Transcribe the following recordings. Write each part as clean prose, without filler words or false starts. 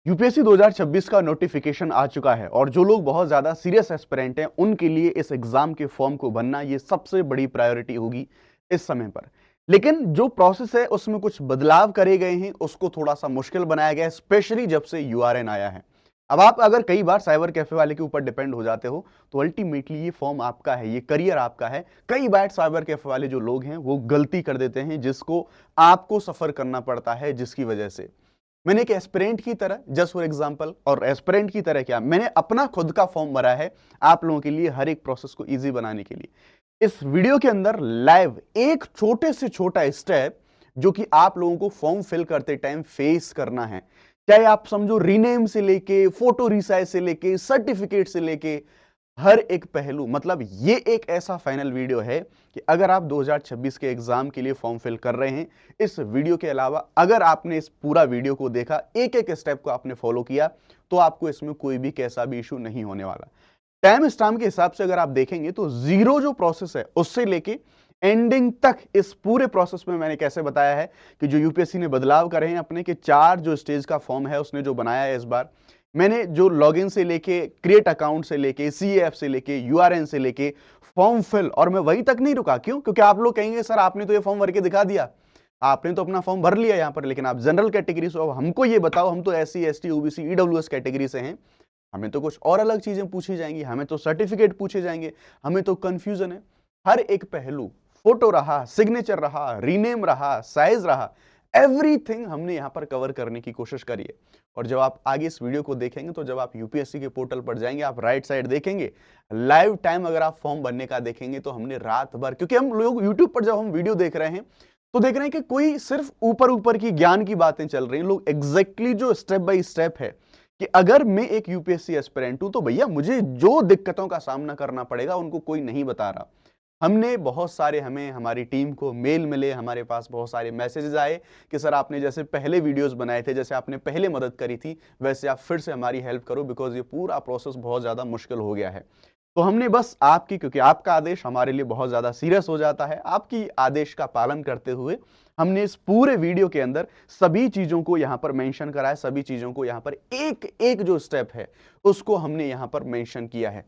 UPSC 2026 का notification आ चुका है और जो लोग बहुत ज्यादा सीरियस एस्पिरेंट हैं उनके लिए इस एग्जाम के फॉर्म को भरना ये सबसे बड़ी प्रायोरिटी होगी इस समय पर। लेकिन जो प्रोसेस है उसमें कुछ बदलाव करे गए हैं, उसको थोड़ा सा मुश्किल बनाया गया है, स्पेशली जब से यूआरएन आया है। अब आप अगर कई बार साइबर कैफे वाले के ऊपर डिपेंड हो जाते हो तो अल्टीमेटली ये फॉर्म आपका है, ये करियर आपका है। कई बार साइबर कैफे वाले जो लोग हैं वो गलती कर देते हैं जिसको आपको सफर करना पड़ता है, जिसकी वजह से मैंने एक एस्पिरेंट की तरह, जस्ट फॉर एग्जांपल, और एस्पिरेंट की तरह क्या मैंने अपना खुद का फॉर्म भरा है आप लोगों के लिए, हर एक प्रोसेस को इजी बनाने के लिए। इस वीडियो के अंदर लाइव एक छोटे से छोटा स्टेप जो कि आप लोगों को फॉर्म फिल करते टाइम फेस करना है, चाहे आप समझो रीनेम से लेके फोटो रिसाइज से लेके सर्टिफिकेट से लेके हर एक पहलू, मतलब ये एक ऐसा फाइनल वीडियो है कि अगर आप 2026 के एग्जाम के लिए फॉर्म फिल कर रहे हैं, इस वीडियो के अलावा अगर आपने इस पूरा वीडियो को देखा, एक एक स्टेप को आपने फॉलो किया, तो आपको इसमें कोई भी कैसा भी इशू नहीं होने वाला। टाइम स्टैम्प के हिसाब से अगर आप देखेंगे तो जीरो जो प्रोसेस है उससे लेके एंडिंग तक इस पूरे प्रोसेस में मैंने कैसे बताया है कि जो यूपीएससी ने बदलाव करे हैं अपने के 4 जो स्टेज का फॉर्म है उसने जो बनाया है इस बार, मैंने जो लॉगिन से लेके क्रिएट अकाउंट से लेके सीएएफ से लेके यूआरएन से लेके फॉर्म फिल, और मैं वहीं तक नहीं रुका। क्यों? क्योंकि आप लोग कहेंगे सर आपने तो ये फॉर्म भर के दिखा दिया, आपने तो अपना फॉर्म भर लिया यहां पर, लेकिन आप जनरल कैटेगरी से हो, अब हमको ये बताओ, हम तो SC ST OBC EWS category से हैं, हमें तो कुछ और अलग चीजें पूछी जाएंगी, हमें तो सर्टिफिकेट पूछे जाएंगे, हमें तो कंफ्यूजन है। हर एक पहलू, फोटो रहा, सिग्नेचर रहा, रीनेम रहा, साइज रहा, एवरीथिंग हमने यहां पर कवर करने की कोशिश करी है। और जब आप आगे इस वीडियो को देखेंगे तो जब आप यूपीएससी के पोर्टल पर जाएंगे, आप राइट साइड देखेंगे लाइव टाइम, अगर आप फॉर्म भरने का देखेंगे तो हमने रात भर, क्योंकि हम लोग यूट्यूब पर जब हम वीडियो देख रहे हैं तो देख रहे हैं कि कोई सिर्फ ऊपर ऊपर की ज्ञान की बातें चल रही हैं, लोग एग्जैक्टली जो स्टेप बाय स्टेप है कि अगर मैं एक यूपीएससी एस्पिरेंट हूं तो भैया मुझे जो दिक्कतों का सामना करना पड़ेगा उनको कोई नहीं बता रहा। हमने बहुत सारे, हमें हमारी टीम को मेल मिले, हमारे पास बहुत सारे मैसेजेस आए कि सर आपने जैसे पहले वीडियोस बनाए थे, जैसे आपने पहले मदद करी थी, वैसे आप फिर से हमारी हेल्प करो, बिकॉज ये पूरा प्रोसेस बहुत ज्यादा मुश्किल हो गया है। तो हमने बस आपकी, क्योंकि आपका आदेश हमारे लिए बहुत ज्यादा सीरियस हो जाता है, आपकी आदेश का पालन करते हुए हमने इस पूरे वीडियो के अंदर सभी चीजों को यहां पर मेंशन करा है, सभी चीजों को यहां पर एक एक जो स्टेप है उसको हमने यहां पर मेंशन किया है।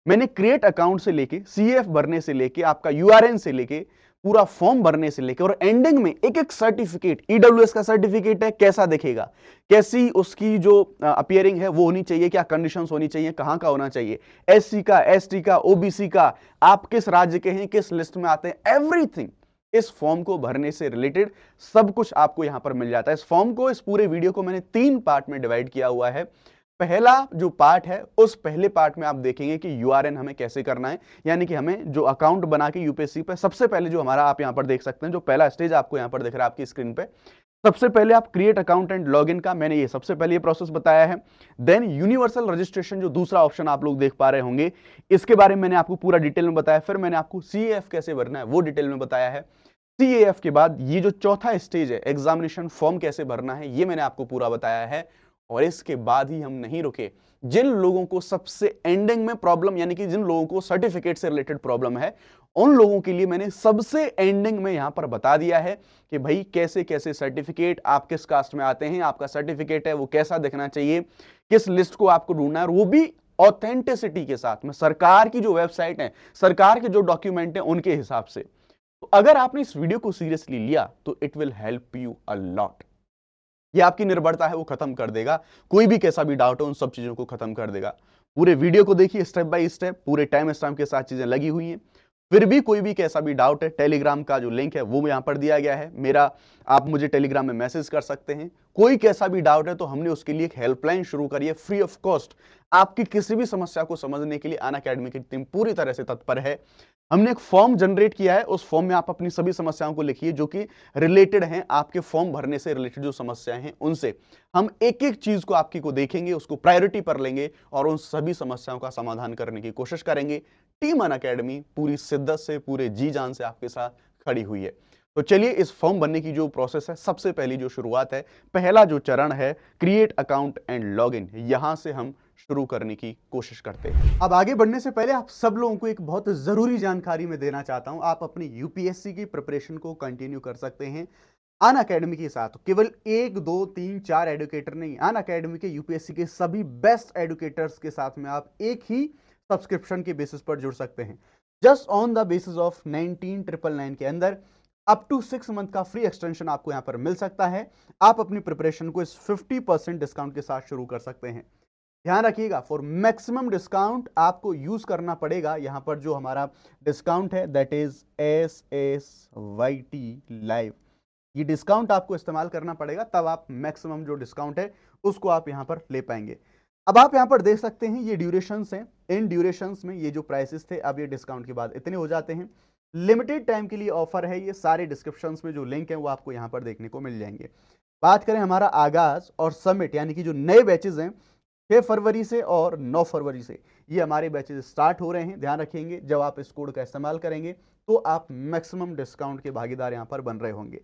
मैंने क्रिएट अकाउंट से लेके सीएफ भरने से लेके आपका यूआरएन से लेके पूरा फॉर्म भरने से लेके और एंडिंग में एक एक सर्टिफिकेट, ईडब्ल्यूएस का सर्टिफिकेट है कैसा दिखेगा, कैसी उसकी जो अपियरिंग है वो होनी चाहिए, क्या कंडीशंस होनी चाहिए, कहां का होना चाहिए, एससी का, एसटी का, ओबीसी का, आप किस राज्य के हैं, किस लिस्ट में आते हैं, एवरीथिंग इस फॉर्म को भरने से रिलेटेड सब कुछ आपको यहां पर मिल जाता है। इस फॉर्म को, इस पूरे वीडियो को मैंने 3 पार्ट में डिवाइड किया हुआ है। पहला जो पार्ट है उस पहले पार्ट में आप देखेंगे कि यूआरएन हमें कैसे करना है, यानी कि हमें जो अकाउंट बना के यूपीएससी पे सबसे पहले जो हमारा, आप यहां पर देख सकते हैं जो पहला स्टेज आपको यहां पर दिख रहा है आपकी स्क्रीन पे, सबसे पहले आप क्रिएट अकाउंट एंड लॉगिन का मैंने ये सबसे पहले ये प्रोसेस बताया है। देन यूनिवर्सल रजिस्ट्रेशन जो दूसरा ऑप्शन आप लोग देख पा रहे होंगे, इसके बारे में मैंने आपको पूरा डिटेल में बताया। फिर मैंने आपको सीएएफ कैसे भरना है वो डिटेल में बताया है। सीएएफ के बाद ये जो चौथा स्टेज है, एग्जामिनेशन फॉर्म कैसे भरना है, ये मैंने आपको पूरा बताया है। और इसके बाद ही हम नहीं रुके। जिन लोगों को सबसे एंडिंग में प्रॉब्लम, यानी कि जिन लोगों को सर्टिफिकेट से रिलेटेड प्रॉब्लम है, उन लोगों के लिए मैंने सबसे एंडिंग में यहां पर बता दिया है कि भाई कैसे कैसे सर्टिफिकेट, आप किस कास्ट में आते हैं, आपका सर्टिफिकेट है वो कैसा दिखना चाहिए, किस लिस्ट को आपको ढूंढना है, और वो भी ऑथेंटिसिटी के साथ में, सरकार की जो वेबसाइट है, सरकार के जो डॉक्यूमेंट है उनके हिसाब से। तो अगर आपने इस वीडियो को सीरियसली लिया तो it will help you a lot. ये आपकी निर्भरता है वो खत्म कर देगा, कोई भी कैसा भी डाउट हो उन सब चीजों को खत्म कर देगा। पूरे वीडियो को देखिए स्टेप बाय स्टेप, पूरे टाइम स्टैम्प के साथ चीजें लगी हुई हैं। फिर भी कोई भी कैसा भी डाउट है, टेलीग्राम का जो लिंक है वो यहां पर दिया गया है मेरा, आप मुझे टेलीग्राम में मैसेज कर सकते हैं। कोई कैसा भी डाउट है तो हमने उसके लिए एक हेल्पलाइन शुरू करी है फ्री ऑफ कॉस्ट। आपकी किसी भी समस्या को समझने के लिए अनअकैडमी की टीम पूरी तरह से तत्पर है। हमने एक फॉर्म जनरेट किया है, उस फॉर्म में आप अपनी सभी समस्याओं को लिखिए जो कि रिलेटेड हैं, आपके फॉर्म भरने से रिलेटेड जो समस्याएं हैं उनसे। हम एक एक चीज को आपकी को देखेंगे, उसको प्रायोरिटी पर लेंगे और उन सभी समस्याओं का समाधान करने की कोशिश करेंगे। टीम अनअकैडमी पूरी शिद्दत से, पूरे जी जान से आपके साथ खड़ी हुई है। तो चलिए इस फॉर्म बनने की जो प्रोसेस है, सबसे पहली जो शुरुआत है, पहला जो चरण है, क्रिएट अकाउंट एंड लॉगिन, यहां से हम शुरू करने की कोशिश करते हैं। अब आगे बढ़ने से पहले आप सब लोगों को एक बहुत जरूरी जानकारी मैं देना चाहता हूं। आप अपनी यूपीएससी की प्रिपरेशन को कंटिन्यू कर सकते हैं। अन अकेडमी के साथ केवल 1 2 3 4 एडुकेटर नहीं, अन अकेडमी के यूपीएससी के सभी बेस्ट एडुकेटर्स के साथ में आप एक ही सब्सक्रिप्शन के बेसिस पर जुड़ सकते हैं। Just on the basis of 19,999 के अंदर अप टू 6 मंथ का फ्री एक्सटेंशन आपको यहां पर मिल सकता है। आप अपनी प्रिपरेशन को इस 50% डिस्काउंट के साथ शुरू कर सकते हैं। ध्यान रखिएगा, फॉर मैक्सिमम डिस्काउंट आपको यूज करना पड़ेगा यहां पर जो हमारा डिस्काउंट है, दैट इज SSYT लाइव। ये डिस्काउंट आपको इस्तेमाल करना पड़ेगा, तब आप मैक्सिमम जो डिस्काउंट है उसको आप यहां पर ले पाएंगे। अब आप यहां पर देख सकते हैं ये ड्यूरेशंस हैं, इन ड्यूरेशंस में ये जो प्राइसेस थे अब ये डिस्काउंट के बाद इतने हो जाते हैं। लिमिटेड टाइम के लिए ऑफर है, ये सारे डिस्क्रिप्शंस में जो लिंक है वो आपको यहां पर देखने को मिल जाएंगे। बात करें हमारा आगाज और समिट यानी कि जो नए बैचेज हैं 6 फरवरी से और 9 फरवरी से ये हमारे बैचेज स्टार्ट हो रहे हैं। ध्यान रखेंगे जब आप इस कोड का इस्तेमाल करेंगे तो आप मैक्सिमम डिस्काउंट के भागीदार यहां पर बन रहे होंगे।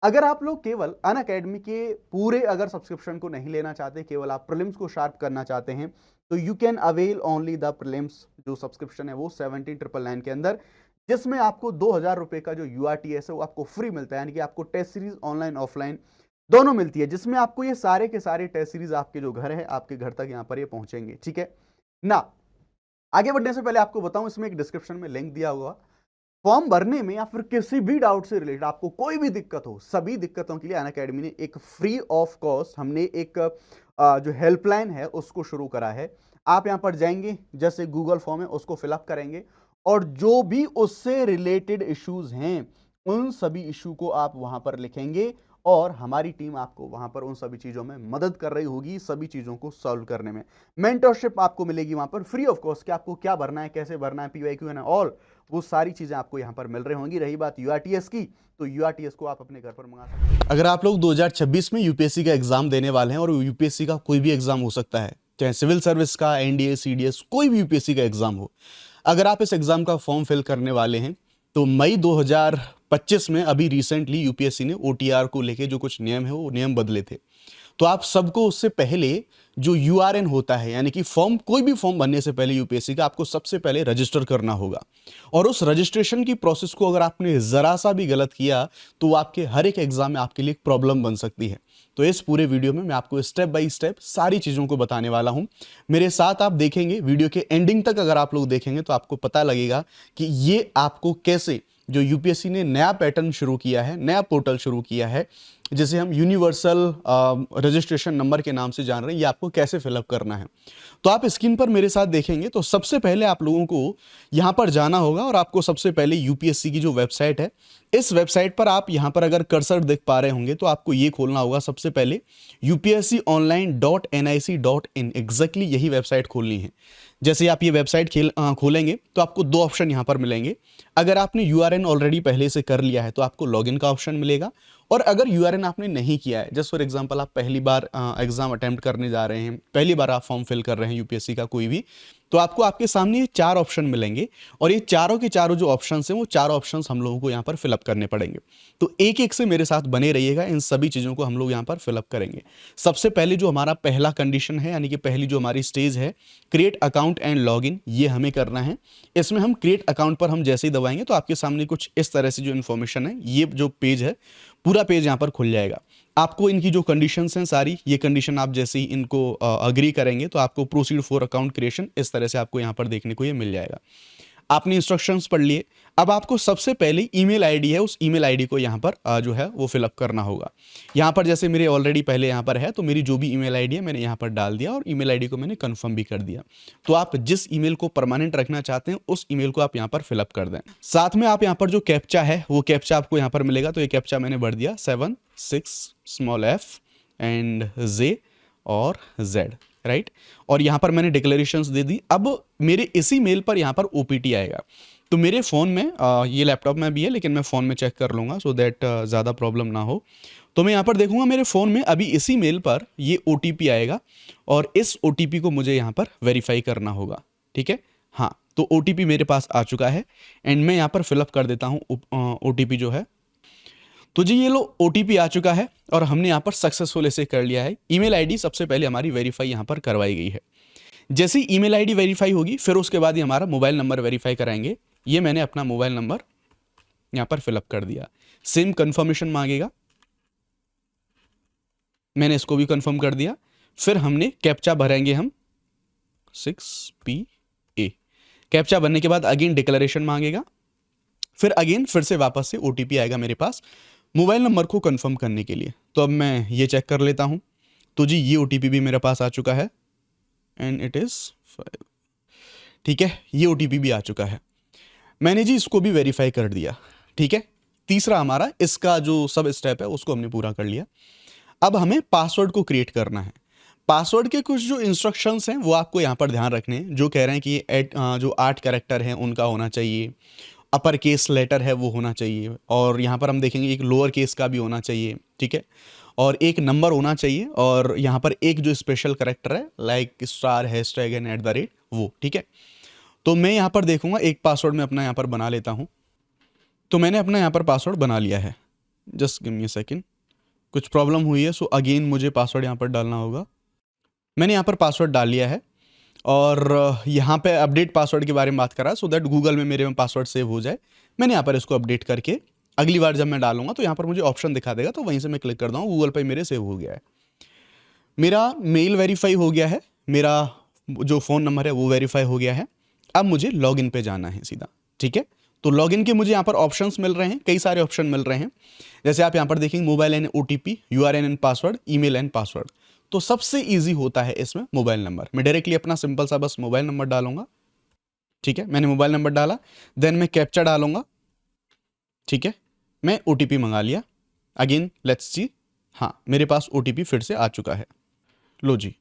अगर आप लोग केवल अन अकेडमी के पूरे अगर सब्सक्रिप्शन को नहीं लेना चाहते, केवल आप प्रीलिम्स को शार्प करना चाहते हैं, तो you can avail only the prelims जो सब्सक्रिप्शन है वो 17,999 के अंदर, जिसमें आपको 2,000 रुपए का जो URTS है वो आपको फ्री मिलता है, यानी कि आपको टेस्ट सीरीज ऑनलाइन ऑफलाइन दोनों मिलती है, जिसमें आपको ये सारे के सारे टेस्ट सीरीज आपके जो घर है आपके घर तक यहाँ पर ये पहुंचेंगे। ठीक है ना। आगे बढ़ने से पहले आपको बताऊं, इसमें एक डिस्क्रिप्शन में लिंक दिया हुआ, फॉर्म भरने में या फिर किसी भी डाउट से रिलेटेड आपको कोई भी दिक्कत हो, सभी दिक्कतों के लिए अन अकेडमी ने एक फ्री ऑफ कॉस्ट हमने एक जो हेल्पलाइन है उसको शुरू करा है। आप यहां पर जाएंगे, जैसे गूगल फॉर्म है उसको फिलअप करेंगे और जो भी उससे रिलेटेड इश्यूज हैं उन सभी इशू को आप वहां पर लिखेंगे और हमारी टीम आपको वहां पर उन सभी चीजों में मदद कर रही होगी, सभी चीजों को सॉल्व करने में। मेंटरशिप आपको मिलेगी वहां पर फ्री ऑफ कॉस्ट कि आपको क्या भरना है, कैसे भरना है, PYQ एंड ऑल वो सारी चीजें आपको यहां पर मिल रही होंगी। रही बात URTS की, तो URTS को आप अपने घर पर मंगा सकते हैं। अगर आप लोग 2026 में यूपीएससी का एग्जाम देने वाले हैं, और यूपीएससी का कोई भी एग्जाम हो सकता है, चाहे सिविल सर्विस का, NDA, CDS, कोई भी यूपीएससी का एग्जाम हो, अगर आप इस एग्जाम का फॉर्म फिल करने वाले हैं तो मई 2025 में अभी रिसेंटली यूपीएससी ने OTR को लेके जो कुछ नियम है वो नियम बदले थे। तो आप सबको उससे पहले जो URN होता है, यानी कि फॉर्म, कोई भी फॉर्म भरने से पहले यूपीएससी का आपको सबसे पहले रजिस्टर करना होगा। और उस रजिस्ट्रेशन की प्रोसेस को अगर आपने जरा सा भी गलत किया तो वो आपके हर एक एग्जाम में आपके लिए एक प्रॉब्लम बन सकती है। तो इस पूरे वीडियो में मैं आपको स्टेप बाय स्टेप सारी चीजों को बताने वाला हूं। मेरे साथ आप देखेंगे, वीडियो के एंडिंग तक अगर आप लोग देखेंगे तो आपको पता लगेगा कि ये आपको कैसे, जो यूपीएससी ने नया पैटर्न शुरू किया है, नया पोर्टल शुरू किया है जिसे हम यूनिवर्सल रजिस्ट्रेशन नंबर के नाम से जान रहे हैं, ये आपको कैसे फिलअप करना है। तो आप स्क्रीन पर मेरे साथ देखेंगे तो सबसे पहले आप लोगों को यहां पर जाना होगा और आपको सबसे पहले यूपीएससी की जो वेबसाइट है, इस वेबसाइट पर आप यहां पर अगर कर्सर देख पा रहे होंगे तो आपको ये खोलना होगा। सबसे पहले upsconline.nic.in, एग्जैक्टली यही वेबसाइट खोलनी है। जैसे आप ये वेबसाइट खोलेंगे तो आपको दो ऑप्शन यहां पर मिलेंगे। अगर आपने URN ऑलरेडी पहले से कर लिया है तो आपको लॉगिन का ऑप्शन मिलेगा, और अगर URN आपने नहीं किया है, जस्ट फॉर एग्जांपल आप पहली बार एग्जाम अटेम्प्ट करने जा रहे हैं, पहली बार आप फॉर्म फिल कर रहे हैं यूपीएससी का कोई भी, तो आपको आपके सामने ये 4 ऑप्शन मिलेंगे और ये चारों के चारों जो ऑप्शंस हैं वो चारों ऑप्शंस हम लोगों को यहाँ पर फिलअप करने पड़ेंगे। तो एक एक से मेरे साथ बने रहिएगा, इन सभी चीज़ों को हम लोग यहाँ पर फिलअप करेंगे। सबसे पहले जो हमारा पहला कंडीशन है, यानी कि पहली जो हमारी स्टेज है, क्रिएट अकाउंट एंड लॉगिन, ये हमें करना है। इसमें हम क्रिएट अकाउंट पर हम जैसे ही दबाएंगे तो आपके सामने कुछ इस तरह से जो इन्फॉर्मेशन है, ये जो पेज है पूरा पेज यहाँ पर खुल जाएगा। आपको इनकी जो कंडीशंस हैं सारी, ये कंडीशन आप जैसे ही इनको अग्री करेंगे तो आपको प्रोसीड फॉर अकाउंट क्रिएशन इस तरह से आपको यहाँ पर देखने को ये मिल जाएगा। आपने इंस्ट्रक्शंस पढ़ लिए। अब आपको सबसे पहले ईमेल आईडी है, उस ईमेल आईडी को यहाँ पर जो है वो फिलअप करना होगा। यहाँ पर जैसे मेरे ऑलरेडी पहले यहाँ पर है तो मेरी जो भी ईमेल आईडी है मैंने यहाँ पर डाल दिया और ईमेल आईडी को मैंने कंफर्म भी कर दिया। तो आप जिस ईमेल को परमानेंट रखना चाहते हैं उस ईमेल को आप यहाँ पर फिलअप कर दें। साथ में आप यहाँ पर जो कैप्चा है वो कैप्चा आपको यहाँ पर मिलेगा। तो ये कैप्चा मैंने भर दिया 7 6 f एंड J और Z, राइट। और यहाँ पर मैंने डिक्लेरेशंस दे दी। अब मेरे इसी मेल पर यहाँ पर OPT आएगा। तो मेरे फ़ोन में ये लैपटॉप में भी है लेकिन मैं फ़ोन में चेक कर लूँगा सो दैट ज़्यादा प्रॉब्लम ना हो। तो मैं यहाँ पर देखूँगा मेरे फ़ोन में अभी इसी मेल पर ये OTP आएगा और इस OTP को मुझे यहाँ पर वेरीफाई करना होगा। ठीक है, हाँ। तो OTP मेरे पास आ चुका है एंड मैं यहाँ पर फिलअप कर देता हूँ OTP जो है। तो जी ये लो OTP आ चुका है और हमने यहाँ पर सक्सेसफुल इसे कर लिया है। ईमेल आईडी सबसे पहले हमारी वेरीफाई यहाँ पर करवाई गई है। जैसे ही ईमेल आईडी वेरीफाई होगी फिर उसके बाद ही हमारा मोबाइल नंबर वेरीफाई कराएंगे। ये मैंने अपना मोबाइल नंबर यहाँ पर फिलअप कर दिया। सेम कंफर्मेशन मांगेगा मैंने इसको भी कंफर्म कर दिया। फिर हमने कैप्चा भरेंगे हम 6PA। कैप्चा भरने के बाद अगेन डिक्लेरेशन मांगेगा, फिर अगेन फिर से वापस से OTP आएगा मेरे पास मोबाइल नंबर को कंफर्म करने के लिए। तो अब मैं ये चेक कर लेता हूँ। तो जी ये OTP भी मेरे पास आ चुका है एंड इट इज़ 5। ठीक है, ये OTP भी आ चुका है। मैंने जी इसको भी वेरीफाई कर दिया। ठीक है, तीसरा हमारा इसका जो सब स्टेप है उसको हमने पूरा कर लिया। अब हमें पासवर्ड को क्रिएट करना है। पासवर्ड के कुछ जो इंस्ट्रक्शंस हैं वो आपको यहाँ पर ध्यान रखने हैं, जो कह रहे हैं कि जो 8 कैरेक्टर हैं उनका होना चाहिए, अपर केस लेटर है वो होना चाहिए, और यहाँ पर हम देखेंगे एक लोअर केस का भी होना चाहिए। ठीक है, और एक नंबर होना चाहिए, और यहाँ पर एक जो स्पेशल कैरेक्टर है लाइक स्टार हैशटैग एंड @ वो। ठीक है, तो मैं यहाँ पर देखूंगा एक पासवर्ड मैं अपना यहाँ पर बना लेता हूँ। तो मैंने अपना यहाँ पर पासवर्ड बना लिया है। Just give me a second, कुछ प्रॉब्लम हुई है सो अगेन मुझे पासवर्ड यहाँ पर डालना होगा। मैंने यहाँ पर पासवर्ड डाल लिया है, और यहाँ पे अपडेट पासवर्ड के बारे में बात कर रहा है सो दैट गूगल में मेरे में पासवर्ड सेव हो जाए। मैंने यहाँ पर इसको अपडेट करके अगली बार जब मैं डालूंगा तो यहाँ पर मुझे ऑप्शन दिखा देगा, तो वहीं से मैं क्लिक करता हूँ, गूगल पे मेरे सेव हो गया है। मेरा मेल वेरीफाई हो गया है, मेरा जो फ़ोन नंबर है वो वेरीफाई हो गया है। अब मुझे लॉगिन पे जाना है सीधा। ठीक है, तो लॉगिन के मुझे यहाँ पर ऑप्शंस मिल रहे हैं, कई सारे ऑप्शन मिल रहे हैं। जैसे आप यहाँ पर देखेंगे mobile and OTP, URN and password, email and password. तो सबसे इजी होता है इसमें मोबाइल नंबर। मैं डायरेक्टली अपना सिंपल सा बस मोबाइल नंबर डालूंगा। ठीक है, मैंने मोबाइल नंबर डाला, देन मैं कैप्चा डालूंगा। ठीक है, मैं OTP मंगा लिया। अगेन लेट्स सी, हाँ मेरे पास OTP फिर से आ चुका है। लो जी,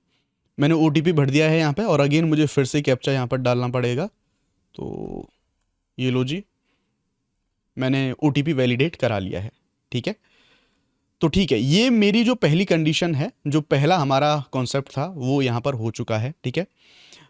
मैंने OTP भर दिया है यहाँ पे, और अगेन मुझे फिर से कैप्चा यहाँ पर डालना पड़ेगा। तो ये लो जी, मैंने OTP वैलिडेट करा लिया है। ठीक है, तो ठीक है, ये मेरी जो पहली कंडीशन है, जो पहला हमारा कॉन्सेप्ट था वो यहाँ पर हो चुका है। ठीक है,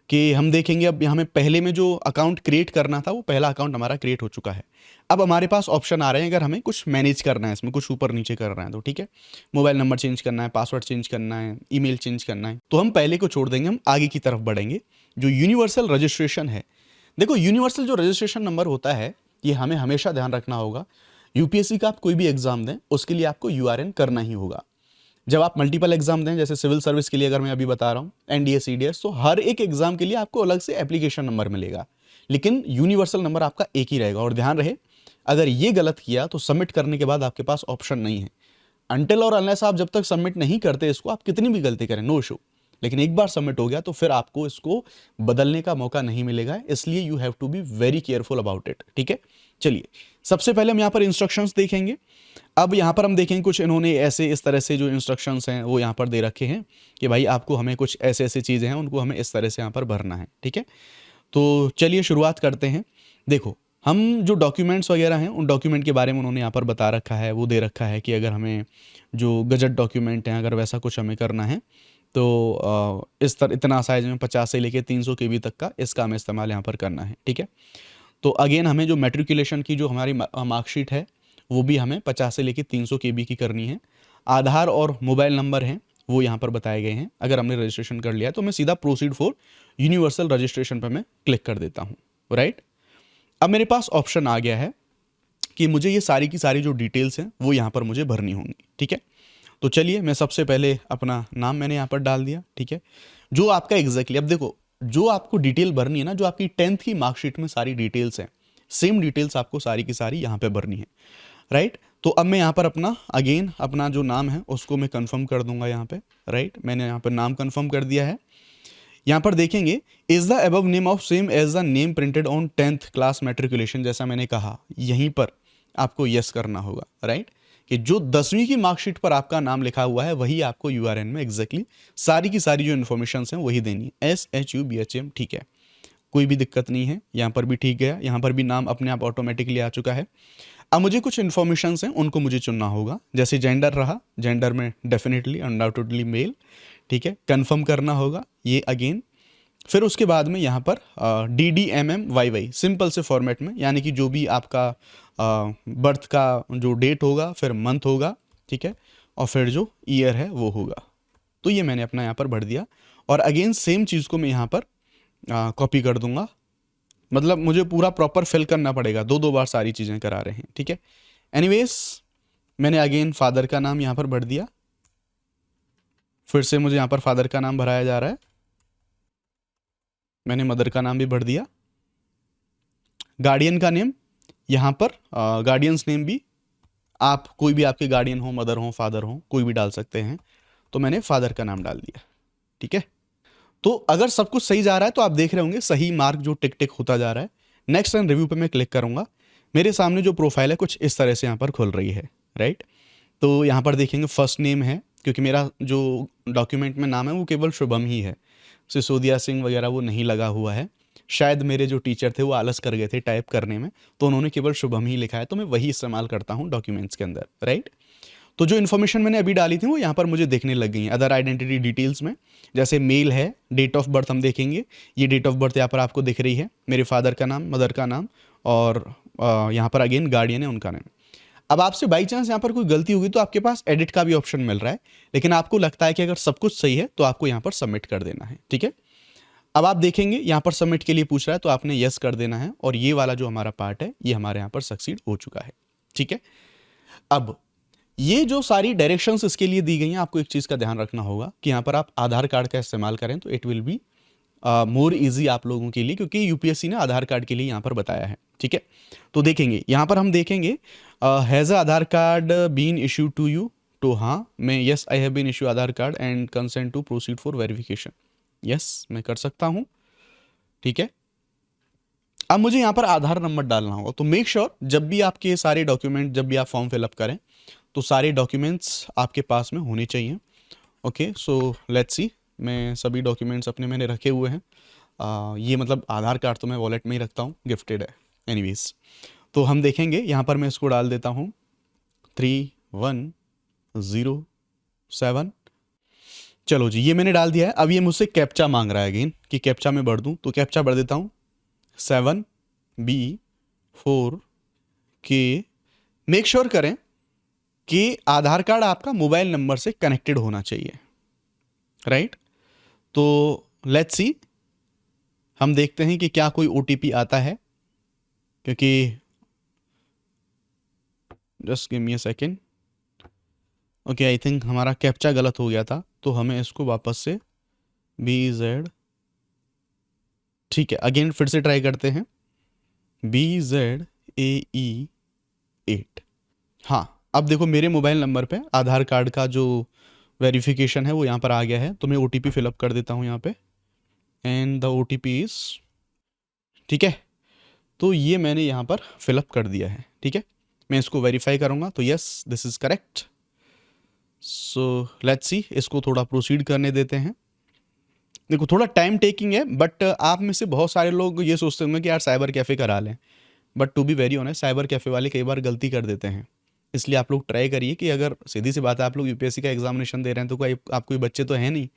कि हम देखेंगे अब हमें पहले में जो अकाउंट क्रिएट करना था वो पहला अकाउंट हमारा क्रिएट हो चुका है। अब हमारे पास ऑप्शन आ रहे हैं अगर हमें कुछ मैनेज करना है, इसमें कुछ ऊपर नीचे करना है तो। ठीक है, मोबाइल नंबर चेंज करना है, पासवर्ड चेंज करना है, ईमेल चेंज करना है, तो हम पहले को छोड़ देंगे, हम आगे की तरफ बढ़ेंगे। जो यूनिवर्सल रजिस्ट्रेशन है, देखो यूनिवर्सल जो रजिस्ट्रेशन नंबर होता है ये हमें हमेशा ध्यान रखना होगा। UPSC का आप कोई भी एग्जाम दें उसके लिए आपको URN करना ही होगा। जब आप मल्टीपल एग्जाम दें, जैसे सिविल सर्विस के लिए अगर मैं अभी बता रहा हूँ, NDA CDS, तो हर एक एग्जाम के लिए आपको अलग से एप्लीकेशन नंबर मिलेगा, लेकिन यूनिवर्सल नंबर आपका एक ही रहेगा। और ध्यान रहे, अगर ये गलत किया तो सबमिट करने के बाद आपके पास ऑप्शन नहीं है। अनटिल और अनलेस आप जब तक सबमिट नहीं करते इसको, आप कितनी भी गलती करें नो इशू, लेकिन एक बार सबमिट हो गया तो फिर आपको इसको बदलने का मौका नहीं मिलेगा। इसलिए you have to be very careful about it. ठीक है, चलिए सबसे पहले हम यहाँ पर इंस्ट्रक्शंस देखेंगे। अब यहाँ पर हम देखेंगे कुछ इन्होंने ऐसे इस तरह से जो इंस्ट्रक्शंस हैं वो यहाँ पर दे रखे हैं कि भाई आपको हमें कुछ ऐसे ऐसे चीज़ें हैं उनको हमें इस तरह से यहाँ पर भरना है। ठीक है, तो चलिए शुरुआत करते हैं। देखो, हम जो डॉक्यूमेंट्स वगैरह हैं उन डॉक्यूमेंट के बारे में उन्होंने यहाँ पर बता रखा है, वो दे रखा है कि अगर हमें जो गजट डॉक्यूमेंट हैं अगर वैसा कुछ हमें करना है तो इस तरह इतना साइज में 50 से लेके 300 KB तक का इसका हमें इस्तेमाल यहाँ पर करना है। ठीक है, तो अगेन हमें जो मैट्रिकुलेशन की जो हमारी मार्कशीट है वो भी हमें 50 से लेके 300 KB की करनी है। आधार और मोबाइल नंबर हैं वो यहाँ पर बताए गए हैं। अगर हमने रजिस्ट्रेशन कर लिया तो मैं सीधा प्रोसीड फॉर यूनिवर्सल रजिस्ट्रेशन पर मैं क्लिक कर देता हूँ। राइट, अब मेरे पास ऑप्शन आ गया है कि मुझे ये सारी की सारी जो डिटेल्स हैं वो यहाँ पर मुझे भरनी होंगी। ठीक है, तो चलिए मैं सबसे पहले अपना नाम मैंने यहाँ पर डाल दिया। ठीक है, जो आपका एग्जैक्टली अब देखो जो आपको डिटेल भरनी है ना, जो आपकी 10th की मार्कशीट में सारी डिटेल्स हैं, सेम डिटेल्स आपको सारी की सारी यहाँ पे भरनी है। राइट, तो अब मैं यहाँ पर अपना अगेन अपना जो नाम है उसको मैं कंफर्म कर दूंगा यहाँ पे। राइट, मैंने यहाँ पर नाम कंफर्म कर दिया है। यहाँ पर देखेंगे is the above name of same as the name printed on 10th class matriculation, जैसा मैंने कहा यहीं पर आपको यस करना होगा। राइट, कि जो 10वीं की मार्कशीट पर आपका नाम लिखा हुआ है वही आपको URN में एग्जैक्टली सारी की सारी जो इन्फॉर्मेशन हैं वही देनी है, SHUBHM। ठीक है, कोई भी दिक्कत नहीं है, यहाँ पर भी ठीक है, यहाँ पर भी नाम अपने आप ऑटोमेटिकली आ चुका है। अब मुझे कुछ इन्फॉर्मेशन हैं उनको मुझे चुनना होगा, जैसे जेंडर रहा, जेंडर में डेफिनेटली अनडाउटेडली मेल। ठीक है, कंफर्म करना होगा ये अगेन। फिर उसके बाद में यहाँ पर DDMMYY सिंपल से फॉर्मेट में, यानी कि जो भी आपका बर्थ का जो डेट होगा, फिर मंथ होगा। ठीक है, और फिर जो ईयर है वो होगा। तो ये मैंने अपना यहाँ पर भर दिया, और अगेन सेम चीज़ को मैं यहाँ पर कॉपी कर दूंगा। मतलब मुझे पूरा प्रॉपर फिल करना पड़ेगा, दो बार सारी चीज़ें करा रहे हैं। ठीक है, एनीवेज मैंने अगेन फादर का नाम यहाँ पर भर दिया। फिर से मुझे यहाँ पर फादर का नाम भराया जा रहा है, मैंने मदर का नाम भी भर दिया। गार्डियन का नेम, यहाँ पर गार्डियंस नेम भी आप कोई भी आपके गार्डियन हो, मदर हो, फादर हो, कोई भी डाल सकते हैं, तो मैंने फादर का नाम डाल दिया। ठीक है, तो अगर सब कुछ सही जा रहा है तो आप देख रहे होंगे सही मार्क जो टिक टिक होता जा रहा है। नेक्स्ट एंड रिव्यू पे मैं क्लिक करूंगा, मेरे सामने जो प्रोफाइल है कुछ इस तरह से यहाँ पर खुल रही है, राइट। तो यहाँ पर देखेंगे फर्स्ट नेम है, क्योंकि मेरा जो डॉक्यूमेंट में नाम है वो केवल शुभम ही है, सिसोदिया सिंह वगैरह वो नहीं लगा हुआ है। शायद मेरे जो टीचर थे वो आलस कर गए थे टाइप करने में, तो उन्होंने केवल शुभम ही लिखा है, तो मैं वही इस्तेमाल करता हूँ डॉक्यूमेंट्स के अंदर, राइट। तो जो इन्फॉर्मेशन मैंने अभी डाली थी वो यहाँ पर मुझे देखने लग गई है अदर आइडेंटिटी डिटेल्स में। जैसे मेल है, डेट ऑफ बर्थ हम देखेंगे, ये डेट ऑफ बर्थ यहाँ पर आपको दिख रही है, मेरे फादर का नाम, मदर का नाम, और यहाँ पर अगेन गार्डियन है उनका नाम। अब आपसे बाई चांस यहाँ पर कोई गलती होगी तो आपके पास एडिट का भी ऑप्शन मिल रहा है, लेकिन आपको लगता है कि अगर सब कुछ सही है तो आपको यहाँ पर सबमिट कर देना है। ठीक है, अब आप देखेंगे यहाँ पर सबमिट के लिए पूछ रहा है, तो आपने यस कर देना है, और ये वाला जो हमारा पार्ट है ये हमारे यहाँ पर सक्सीड हो चुका है। ठीक है, अब ये जो सारी डायरेक्शंस इसके लिए दी गई हैं, आपको एक चीज़ का ध्यान रखना होगा कि यहाँ पर आप आधार कार्ड का इस्तेमाल करें तो it will be more easy आप लोगों के लिए, क्योंकि यूपीएससी ने आधार कार्ड के लिए यहाँ पर बताया है। ठीक है, तो देखेंगे यहाँ पर हम देखेंगे has Aadhaar card been issue to you, तो हाँ मैं yes I have been issue Aadhaar card and consent to proceed for verification, yes मैं कर सकता हूँ। ठीक है, अब मुझे यहाँ पर आधार नंबर डालना होगा, तो मेक श्योर जब भी आपके सारे डॉक्यूमेंट, जब भी आप फॉर्म फिलअप करें तो सारे डॉक्यूमेंट्स आपके पास में होने चाहिए। ओके, सो लेट्स सी, मैं सभी डॉक्यूमेंट्स अपने मैंने रखे हुए हैं। ये मतलब आधार कार्ड तो मैं वॉलेट में ही रखता हूँ, गिफ्टेड है एनीवेज। तो हम देखेंगे यहाँ पर मैं इसको डाल देता हूँ 3107। चलो जी, ये मैंने डाल दिया है। अब ये मुझसे कैप्चा मांग रहा है अगेन कि कैप्चा मैं भर दूँ, तो कैप्चा भर देता हूँ 7B4K। मेक श्योर करें कि आधार कार्ड आपका मोबाइल नंबर से कनेक्टेड होना चाहिए, राइट। तो लेट्स सी, हम देखते हैं कि क्या कोई OTP आता है, क्योंकि just give me a second. Okay, I think हमारा कैप्चा गलत हो गया था, तो हमें इसको वापस से BZ, ठीक है अगेन फिर से ट्राई करते हैं, BZAE8। हाँ, अब देखो मेरे मोबाइल नंबर पे आधार कार्ड का जो वेरिफिकेशन है वो यहाँ पर आ गया है, तो मैं OTP फिलअप कर देता हूँ यहाँ पे, एंड द OTP इज, ठीक है, तो ये मैंने यहाँ पर फिलअप कर दिया है। ठीक है, मैं इसको वेरीफाई करूँगा, तो yes this is correct. So let's see, इसको थोड़ा प्रोसीड करने देते हैं। देखो थोड़ा टाइम टेकिंग है, बट आप में से बहुत सारे लोग ये सोचते होंगे कि यार साइबर कैफ़े करा लें, but to be very honest cyber cafe वाले कई बार गलती कर देते हैं। इसलिए आप लोग ट्राई करिए कि अगर सीधी सी बात है आप लोग यूपीएससी का एग्जामिनेशन दे रहे हैं तो कोई आप कोई बच्चे तो है नहीं,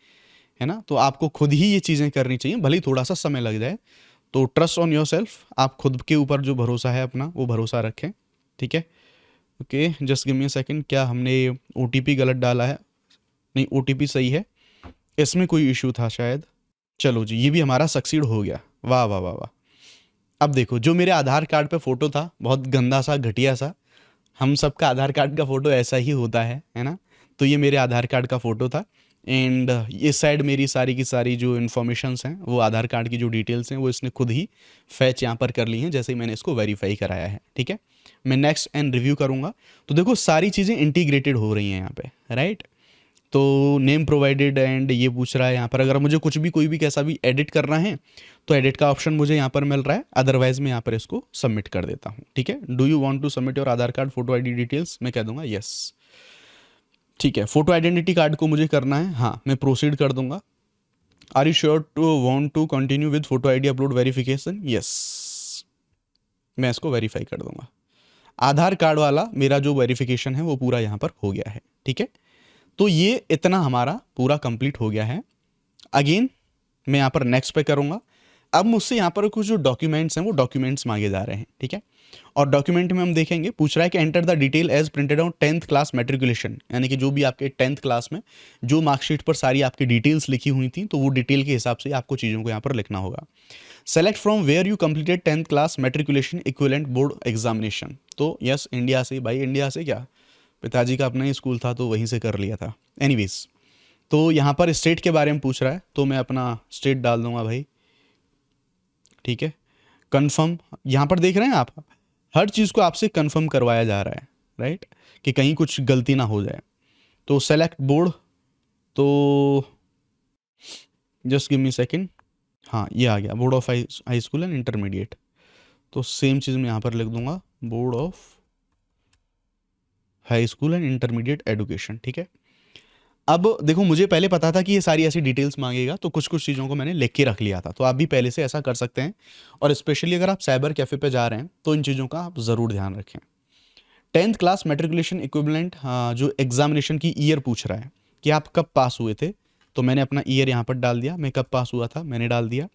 है ना, तो आपको खुद ही ये चीज़ें करनी चाहिए, भले ही थोड़ा सा समय लग जाए। तो ट्रस्ट ऑन योर सेल्फ, आप खुद के ऊपर जो भरोसा है अपना वो भरोसा रखें। ठीक है, okay just give me a second, क्या हमने OTP गलत डाला है? नहीं, OTP सही है, इसमें कोई इशू था शायद। चलो जी, ये भी हमारा सक्सीड हो गया, वाह वाह वाह वाह। अब देखो जो मेरे आधार कार्ड पे फ़ोटो था बहुत गंदा सा घटिया सा, हम सबका आधार कार्ड का फ़ोटो ऐसा ही होता है ना, तो ये मेरे आधार कार्ड का फ़ोटो था, एंड इस साइड मेरी सारी की सारी जो इन्फॉर्मेशंस हैं वो आधार कार्ड की जो डिटेल्स हैं वो इसने खुद ही फैच यहाँ पर कर ली हैं जैसे ही मैंने इसको वेरीफाई कराया है। ठीक है, मैं नेक्स्ट एंड रिव्यू करूँगा, तो देखो सारी चीज़ें इंटीग्रेटेड हो रही हैं यहाँ पे, राइट। तो नेम प्रोवाइडेड, एंड ये पूछ रहा है यहाँ पर अगर मुझे कुछ भी कोई भी कैसा भी एडिट करना है तो एडिट का ऑप्शन मुझे यहाँ पर मिल रहा है, अदरवाइज मैं यहाँ पर इसको सबमिट कर देता हूँ। ठीक है, do you want to submit your Aadhaar card photo ID details, मैं कह दूंगा यस। ठीक है, फोटो आइडेंटिटी कार्ड को मुझे करना है, हाँ मैं प्रोसीड कर दूंगा। Are you sure to want to continue with photo ID upload verification, yes मैं इसको वेरीफाई कर दूंगा। आधार कार्ड वाला मेरा जो वेरिफिकेशन है वो पूरा यहाँ पर हो गया है। ठीक है, तो ये इतना हमारा पूरा कंप्लीट हो गया है। अगेन मैं यहाँ पर नेक्स्ट पे करूँगा। अब मुझसे यहाँ पर कुछ जो डॉक्यूमेंट्स हैं वो डॉक्यूमेंट्स मांगे जा रहे हैं। ठीक है, और डॉक्यूमेंट में हम देखेंगे पूछ रहा है कि enter the detail as printed on 10th class matriculation, यानी कि जो भी आपके 10th क्लास में जो मार्कशीट पर सारी आपकी डिटेल्स लिखी हुई थी तो वो डिटेल के हिसाब से आपको चीज़ों को यहाँ पर लिखना होगा। Select from where you completed 10th class matriculation equivalent board examination, तो यस इंडिया से, भाई इंडिया से क्या, पिताजी का अपना ही स्कूल था तो वहीं से कर लिया था। एनीवेज तो यहाँ पर स्टेट के बारे में पूछ रहा है, तो मैं अपना स्टेट डाल दूंगा भाई, ठीक है। कंफर्म, यहाँ पर देख रहे हैं आप, हर चीज़ को आपसे कंफर्म करवाया जा रहा है, राइट, कि कहीं कुछ गलती ना हो जाए। तो सेलेक्ट बोर्ड, तो जस्ट गिव मी सेकंड, हाँ ये आ गया, board of high school and intermediate. तो सेम चीज़ मैं यहाँ पर लिख दूंगा, board of high school and intermediate education, ठीक है। अब देखो, मुझे पहले पता था कि ये सारी ऐसी डिटेल्स मांगेगा, तो कुछ कुछ चीज़ों को मैंने लिख के रख लिया था, तो आप भी पहले से ऐसा कर सकते हैं। और स्पेशली अगर आप साइबर कैफ़े पे जा रहे हैं तो इन चीज़ों का आप ज़रूर ध्यान रखें। 10th क्लास मेट्रिकुलेशन इक्विवेलेंट, जो एग्जामिनेशन की ईयर पूछ रहा है कि आप कब पास हुए थे, तो मैंने अपना ईयर यहाँ पर डाल दिया, मैं कब पास हुआ था मैंने डाल दिया।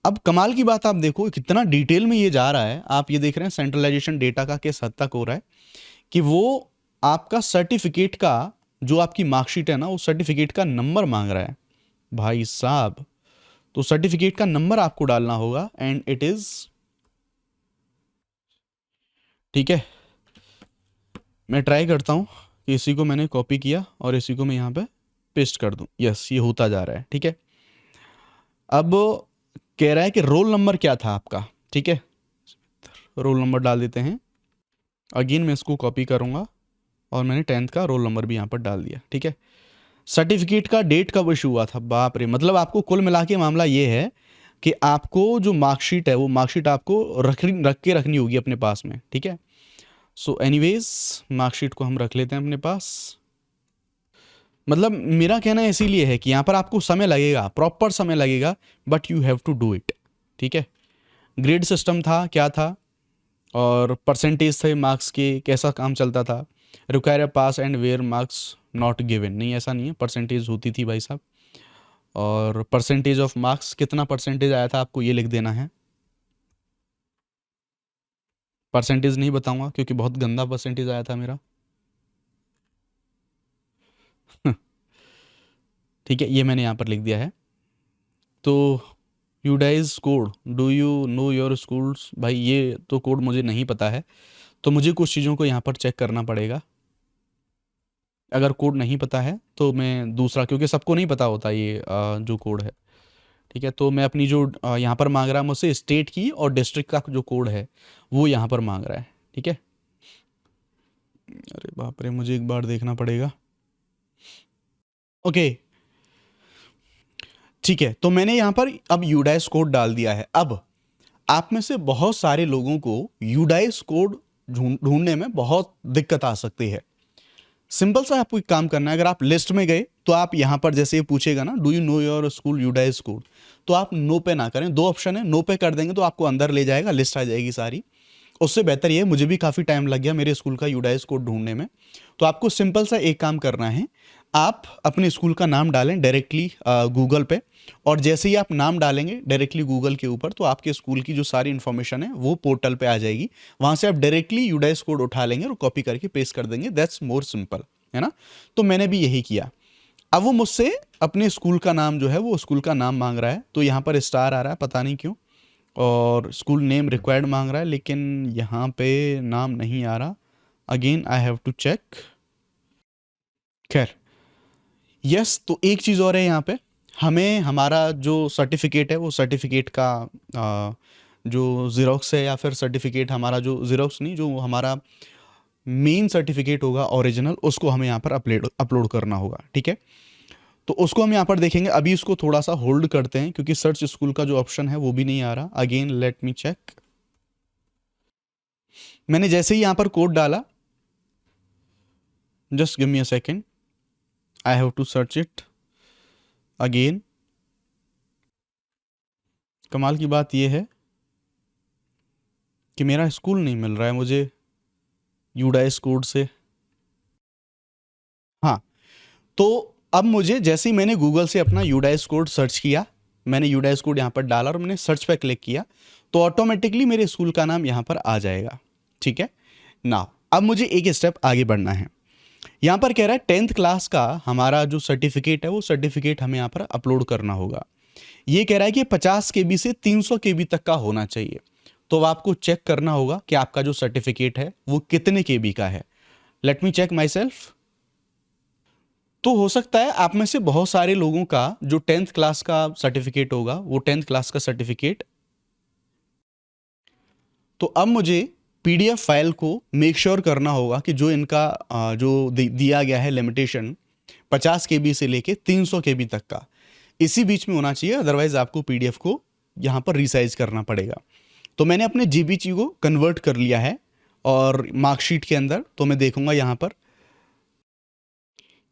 अब कमाल की बात, आप देखो कितना डिटेल में ये जा रहा है। आप ये देख रहे हैं सेंट्रलाइजेशन डेटा का किस हद तक हो रहा है, कि वो आपका सर्टिफिकेट का, जो आपकी मार्कशीट है ना, वो सर्टिफिकेट का नंबर मांग रहा है भाई साहब। तो सर्टिफिकेट का नंबर आपको डालना होगा, एंड इट इज, ठीक है। मैं ट्राई करता हूँ कि इसी को मैंने कॉपी किया और इसी को मैं यहाँ पे पेस्ट कर दूँ। यस, ये होता जा रहा है, ठीक है। अब कह रहा है कि रोल नंबर क्या था आपका, ठीक है, रोल नंबर डाल देते हैं। अगेन मैं इसको कॉपी करूँगा और मैंने 10th का रोल नंबर भी यहाँ पर डाल दिया, ठीक है। सर्टिफिकेट का डेट कब इशू हुआ था, बाप रे, मतलब आपको कुल मिला के मामला ये है कि आपको जो मार्कशीट है, वो मार्कशीट आपको रख के रखनी होगी अपने पास में, ठीक है। सो एनीवेज, मार्कशीट को हम रख लेते हैं अपने पास। मतलब मेरा कहना इसीलिए है कि यहाँ पर आपको समय लगेगा, प्रॉपर समय लगेगा, but you have to do it, ठीक है। ग्रेड सिस्टम था, क्या था, और परसेंटेज थे मार्क्स के, कैसा काम चलता था। Require pass and where marks not given, नहीं ऐसा नहीं है, परसेंटेज होती थी भाई साहब। और परसेंटेज ऑफ मार्क्स, कितना परसेंटेज आया था आपको ये लिख देना है। परसेंटेज नहीं बताऊंगा क्योंकि बहुत गंदा परसेंटेज आया था मेरा। ठीक है, ये मैंने यहाँ पर लिख दिया है। तो UDISE code, do you know your schools, भाई ये तो कोड मुझे नहीं पता है, तो मुझे कुछ चीज़ों को यहाँ पर चेक करना पड़ेगा। अगर कोड नहीं पता है तो मैं दूसरा, क्योंकि सबको नहीं पता होता ये जो कोड है, ठीक है। तो मैं अपनी जो यहाँ पर मांग रहा है मुझसे स्टेट की और डिस्ट्रिक्ट का जो कोड है वो यहाँ पर मांग रहा है, ठीक है। अरे बाप रे, मुझे एक बार देखना पड़ेगा। ओके, ठीक है, तो मैंने यहाँ पर अब यूडाइस कोड डाल दिया है। अब आप में से बहुत सारे लोगों को यूडाइस कोड ढूंढने में बहुत दिक्कत आ सकती है। सिंपल सा आपको एक काम करना है, अगर आप लिस्ट में गए तो आप यहाँ पर जैसे ये पूछेगा ना, do you know your school UDISE code, तो आप नो पे ना करें। दो ऑप्शन है, नो पे कर देंगे तो आपको अंदर ले जाएगा, लिस्ट आ जाएगी सारी। उससे बेहतर ये है, मुझे भी काफ़ी टाइम लग गया मेरे स्कूल का यूडाइस कोड ढूंढने में। तो आपको सिंपल सा एक काम करना है, आप अपने स्कूल का नाम डालें डायरेक्टली गूगल पे, और जैसे ही आप नाम डालेंगे डायरेक्टली गूगल के ऊपर, तो आपके स्कूल की जो सारी इन्फॉर्मेशन है वो पोर्टल पे आ जाएगी। वहाँ से आप डायरेक्टली यूडाइस कोड उठा लेंगे और कॉपी करके पेस्ट कर देंगे। दैट्स मोर सिंपल, है ना। तो मैंने भी यही किया। अब वो मुझसे अपने स्कूल का नाम जो है, वो स्कूल का नाम मांग रहा है, तो यहाँ पर स्टार आ रहा है, पता नहीं क्यों, और स्कूल नेम रिक्वायर्ड मांग रहा है, लेकिन यहाँ पे नाम नहीं आ रहा। Again I have to check. खैर, यस, तो एक चीज़ और है यहाँ पे, हमें हमारा जो सर्टिफिकेट है, वो सर्टिफिकेट का जो ज़ेरॉक्स है, या फिर सर्टिफिकेट हमारा जो ज़ेरॉक्स नहीं, जो हमारा मेन सर्टिफिकेट होगा ओरिजिनल, उसको हमें यहाँ पर अपलोड करना होगा, ठीक है। तो उसको हम यहाँ पर देखेंगे। अभी इसको थोड़ा सा होल्ड करते हैं क्योंकि सर्च स्कूल का जो ऑप्शन है वो भी नहीं आ रहा। Again let me check. मैंने जैसे ही यहाँ पर कोड डाला, just give me a second, I have to search it again. कमाल की बात यह है कि मेरा स्कूल नहीं मिल रहा है मुझे यूडाइस कोड से। हाँ, तो अब मुझे, जैसे ही मैंने गूगल से अपना यूडाइस कोड सर्च किया, मैंने यूडाइस कोड यहाँ पर डाला और मैंने सर्च पे क्लिक किया, तो ऑटोमेटिकली मेरे स्कूल का नाम यहाँ पर आ जाएगा, ठीक है ना। अब मुझे एक स्टेप आगे बढ़ना है। यहाँ पर कह रहा है 10th क्लास का हमारा जो सर्टिफिकेट है, वो सर्टिफिकेट हमें यहाँ पर अपलोड करना होगा। ये कह रहा है कि 50 KB से 300 KB तक का होना चाहिए। तो अब आपको चेक करना होगा कि आपका जो सर्टिफिकेट है वो कितने KB का है। Let me check myself. तो हो सकता है आप में से बहुत सारे लोगों का जो 10th क्लास का सर्टिफिकेट होगा वो 10th क्लास का सर्टिफिकेट, तो अब मुझे पीडीएफ फाइल को मेक श्योर करना होगा कि जो इनका जो दिया गया है लिमिटेशन 50 केबी से लेके 300 केबी तक का, इसी बीच में होना चाहिए, अदरवाइज आपको पीडीएफ को यहाँ पर रिसाइज करना पड़ेगा। तो मैंने अपने जीबीजी को कन्वर्ट कर लिया है और मार्कशीट के अंदर, तो मैं देखूंगा यहाँ पर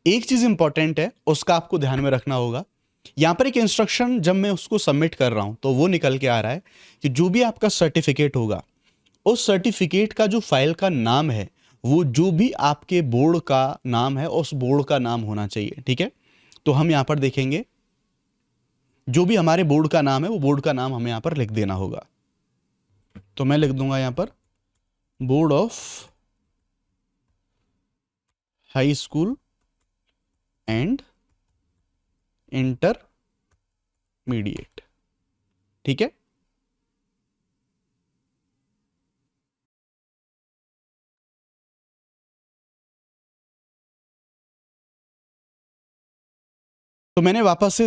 एक चीज़ इंपॉर्टेंट है, उसका आपको ध्यान में रखना होगा। यहाँ पर एक इंस्ट्रक्शन जब मैं उसको सबमिट कर रहा हूँ तो वो निकल के आ रहा है कि जो भी आपका सर्टिफिकेट होगा उस सर्टिफिकेट का जो फाइल का नाम है वो जो भी आपके बोर्ड का नाम है उस बोर्ड का नाम होना चाहिए, ठीक है। तो हम यहाँ पर देखेंगे जो भी हमारे बोर्ड का नाम है वो बोर्ड का नाम हमें यहाँ पर लिख देना होगा। तो मैं लिख दूंगा यहाँ पर board of high school and intermediate, ठीक है। तो मैंने वापस से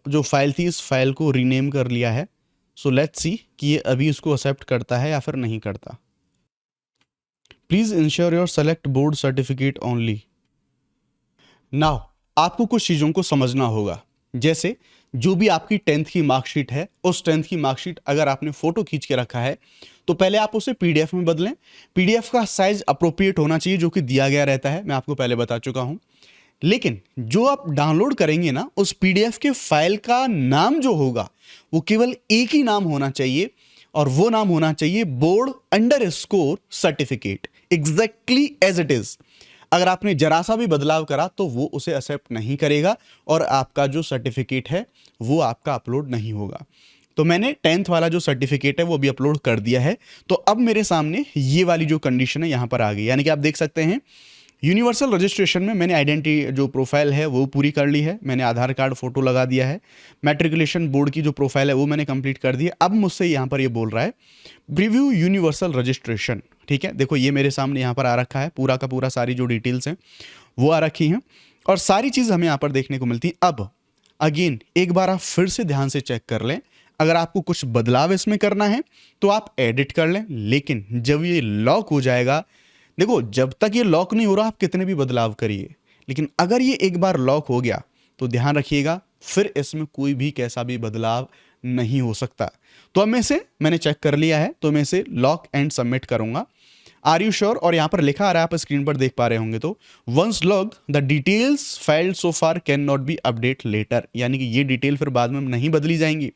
जो फाइल थी इस फाइल को रीनेम कर लिया है। सो लेट्स सी कि ये अभी इसको एक्सेप्ट करता है या फिर नहीं करता। Please ensure your select board certificate only. Now आपको कुछ चीज़ों को समझना होगा, जैसे जो भी आपकी 10th की मार्कशीट है उस 10th की मार्कशीट अगर आपने फोटो खींच के रखा है तो पहले आप उसे पीडीएफ में बदलें। पीडीएफ का साइज अप्रोप्रिएट होना चाहिए जो कि दिया गया रहता है, मैं आपको पहले बता चुका हूं। लेकिन जो आप डाउनलोड करेंगे ना उस पीडीएफ के फाइल का नाम जो होगा वो केवल एक ही नाम होना चाहिए और वो नाम होना चाहिए board underscore certificate, exactly as it is. अगर आपने जरा सा भी बदलाव करा तो वो उसे एक्सेप्ट नहीं करेगा और आपका जो सर्टिफिकेट है वो आपका अपलोड नहीं होगा। तो मैंने 10th वाला जो सर्टिफिकेट है वो भी अपलोड कर दिया है। तो अब मेरे सामने ये वाली जो कंडीशन है यहाँ पर आ गई, यानी कि आप देख सकते हैं यूनिवर्सल रजिस्ट्रेशन में मैंने आइडेंटिटी जो प्रोफाइल है वो पूरी कर ली है, मैंने आधार कार्ड फोटो लगा दिया है, मैट्रिकुलेशन बोर्ड की जो प्रोफाइल है वो मैंने कंप्लीट कर दी है। अब मुझसे यहाँ पर ये बोल रहा है प्रीव्यू यूनिवर्सल रजिस्ट्रेशन, ठीक है। देखो ये मेरे सामने यहाँ पर आ रखा है, पूरा का पूरा सारी जो डिटेल्स हैं वो आ रखी हैं और सारी चीज़ हमें यहाँ पर देखने को मिलती है। अब अगेन एक बार आप फिर से ध्यान से चेक कर लें, अगर आपको कुछ बदलाव इसमें करना है तो आप एडिट कर लें, लेकिन जब ये लॉक हो जाएगा, देखो जब तक ये लॉक नहीं हो रहा आप कितने भी बदलाव करिए, लेकिन अगर ये एक बार लॉक हो गया तो ध्यान रखिएगा फिर इसमें कोई भी कैसा भी बदलाव नहीं हो सकता। तो अब मैंने चेक कर लिया है, तो मैं इसे लॉक एंड सबमिट करूंगा। Are you sure? और यहां पर लिखा आ रहा है, आप स्क्रीन पर देख पा रहे होंगे, तो once logged the details filled so far can not be update later, यानी कि ये डिटेल फिर बाद में नहीं बदली जाएंगी।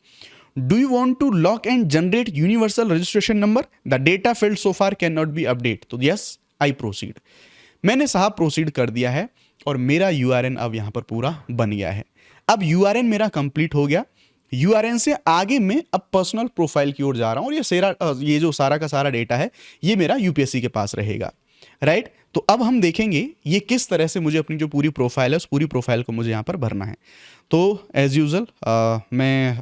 Do you want to lock and generate universal registration number? The data field so far can not be update. तो यस आई प्रोसीड। मैंने साहब प्रोसीड कर दिया है और मेरा यूआरएन अब यहां पर पूरा बन गया है। अब यूआरएन मेरा कंप्लीट हो गया। यूआरएन से आगे मैं अब पर्सनल प्रोफाइल की ओर जा रहा हूं और ये जो सारा का सारा डेटा है ये मेरा यूपीएससी के पास रहेगा, राइट। तो अब हम देखेंगे ये किस तरह से मुझे अपनी जो पूरी प्रोफाइल है उस पूरी प्रोफाइल को मुझे यहां पर भरना है। तो एज यूजुअल मैं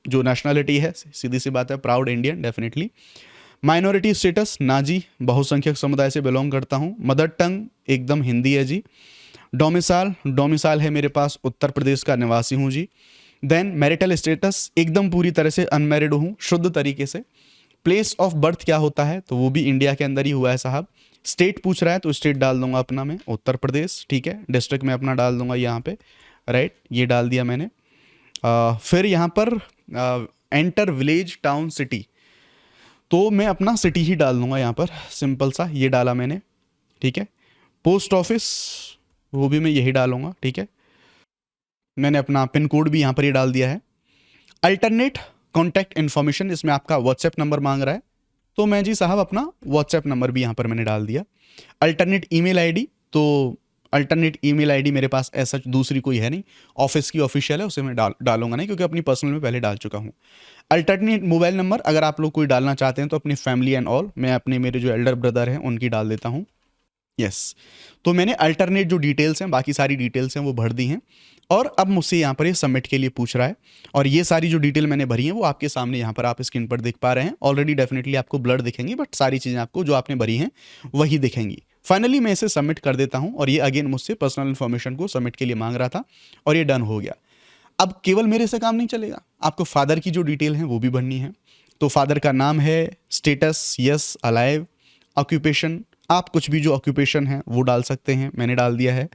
जो नेशनलिटी है सीधी सी बात है proud Indian definitely. Minority status ना जी, बहुसंख्यक समुदाय से बिलोंग करता हूँ। मदर टंग एकदम हिंदी है जी। डोमिसाइल है मेरे पास उत्तर प्रदेश का निवासी हूँ जी। देन मैरिटल स्टेटस एकदम पूरी तरह से अनमैरिड हूँ शुद्ध तरीके से। प्लेस ऑफ बर्थ क्या होता है, तो वो भी इंडिया के अंदर ही हुआ है साहब। स्टेट पूछ रहा है तो स्टेट डाल दूंगा अपना मैं उत्तर प्रदेश, ठीक है। डिस्ट्रिक्ट में अपना डाल दूंगा यहाँ पे, राइट, ये डाल दिया मैंने। फिर यहाँ पर एंटर विलेज टाउन सिटी, तो मैं अपना सिटी ही डाल दूंगा यहाँ पर, सिंपल सा ये डाला मैंने, ठीक है। पोस्ट ऑफिस वो भी मैं यही डालूंगा, ठीक है। मैंने अपना पिन कोड भी यहाँ पर ये डाल दिया है। अल्टरनेट कॉन्टैक्ट इन्फॉर्मेशन, इसमें आपका व्हाट्सएप नंबर मांग रहा है, तो मैं जी साहब अपना व्हाट्सएप नंबर भी यहाँ पर मैंने डाल दिया। अल्टरनेट ईमेल आईडी, तो अल्टरनेट ईमेल आईडी मेरे पास ऐसा दूसरी कोई है नहीं, ऑफिस की ऑफिशियल है, उसे मैं डालूंगा नहीं क्योंकि अपनी पर्सनल में पहले डाल चुका हूँ। अल्टरनेट मोबाइल नंबर अगर आप लोग कोई डालना चाहते हैं तो अपनी फैमिली एंड ऑल, मैं अपने मेरे जो एल्डर ब्रदर हैं उनकी डाल देता हूँ, यस। तो मैंने अल्टरनेट जो डिटेल्स हैं, बाकी सारी डिटेल्स हैं वो भर दी हैं और अब मुझसे यहाँ पर ये सबमिट के लिए पूछ रहा है और ये सारी जो डिटेल मैंने भरी हैं वो आपके सामने यहाँ पर आप स्क्रीन पर देख पा रहे हैं। ऑलरेडी डेफिनेटली आपको ब्लर दिखेंगी बट सारी चीज़ें आपको जो आपने भरी हैं वही दिखेंगी। फाइनली मैं इसे सबमिट कर देता हूँ और ये अगेन मुझसे पर्सनल इन्फॉर्मेशन को सबमिट के लिए मांग रहा था और ये डन हो गया। अब केवल मेरे से काम नहीं चलेगा, आपको फादर की जो डिटेल है वो भी भरनी है। तो फादर का नाम है, स्टेटस यस अलाइव, ऑक्यूपेशन आप कुछ भी जो ऑक्यूपेशन है वो डाल सकते हैं, मैंने डाल दिया है।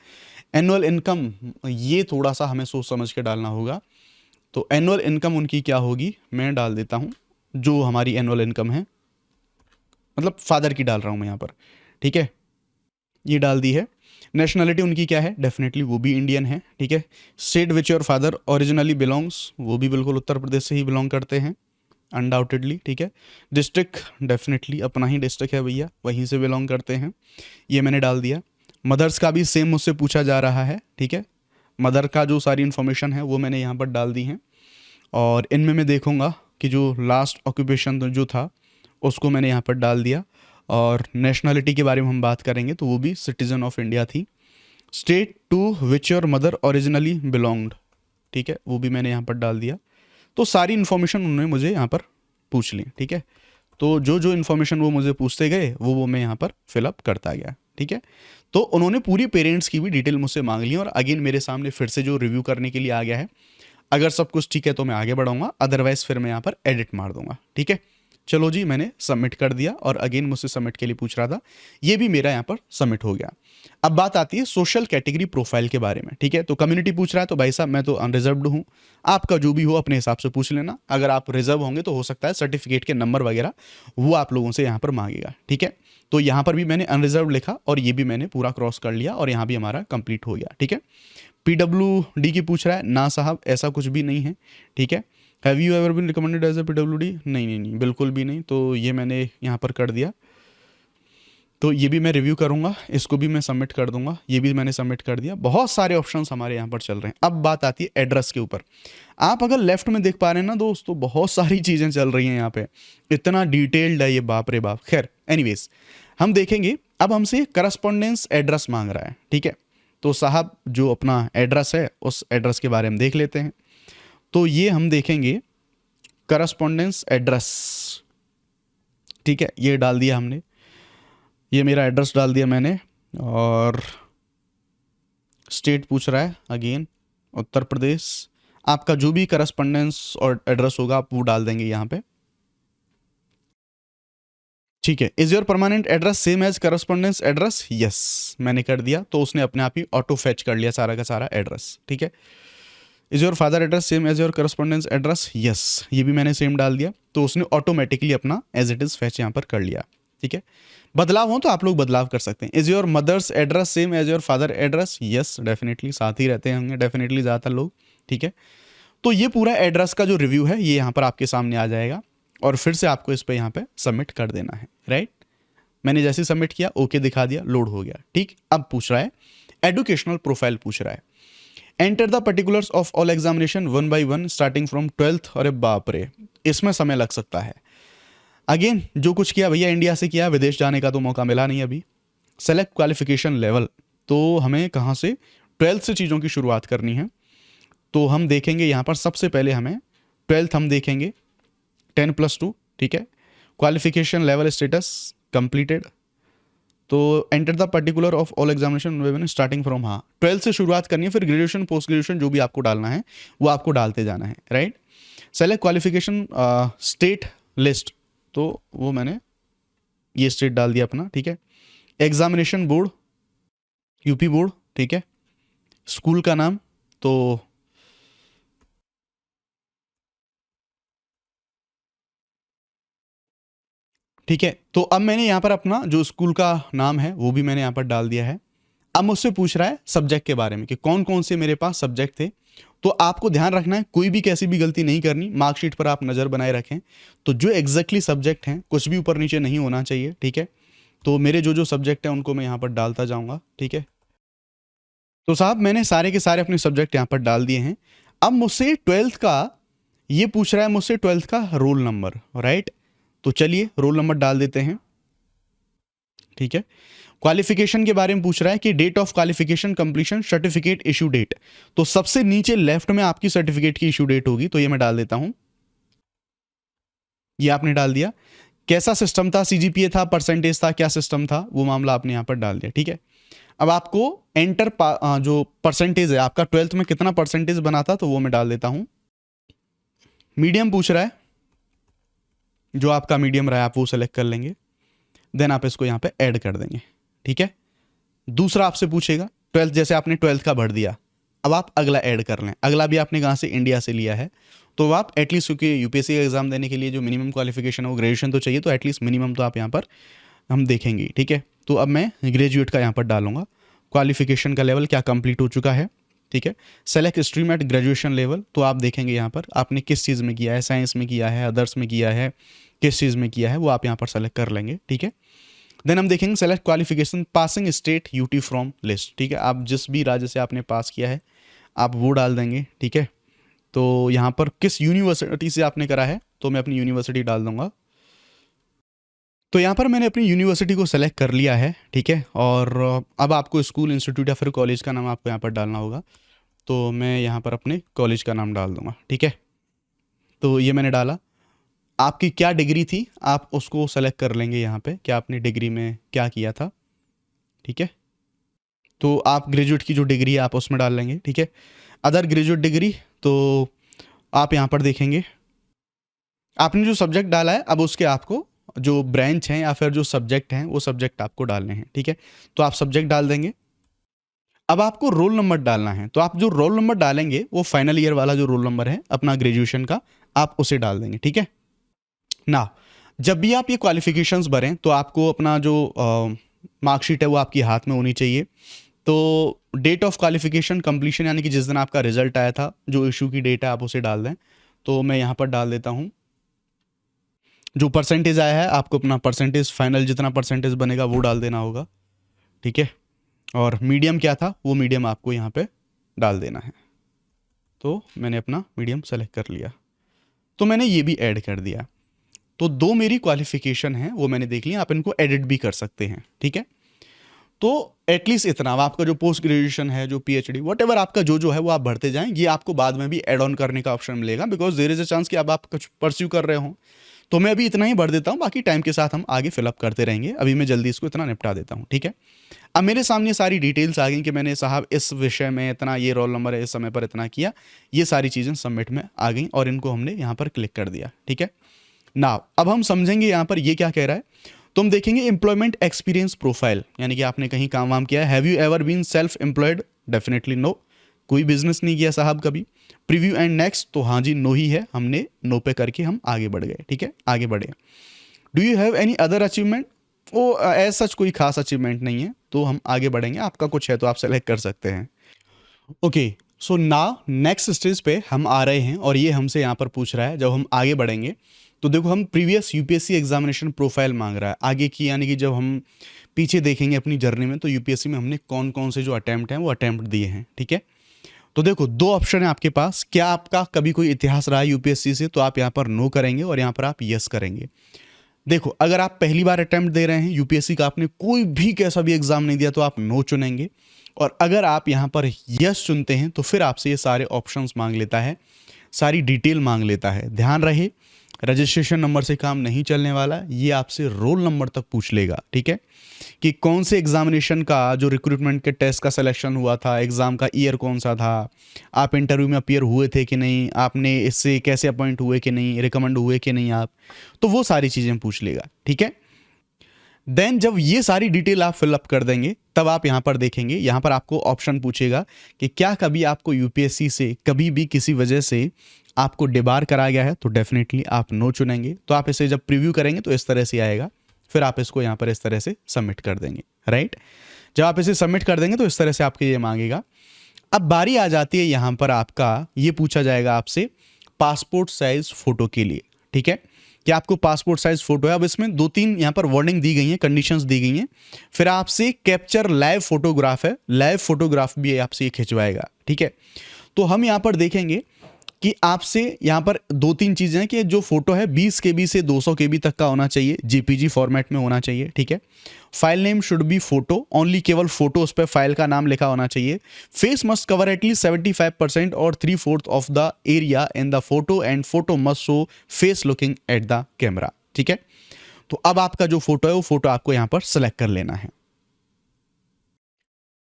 एनुअल इनकम ये थोड़ा सा हमें सोच समझ के डालना होगा, तो एनुअल इनकम उनकी क्या होगी मैं डाल देता हूँ, जो हमारी एनुअल इनकम है, मतलब फादर की डाल रहा हूँ मैं यहाँ पर, ठीक है, ये डाल दी है। नेशनलिटी उनकी क्या है, डेफिनेटली वो भी इंडियन है, ठीक है। State which your father originally belongs, वो भी बिल्कुल उत्तर प्रदेश से ही बिलोंग करते हैं अनडाउटेडली, ठीक है। डिस्ट्रिक्ट डेफिनेटली अपना ही डिस्ट्रिक्ट है भैया, वहीं से बिलोंग करते हैं, ये मैंने डाल दिया। मदर्स का भी सेम मुझसे पूछा जा रहा है, ठीक है, मदर का जो सारी इन्फॉर्मेशन है वो मैंने यहाँ पर डाल दी है। और इनमें मैं देखूँगा कि जो लास्ट ऑक्यूपेशन जो था उसको मैंने यहाँ पर डाल दिया। और नेशनलिटी के बारे में हम बात करेंगे तो वो भी सिटीजन ऑफ इंडिया थी। State to which your mother originally belonged, ठीक है, वो भी मैंने यहाँ पर डाल दिया। तो सारी इन्फॉर्मेशन उन्होंने मुझे यहाँ पर पूछ ली, ठीक है। तो जो जो इन्फॉर्मेशन वो मुझे पूछते गए वो मैं यहाँ पर फिलअप करता गया, ठीक है। तो उन्होंने पूरी पेरेंट्स की भी डिटेल मुझसे मांग ली और अगेन मेरे सामने फिर से जो रिव्यू करने के लिए आ गया है। अगर सब कुछ ठीक है तो मैं आगे बढ़ाऊंगा, अदरवाइज फिर मैं यहाँ पर एडिट मार दूंगा, ठीक है। चलो जी, मैंने सबमिट कर दिया और अगेन मुझसे सबमिट के लिए पूछ रहा था, ये भी मेरा यहाँ पर सबमिट हो गया। अब बात आती है सोशल कैटेगरी प्रोफाइल के बारे में, ठीक है। तो कम्युनिटी पूछ रहा है, तो भाई साहब मैं तो अनरिजर्व्ड हूँ, आपका जो भी हो अपने हिसाब से पूछ लेना। अगर आप रिजर्व होंगे तो हो सकता है सर्टिफिकेट के नंबर वगैरह वो आप लोगों से यहाँ पर मांगेगा, ठीक है। तो यहाँ पर भी मैंने अनरिजर्व लिखा और ये भी मैंने पूरा क्रॉस कर लिया और यहाँ भी हमारा कंप्लीट हो गया, ठीक है। PWD की पूछ रहा है, ना साहब ऐसा कुछ भी नहीं है, ठीक है। Have you ever been recommended as a PWD, नहीं नहीं नहीं बिल्कुल भी नहीं, तो ये मैंने यहाँ पर कर दिया। तो ये भी मैं रिव्यू करूँगा, इसको भी मैं सबमिट कर दूंगा, ये भी मैंने सबमिट कर दिया। बहुत सारे ऑप्शंस हमारे यहाँ पर चल रहे हैं। अब बात आती है एड्रेस के ऊपर। आप अगर लेफ्ट में देख पा रहे हैं ना दोस्तों, बहुत सारी चीज़ें चल रही हैं यहाँ पे, इतना डिटेल्ड है ये, बाप रे बाप। खैर एनीवेज हम देखेंगे। अब हमसे करस्पॉन्डेंस एड्रेस मांग रहा है, ठीक है। तो साहब जो अपना एड्रेस है उस एड्रेस के बारे में देख लेते हैं। तो ये हम देखेंगे करस्पॉन्डेंस एड्रेस, ठीक है, ये डाल दिया हमने, ये मेरा एड्रेस डाल दिया मैंने। और स्टेट पूछ रहा है अगेन उत्तर प्रदेश, आपका जो भी करस्पॉन्डेंस और एड्रेस होगा आप वो डाल देंगे यहाँ पे, ठीक है। Is your permanent address same as correspondence address, yes मैंने कर दिया। तो उसने अपने आप ही ऑटो फेच कर लिया सारा का सारा एड्रेस, ठीक है। Is your father address same as your correspondence address, yes ये भी मैंने सेम डाल दिया। तो उसने ऑटोमेटिकली अपना एज इट इज फेच यहाँ पर कर लिया, ठीक है। बदलाव हो तो आप लोग बदलाव कर सकते हैं। Is your mother's address same as your father address, yes definitely साथ ही रहते होंगे डेफिनेटली ज़्यादातर लोग, ठीक है। तो ये पूरा एड्रेस का जो रिव्यू है ये यहाँ पर आपके सामने आ जाएगा और फिर से आपको इस पर यहाँ पे सबमिट कर देना है, राइट। मैंने जैसे सबमिट किया ओके दिखा दिया, लोड हो गया, ठीक। अब पूछ रहा है एडुकेशनल प्रोफाइल पूछ रहा है, enter the particulars of all examination 1 by 1 starting from 12th। अरे बाप रे, इसमें समय लग सकता है। अगेन जो कुछ किया भैया इंडिया से किया, विदेश जाने का तो मौका मिला नहीं अभी। सेलेक्ट क्वालिफिकेशन लेवल, तो हमें कहाँ से 12th से चीज़ों की शुरुआत करनी है। तो हम देखेंगे यहाँ पर सबसे पहले हमें 12th हम देखेंगे 10+2, ठीक है। क्वालिफिकेशन लेवल स्टेटस कंप्लीटेड, तो enter the particular of all examination starting from, हाँ 12th से शुरुआत करनी है, फिर ग्रेजुएशन पोस्ट ग्रेजुएशन जो भी आपको डालना है वो आपको डालते जाना है, right. Select qualification state list, तो वो मैंने ये स्टेट डाल दिया अपना, ठीक है। एग्जामिनेशन बोर्ड यूपी बोर्ड, ठीक है। स्कूल का नाम, तो ठीक है। तो अब मैंने यहाँ पर अपना जो स्कूल का नाम है वो भी मैंने यहाँ पर डाल दिया है। अब मुझसे पूछ रहा है सब्जेक्ट के बारे में कि कौन कौन से मेरे पास सब्जेक्ट थे। तो आपको ध्यान रखना है कोई भी कैसी भी गलती नहीं करनी, मार्कशीट पर आप नज़र बनाए रखें। तो जो एग्जैक्टली सब्जेक्ट हैं कुछ भी ऊपर नीचे नहीं होना चाहिए, ठीक है। तो मेरे जो जो सब्जेक्ट हैं उनको मैं यहाँ पर डालता जाऊँगा, ठीक है। तो साहब मैंने सारे के सारे अपने सब्जेक्ट यहाँ पर डाल दिए हैं। अब मुझसे 12th का ये पूछ रहा है, मुझसे 12th का रोल नंबर, राइट। तो चलिए रोल नंबर डाल देते हैं, ठीक है। क्वालिफिकेशन के बारे में पूछ रहा है कि date of qualification completion certificate issue date, तो सबसे नीचे लेफ्ट में आपकी सर्टिफिकेट की इशू डेट होगी, तो ये मैं डाल देता हूं, ये आपने डाल दिया। कैसा सिस्टम था, सीजीपीए था, परसेंटेज था, क्या सिस्टम था, वो मामला आपने यहाँ पर डाल दिया। ठीक है, अब आपको एंटर जो परसेंटेज है आपका 12th में कितना परसेंटेज बना था, तो वो मैं डाल देता हूँ। मीडियम पूछ रहा है, जो आपका मीडियम रहा है आप वो सेलेक्ट कर लेंगे, देन आप इसको यहाँ पे ऐड कर देंगे। ठीक है, दूसरा आपसे पूछेगा 12th, जैसे आपने 12th का भर दिया, अब आप अगला ऐड कर लें। अगला भी आपने कहाँ से, इंडिया से लिया है, तो आप एटलीस्ट, क्योंकि यूपीएससी का एग्जाम देने के लिए जो मिनिमम क्वालिफिकेशन है वो ग्रेजुएशन तो चाहिए, तो एटलीस्ट मिनिमम तो आप यहाँ पर हम देखेंगे। ठीक है, तो अब मैं ग्रेजुएट का यहाँ पर डालूंगा, क्वालिफिकेशन का लेवल क्या कंप्लीट हो चुका है। ठीक है, select stream at graduation level, तो आप देखेंगे यहाँ पर आपने किस चीज़ में किया है, साइंस में किया है, अदर्स में किया है, किस चीज़ में किया है, वो आप यहाँ पर सेलेक्ट कर लेंगे। ठीक है, देन हम देखेंगे select qualification passing state UT from list. ठीक है, आप जिस भी राज्य से आपने पास किया है आप वो डाल देंगे। ठीक है, तो यहाँ पर किस यूनिवर्सिटी से आपने करा है, तो मैं अपनी यूनिवर्सिटी डाल दूंगा। तो यहाँ पर मैंने अपनी यूनिवर्सिटी को सेलेक्ट कर लिया है। ठीक है, और अब आपको स्कूल, इंस्टीट्यूट या फिर कॉलेज का नाम आपको यहाँ पर डालना होगा, तो मैं यहाँ पर अपने कॉलेज का नाम डाल दूंगा। ठीक है, तो ये मैंने डाला। आपकी क्या डिग्री थी आप उसको सेलेक्ट कर लेंगे यहाँ पे, क्या आपने डिग्री में क्या किया था। ठीक है, तो आप ग्रेजुएट की जो डिग्री है आप उसमें डाल लेंगे। ठीक है, अदर ग्रेजुएट डिग्री, तो आप यहाँ पर देखेंगे आपने जो सब्जेक्ट डाला है, अब उसके आपको जो ब्रांच हैं या फिर जो सब्जेक्ट हैं वो सब्जेक्ट आपको डालने हैं। ठीक है, तो आप सब्जेक्ट डाल देंगे। अब आपको रोल नंबर डालना है, तो आप जो रोल नंबर डालेंगे वो फाइनल ईयर वाला जो रोल नंबर है अपना ग्रेजुएशन का, आप उसे डाल देंगे। ठीक है ना, जब भी आप ये क्वालिफिकेशंस भरें तो आपको अपना जो मार्कशीट है वो आपकी हाथ में होनी चाहिए। तो डेट ऑफ क्वालिफिकेशन कंप्लीशन, यानी कि जिस दिन आपका रिजल्ट आया था, जो इशू की डेट है आप उसे डाल दें। तो मैं यहाँ पर डाल देता हूँ जो परसेंटेज आया है, आपको अपना परसेंटेज फाइनल जितना परसेंटेज बनेगा वो डाल देना होगा। ठीक है, और मीडियम क्या था वो मीडियम आपको यहाँ पे डाल देना है। तो मैंने अपना मीडियम सेलेक्ट कर लिया, तो मैंने ये भी ऐड कर दिया। तो दो मेरी क्वालिफिकेशन है वो मैंने देख लिया, आप इनको एडिट भी कर सकते हैं। ठीक है, तो एटलीस्ट इतना, अब आपका जो पोस्ट ग्रेजुएशन है, जो पीएचडी, व्हाटएवर आपका जो है वो आप भरते जाएं, ये आपको बाद में भी ऐड ऑन करने का ऑप्शन मिलेगा, because there is a chance कि अब आप कुछ परस्यू कर रहे हो। तो मैं अभी इतना ही भर देता हूँ, बाकी टाइम के साथ हम आगे फिलअप करते रहेंगे। अभी मैं जल्दी इसको इतना निपटा देता हूँ। ठीक है, अब मेरे सामने सारी डिटेल्स आ गई कि मैंने साहब इस विषय में इतना, ये रोल नंबर है, इस समय पर इतना किया, ये सारी चीज़ें सबमिट में आ गई और इनको हमने यहाँ पर क्लिक कर दिया। ठीक है, नाउ अब हम समझेंगे यहाँ पर ये क्या कह रहा है। तो हम देखेंगे एम्प्लॉयमेंट एक्सपीरियंस प्रोफाइल, यानी कि आपने कहीं काम वाम किया है। Have you ever been self employed, definitely no, कोई बिजनेस नहीं किया साहब कभी। प्रीव्यू एंड नेक्स्ट, तो हाँ जी नो ही है, हमने नो पे करके हम आगे बढ़ गए। ठीक है, आगे बढ़े। Do you have any other achievement, वो एज सच कोई खास अचीवमेंट नहीं है, तो हम आगे बढ़ेंगे। आपका कुछ है तो आप सेलेक्ट कर सकते हैं। Okay, so now next stage पे हम आ रहे हैं और ये हमसे यहाँ पर पूछ रहा है, जब हम आगे बढ़ेंगे तो देखो हम प्रीवियस यूपीएससी एग्जामिनेशन प्रोफाइल मांग रहा है आगे की, यानी कि जब हम पीछे देखेंगे अपनी जर्नी में तो यूपीएससी में हमने कौन कौन से जो अटैम्प्ट हैं वो अटैम्प्ट दिए हैं। ठीक है, तो देखो दो ऑप्शन है आपके पास, क्या आपका कभी कोई इतिहास रहा है यूपीएससी से, तो आप यहाँ पर नो करेंगे और यहाँ पर आप यस करेंगे। देखो अगर आप पहली बार अटैम्प्ट दे रहे हैं यूपीएससी का, आपने कोई भी कैसा भी एग्जाम नहीं दिया, तो आप नो चुनेंगे। और अगर आप यहाँ पर यस चुनते हैं तो फिर आपसे ये सारे ऑप्शंस मांग लेता है, सारी डिटेल मांग लेता है। ध्यान रहे रजिस्ट्रेशन नंबर से काम नहीं चलने वाला, ये आपसे रोल नंबर तक पूछ लेगा। ठीक है, कि कौन से एग्जामिनेशन का जो रिक्रूटमेंट के टेस्ट का सिलेक्शन हुआ था, एग्जाम का ईयर कौन सा था, आप इंटरव्यू में अपीयर हुए थे कि नहीं, आपने इससे कैसे अपॉइंट हुए कि नहीं, रिकमेंड हुए कि नहीं आप, तो वो सारी चीज़ें पूछ लेगा। ठीक है, देन जब ये सारी डिटेल आप फिलअप कर देंगे तब आप यहाँ पर देखेंगे, यहाँ पर आपको ऑप्शन पूछेगा कि क्या कभी आपको यूपीएससी से कभी भी किसी वजह से आपको डिबार कराया गया है, तो डेफिनेटली आप नो चुनेंगे। तो आप इसे जब प्रीव्यू करेंगे तो इस तरह से आएगा, फिर आप इसको यहाँ पर इस तरह से सबमिट कर देंगे। राइट, जब आप इसे सबमिट कर देंगे तो इस तरह से आपके ये मांगेगा। अब बारी आ जाती है यहाँ पर आपका, ये पूछा जाएगा आपसे पासपोर्ट साइज फोटो के लिए। ठीक है, कि आपको पासपोर्ट साइज फोटो है। अब इसमें दो तीन यहाँ पर वार्निंग दी गई है, कंडीशंस दी गई हैं। फिर आपसे कैप्चर लाइव फोटोग्राफ है, लाइव फोटोग्राफ भी आपसे खिंचवाएगा। ठीक है, तो हम यहाँ पर देखेंगे कि आपसे यहाँ पर दो तीन चीज़ें हैं कि जो फोटो है 20 KB से 200 KB तक का होना चाहिए, JPG फॉर्मेट में होना चाहिए। ठीक है, file name should be photo only, केवल फोटो, उस पर फाइल का नाम लिखा होना चाहिए। फेस मस्ट कवर एटलीस्ट 75% और 3/4 of the area in the photo and photo must show face looking at the camera. ठीक है, तो अब आपका जो फोटो है वो फोटो आपको यहाँ पर सेलेक्ट कर लेना है।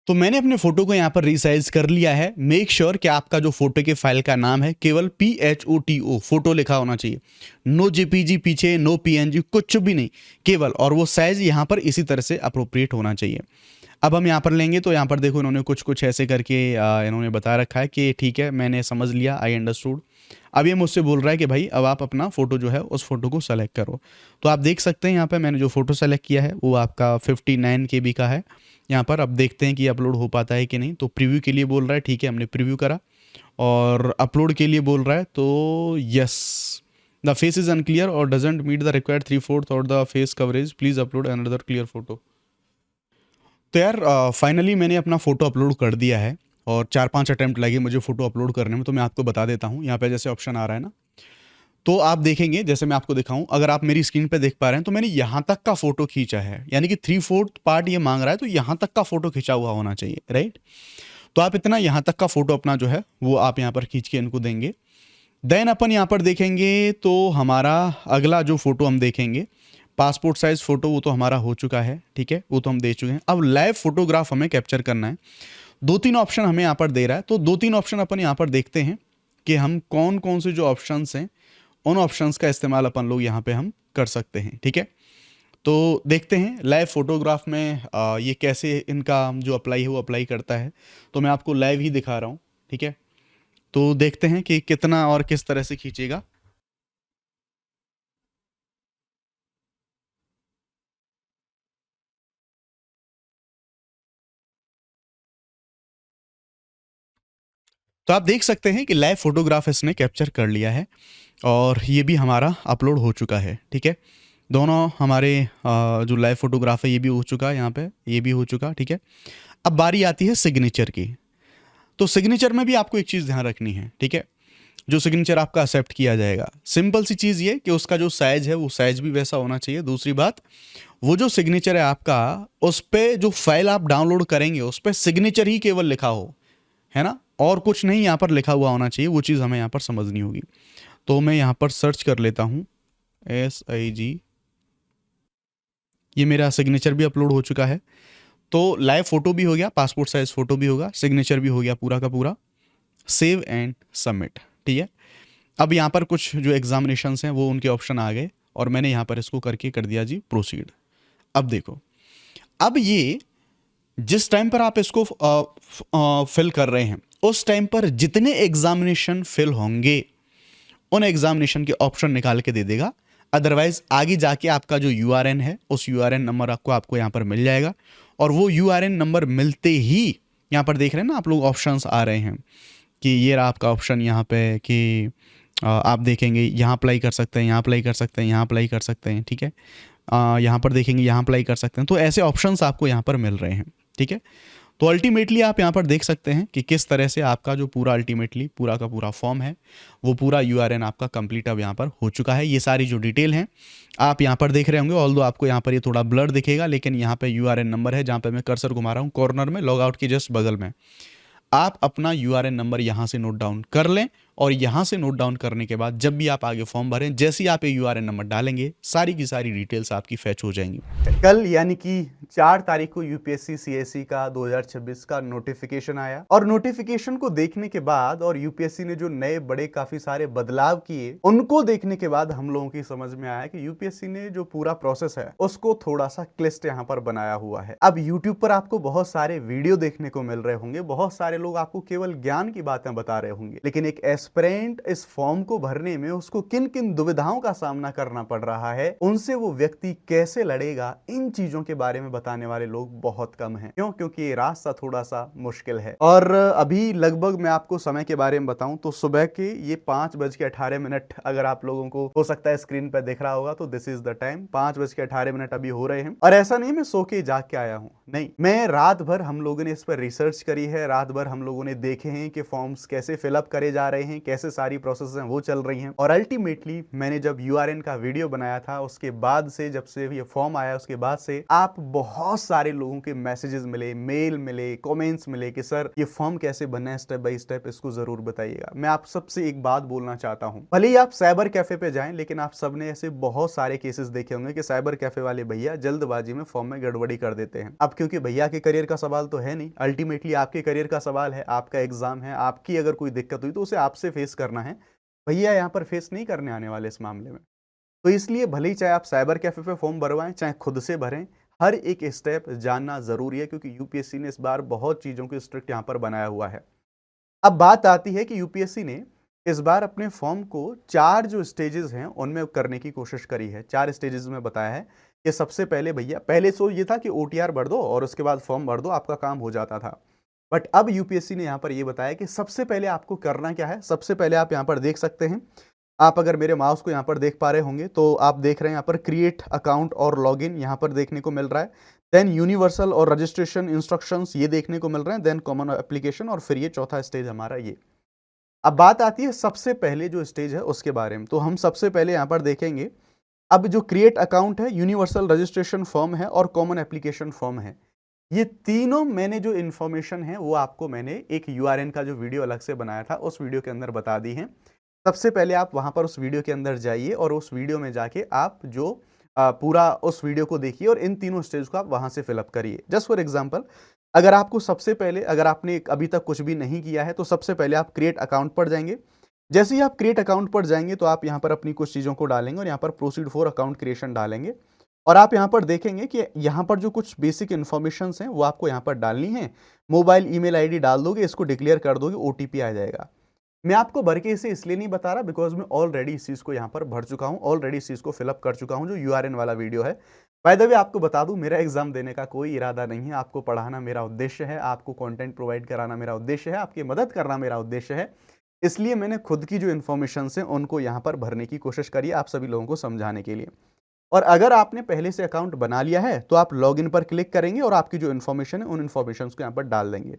तो मैंने अपने फोटो को यहाँ पर रिसाइज कर लिया है। मेक श्योर कि आपका जो फोटो के फाइल का नाम है केवल PHOTO फोटो लिखा होना चाहिए, नो JPG पीछे, नो PNG, कुछ भी नहीं, केवल, और वो साइज यहाँ पर इसी तरह से अप्रोप्रिएट होना चाहिए। अब हम यहाँ पर लेंगे तो यहाँ पर देखो इन्होंने कुछ कुछ ऐसे करके इन्होंने बता रखा है कि ठीक है मैंने समझ लिया, आई अंडरस्टूड। अब ये मुझसे बोल रहा है कि भाई अब आप अपना फोटो जो है उस फोटो को सेलेक्ट करो। तो आप देख सकते हैं यहाँ पे मैंने जो फोटो सेलेक्ट किया है वो आपका 59 KB का है। यहाँ पर अब देखते हैं कि अपलोड हो पाता है कि नहीं। तो प्रीव्यू के लिए बोल रहा है, ठीक है हमने प्रीव्यू करा, और अपलोड के लिए बोल रहा है तो yes, the face is unclear और डजेंट मीट द रिक्वायर्ड 3/4 और the face coverage, please upload another clear photo. तो यार फाइनली मैंने अपना फ़ोटो अपलोड कर दिया है और 4-5 अटैम्प्ट लगे मुझे फ़ोटो अपलोड करने में। तो मैं आपको बता देता हूँ, यहाँ पे जैसे ऑप्शन आ रहा है ना, तो आप देखेंगे, जैसे मैं आपको दिखाऊं, अगर आप मेरी स्क्रीन पे देख पा रहे हैं तो मैंने यहाँ तक का फ़ोटो खींचा है, यानी कि 3/4 पार्ट ये मांग रहा है, तो यहाँ तक का फ़ोटो खींचा हुआ होना चाहिए, राइट। तो आप इतना यहाँ तक का फ़ोटो अपना जो है वो आप यहाँ पर खींच के इनको देंगे। देन अपन यहाँ पर देखेंगे तो हमारा अगला जो फ़ोटो हम देखेंगे, पासपोर्ट साइज़ फ़ोटो, वो तो हमारा हो चुका है, ठीक है, वो तो हम दे चुके हैं। अब लाइव फोटोग्राफ हमें कैप्चर करना है। 2-3 ऑप्शन हमें यहाँ पर दे रहा है, तो 2-3 ऑप्शन अपन यहाँ पर देखते हैं कि हम कौन कौन से जो ऑप्शंस हैं उन ऑप्शंस का इस्तेमाल अपन लोग यहाँ पे हम कर सकते हैं, ठीक है। तो देखते हैं लाइव फोटोग्राफ में ये कैसे इनका जो अप्लाई है वो अप्लाई करता है। तो मैं आपको लाइव ही दिखा रहा हूँ, ठीक है। तो देखते हैं कि कितना और किस तरह से खींचेगा। तो आप देख सकते हैं कि लाइव फोटोग्राफ इसने कैप्चर कर लिया है और ये भी हमारा अपलोड हो चुका है, ठीक है। दोनों हमारे जो लाइव फोटोग्राफ है ये भी हो चुका है, यहाँ पे ये भी हो चुका, ठीक है। अब बारी आती है सिग्नेचर की। तो सिग्नेचर में भी आपको एक चीज़ ध्यान रखनी है, ठीक है। जो सिग्नेचर आपका एक्सेप्ट किया जाएगा, सिंपल सी चीज़ ये कि उसका जो साइज है वो साइज भी वैसा होना चाहिए। दूसरी बात, वो जो सिग्नेचर है आपका, उस पर जो फाइल आप डाउनलोड करेंगे उस पर सिग्नेचर ही केवल लिखा हो, है ना, और कुछ नहीं यहाँ पर लिखा हुआ होना चाहिए। वो चीज़ हमें यहाँ पर समझनी होगी। तो मैं यहाँ पर सर्च कर लेता हूँ SIG, ये मेरा सिग्नेचर भी अपलोड हो चुका है। तो लाइव फोटो भी हो गया, पासपोर्ट साइज फोटो भी होगा, सिग्नेचर भी हो गया पूरा का पूरा। सेव एंड सबमिट, ठीक है। अब यहाँ पर कुछ जो एग्जामिनेशंस हैं वो उनके ऑप्शन आ गए और मैंने यहाँ पर इसको करके कर दिया जी प्रोसीड। अब देखो, अब ये जिस टाइम पर आप इसको फिल कर रहे हैं उस टाइम पर जितने एग्जामिनेशन फिल होंगे उन एग्जामिनेशन के ऑप्शन निकाल के दे देगा। अदरवाइज आगे जाके आपका जो URN है उस URN नंबर आपको यहाँ पर मिल जाएगा, और वो URN नंबर मिलते ही यहाँ पर देख रहे हैं ना आप लोग ऑप्शंस आ रहे हैं कि ये रहा आपका ऑप्शन यहाँ पे कि आप देखेंगे यहाँ अप्लाई कर सकते हैं, यहाँ अप्लाई कर सकते हैं, यहाँ अप्लाई कर सकते हैं, ठीक है। यहाँ पर देखेंगे यहाँ अप्लाई कर सकते हैं। तो ऐसे ऑप्शंस आपको यहाँ पर मिल रहे हैं, ठीक है। तो अल्टीमेटली आप यहाँ पर देख सकते हैं कि किस तरह से आपका जो पूरा अल्टीमेटली पूरा का पूरा फॉर्म है वो पूरा URN आपका कंप्लीट अब यहाँ पर हो चुका है। ये सारी जो डिटेल हैं आप यहाँ पर देख रहे होंगे, ऑल्दो आपको यहाँ पर ये थोड़ा ब्लर दिखेगा, लेकिन यहाँ पे URN नंबर है जहाँ पे मैं कर्सर घुमा रहा हूँ कॉर्नर में, लॉग आउट के जस्ट बगल में। आप अपना URN नंबर यहाँ से नोट डाउन कर लें, और यहाँ से नोट डाउन करने के बाद जब भी आप आगे फॉर्म भरें, जैसे ही आप ये URN नंबर डालेंगे सारी की सारी डिटेल्स आपकी फैच हो जाएंगी। कल यानी कि 4 तारीख को UPSC CSE का 2026 का नोटिफिकेशन आया, और नोटिफिकेशन को देखने के बाद और UPSC ने जो नए बड़े काफी सारे बदलाव किए उनको देखने के बाद हम लोगों की समझ में आया कि UPSC ने जो पूरा प्रोसेस है उसको थोड़ा सा क्लिष्ट यहाँ पर बनाया हुआ है। अब YouTube पर आपको बहुत सारे वीडियो देखने को मिल रहे होंगे, बहुत सारे लोग आपको केवल ज्ञान की बातें बता रहे होंगे, लेकिन एक एस्पिरेंट इस फॉर्म को भरने में उसको किन किन दुविधाओं का सामना करना पड़ रहा है, उनसे वो व्यक्ति कैसे लड़ेगा, इन चीजों के बारे में बताने वाले लोग बहुत कम हैं। क्यों? क्योंकि ये रास्ता थोड़ा सा मुश्किल है। और अभी लगभग मैं आपको समय के बारे में बताऊं तो सुबह के ये 5:18 अगर आप लोगों को हो सकता है स्क्रीन पर दिख रहा होगा, तो दिस इज द टाइम। 5:18 अभी हो रहे हैं। और ऐसा नहीं मैं सो के जाग के आया हूं, नहीं, मैं रात भर हम लोगों ने इस पर रिसर्च करी है, रात भर हम लोगों ने देखे हैं कि फॉर्म्स कैसे फिलअप करे जा रहे हैं, कैसे सारी प्रोसेस हैं वो चल रही हैं। और अल्टीमेटली मैंने जब यूआरएन का वीडियो बनाया था उसके बाद से, जब से ये फॉर्म आया उसके बाद से आप बहुत सारे लोगों के मैसेजेस मिले, मेल मिले, कमेंट्स मिले कि सर ये फॉर्म कैसे बनना है स्टेप बाय स्टेप, इसको जरूर बताइएगा। मैं आप सबसे एक बात बोलना चाहता हूं, भले ही आप साइबर कैफे पे जाएं, लेकिन आप सबने ऐसे बहुत सारे केसेस देखे होंगे कि साइबर कैफे वाले भैया जल्दबाजी में फॉर्म में गड़बड़ी कर देते हैं। अब क्योंकि भैया के करियर का सवाल तो है नहीं, अल्टीमेटली आपके करियर का सवाल है, आपका एग्जाम है, आपकी अगर कोई दिक्कत हुई तो उसे आपसे फेस करना है, भैया यहाँ पर फेस नहीं करने आने वाले इस मामले में। तो इसलिए भले ही चाहे आप साइबर कैफे पे फॉर्म भरवाएं, चाहे खुद से भरें, हर एक स्टेप जानना जरूरी है, क्योंकि यूपीएससी ने इस बार बहुत चीजों को स्ट्रिक्ट यहाँ पर बनाया हुआ है। अब बात आती है कि यूपीएससी ने इस बार अपने फॉर्म को 4 जो स्टेजेस हैं उनमें करने की कोशिश करी है। 4 स्टेजेस में बताया है कि सबसे पहले भैया, पहले तो ये था कि ओटीआर भर दो और उसके बाद फॉर्म भर दो, आपका काम हो जाता था। बट अब यूपीएससी ने यहाँ पर ये बताया कि सबसे पहले आपको करना क्या है। सबसे पहले आप यहाँ पर देख सकते हैं, आप अगर मेरे माउस को यहाँ पर देख पा रहे होंगे तो आप देख रहे हैं यहाँ पर क्रिएट अकाउंट और लॉगिन यहाँ पर देखने को मिल रहा है। देन यूनिवर्सल और रजिस्ट्रेशन इंस्ट्रक्शंस ये देखने को मिल रहे हैं। देन कॉमन एप्लीकेशन, और फिर ये चौथा स्टेज हमारा ये। अब बात आती है सबसे पहले जो स्टेज है उसके बारे में। तो हम सबसे पहले यहाँ पर देखेंगे, अब जो क्रिएट अकाउंट है, यूनिवर्सल रजिस्ट्रेशन फॉर्म है और कॉमन एप्लीकेशन फॉर्म है, ये तीनों मैंने जो इन्फॉर्मेशन है वो आपको मैंने एक यूआरएन का जो वीडियो अलग से बनाया था उस वीडियो के अंदर बता दी है। सबसे पहले आप वहां पर उस वीडियो के अंदर जाइए और उस वीडियो में जाके आप जो पूरा उस वीडियो को देखिए और इन तीनों स्टेज को आप वहां से फिलअप करिए। जस्ट फॉर एग्जांपल, अगर आपको सबसे पहले, अगर आपने अभी तक कुछ भी नहीं किया है तो सबसे पहले आप क्रिएट अकाउंट पर जाएंगे। जैसे ही आप क्रिएट अकाउंट पर जाएंगे तो आप यहाँ पर अपनी कुछ चीज़ों को डालेंगे और यहाँ पर प्रोसीड फॉर अकाउंट क्रिएशन डालेंगे। और आप यहाँ पर देखेंगे कि यहाँ पर जो कुछ बेसिक इन्फॉर्मेशन हैं वो आपको यहाँ पर डालनी है। मोबाइल ईमेल आईडी डाल दोगे, इसको डिक्लेयर कर दोगे, ओटीपी आ जाएगा। मैं आपको भर के इसे इसलिए नहीं बता रहा बिकॉज मैं ऑलरेडी इस चीज़ को यहाँ पर भर चुका हूँ, ऑलरेडी इस चीज़ को फिलअप कर चुका हूँ जो यूआरएन वाला वीडियो है। बाय द वे आपको बता दूं, मेरा एग्जाम देने का कोई इरादा नहीं है, आपको पढ़ाना मेरा उद्देश्य है, आपको कंटेंट प्रोवाइड कराना मेरा उद्देश्य है, आपकी मदद करना मेरा उद्देश्य है। इसलिए मैंने खुद की जो इन्फॉर्मेशन है उनको यहाँ पर भरने की कोशिश करी आप सभी लोगों को समझाने के लिए। और अगर आपने पहले से अकाउंट बना लिया है तो आप लॉगिन पर क्लिक करेंगे और आपकी जो इन्फॉर्मेशन है उन इन्फॉर्मेशन को यहाँ पर डाल देंगे।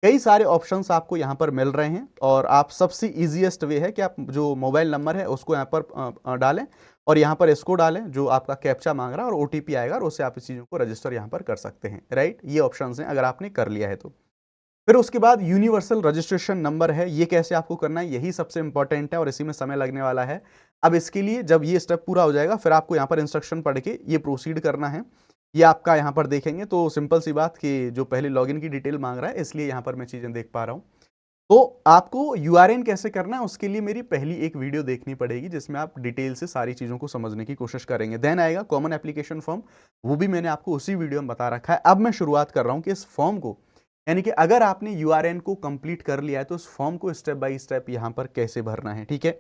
कई सारे ऑप्शंस आपको यहाँ पर मिल रहे हैं और आप सबसे इजीएस्ट वे है कि आप जो मोबाइल नंबर है उसको यहाँ पर डालें और यहाँ पर इसको डालें जो आपका कैप्चा मांग रहा है और ओटीपी आएगा और उससे आप इस चीज़ों को रजिस्टर यहाँ पर कर सकते हैं। राइट, ये ऑप्शंस हैं अगर आपने कर लिया है तो। फिर उसके बाद यूनिवर्सल रजिस्ट्रेशन नंबर है, ये कैसे आपको करना है, यही सबसे इंपॉर्टेंट है और इसी में समय लगने वाला है। अब इसके लिए जब ये स्टेप पूरा हो जाएगा फिर आपको यहाँ पर इंस्ट्रक्शन पढ़ के ये प्रोसीड करना है। ये आपका यहाँ पर देखेंगे तो सिंपल सी बात कि जो पहले लॉगिन की डिटेल मांग रहा है इसलिए यहाँ पर मैं चीज़ें देख पा रहा हूँ। तो आपको यूआरएन कैसे करना है उसके लिए मेरी पहली एक वीडियो देखनी पड़ेगी जिसमें आप डिटेल से सारी चीज़ों को समझने की कोशिश करेंगे। देन आएगा कॉमन एप्लीकेशन फॉर्म, वो भी मैंने आपको उसी वीडियो में बता रखा है। अब मैं शुरुआत कर रहा हूँ कि इस फॉर्म को, यानी कि अगर आपने यूआरएन को कंप्लीट कर लिया है तो उस फॉर्म को स्टेप बाय स्टेप यहाँ पर कैसे भरना है। ठीक है,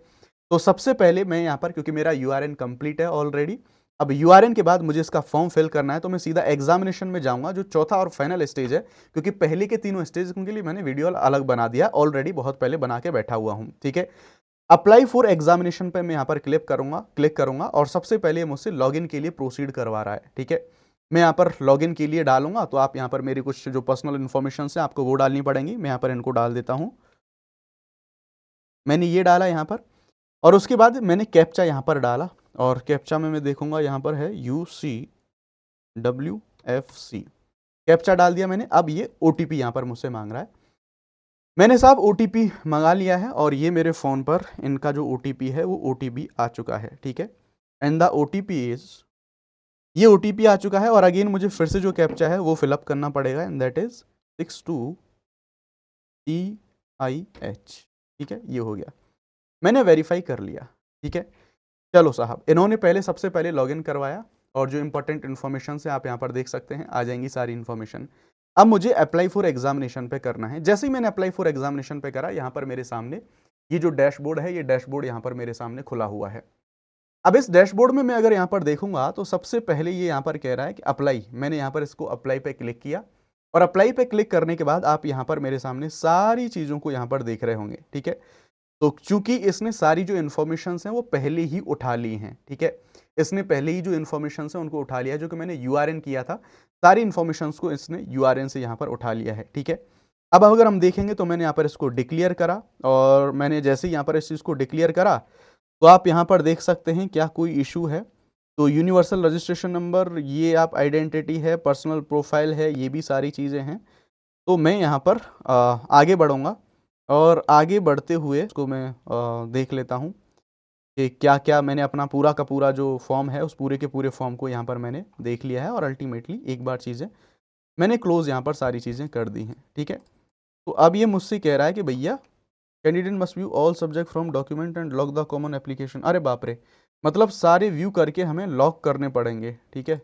तो सबसे पहले मैं यहाँ पर, क्योंकि मेरा यूआरएन कंप्लीट है ऑलरेडी, अब यूआरएन के बाद मुझे इसका फॉर्म फिल करना है तो मैं सीधा एग्जामिनेशन में जाऊंगा जो चौथा और फाइनल स्टेज है, क्योंकि पहले के तीनों स्टेज के लिए मैंने वीडियो अलग बना दिया ऑलरेडी, बहुत पहले बना के बैठा हुआ हूं। ठीक है, अप्लाई फॉर एग्जामिनेशन पे मैं यहाँ पर क्लिक करूंगा और सबसे पहले मुझसे लॉगिन के लिए प्रोसीड करवा रहा है। ठीक है, मैं यहाँ पर लॉगिन के लिए डालूंगा तो आप यहाँ पर मेरी कुछ जो पर्सनल इन्फॉर्मेशन है आपको वो डालनी पड़ेंगी। मैं यहाँ पर इनको डाल देता हूँ, मैंने ये डाला यहाँ पर और उसके बाद मैंने कैप्चा यहाँ पर डाला और कैप्चा में मैं देखूंगा यहाँ पर है UCWFC, कैप्चा डाल दिया मैंने। अब ये OTP यहाँ पर मुझसे मांग रहा है, मैंने साहब OTP मंगा लिया है और ये मेरे फ़ोन पर इनका जो OTP है वो OTP आ चुका है। ठीक है, एंड द OTP इज, ये OTP आ चुका है और अगेन मुझे फिर से जो कैप्चा है वो फिलअप करना पड़ेगा एंड दैट इज 62TIH। ठीक है, ये हो गया, मैंने वेरीफाई कर लिया। ठीक है, चलो साहब, इन्होंने पहले सबसे पहले लॉगिन करवाया और जो इंपॉर्टेंट इन्फॉर्मेशन है आप यहाँ पर देख सकते हैं, आ जाएंगी सारी इन्फॉर्मेशन। अब मुझे अप्लाई फॉर एग्जामिनेशन पे करना है। जैसे ही मैंने अप्लाई फॉर एग्जामिनेशन पे करा, यहाँ पर मेरे सामने ये जो डैशबोर्ड है, ये डैशबोर्ड यहाँ पर मेरे सामने खुला हुआ है। अब इस डैशबोर्ड में मैं अगर यहाँ पर देखूंगा तो सबसे पहले ये यहाँ पर कह रहा है कि अप्लाई, मैंने यहाँ पर इसको अप्लाई पे क्लिक किया और अप्लाई पे क्लिक करने के बाद आप यहाँ पर मेरे सामने सारी चीज़ों को यहाँ पर देख रहे होंगे। ठीक है, तो चूंकि इसने सारी जो इन्फॉर्मेशन हैं वो पहले ही उठा ली हैं। ठीक है, इसने पहले ही जो इन्फॉर्मेशन है उनको उठा लिया, जो कि मैंने यूआरएन किया था, सारी इन्फॉर्मेशन को इसने यूआरएन से यहाँ पर उठा लिया है। ठीक है, अब अगर हम देखेंगे तो मैंने यहाँ पर इसको डिक्लेयर करा, और मैंने जैसे ही यहाँ पर इस चीज़ को डिक्लेयर करा तो आप यहाँ पर देख सकते हैं क्या कोई इशू है। तो यूनिवर्सल रजिस्ट्रेशन नंबर, ये आप आइडेंटिटी है, पर्सनल प्रोफाइल है, ये भी सारी चीज़ें हैं। तो मैं यहाँ पर आगे बढ़ूँगा, और आगे बढ़ते हुए इसको मैं देख लेता हूँ कि क्या क्या मैंने अपना पूरा का पूरा जो फॉर्म है उस पूरे के पूरे फॉर्म को यहाँ पर मैंने देख लिया है, और अल्टीमेटली एक बार चीज़ें मैंने क्लोज यहाँ पर सारी चीज़ें कर दी हैं। ठीक है, तो अब ये मुझसे कह रहा है कि भैया candidate must view all subject from document and lock the common application. अरे बाप रे, मतलब सारे व्यू करके हमें लॉक करने पड़ेंगे। ठीक है,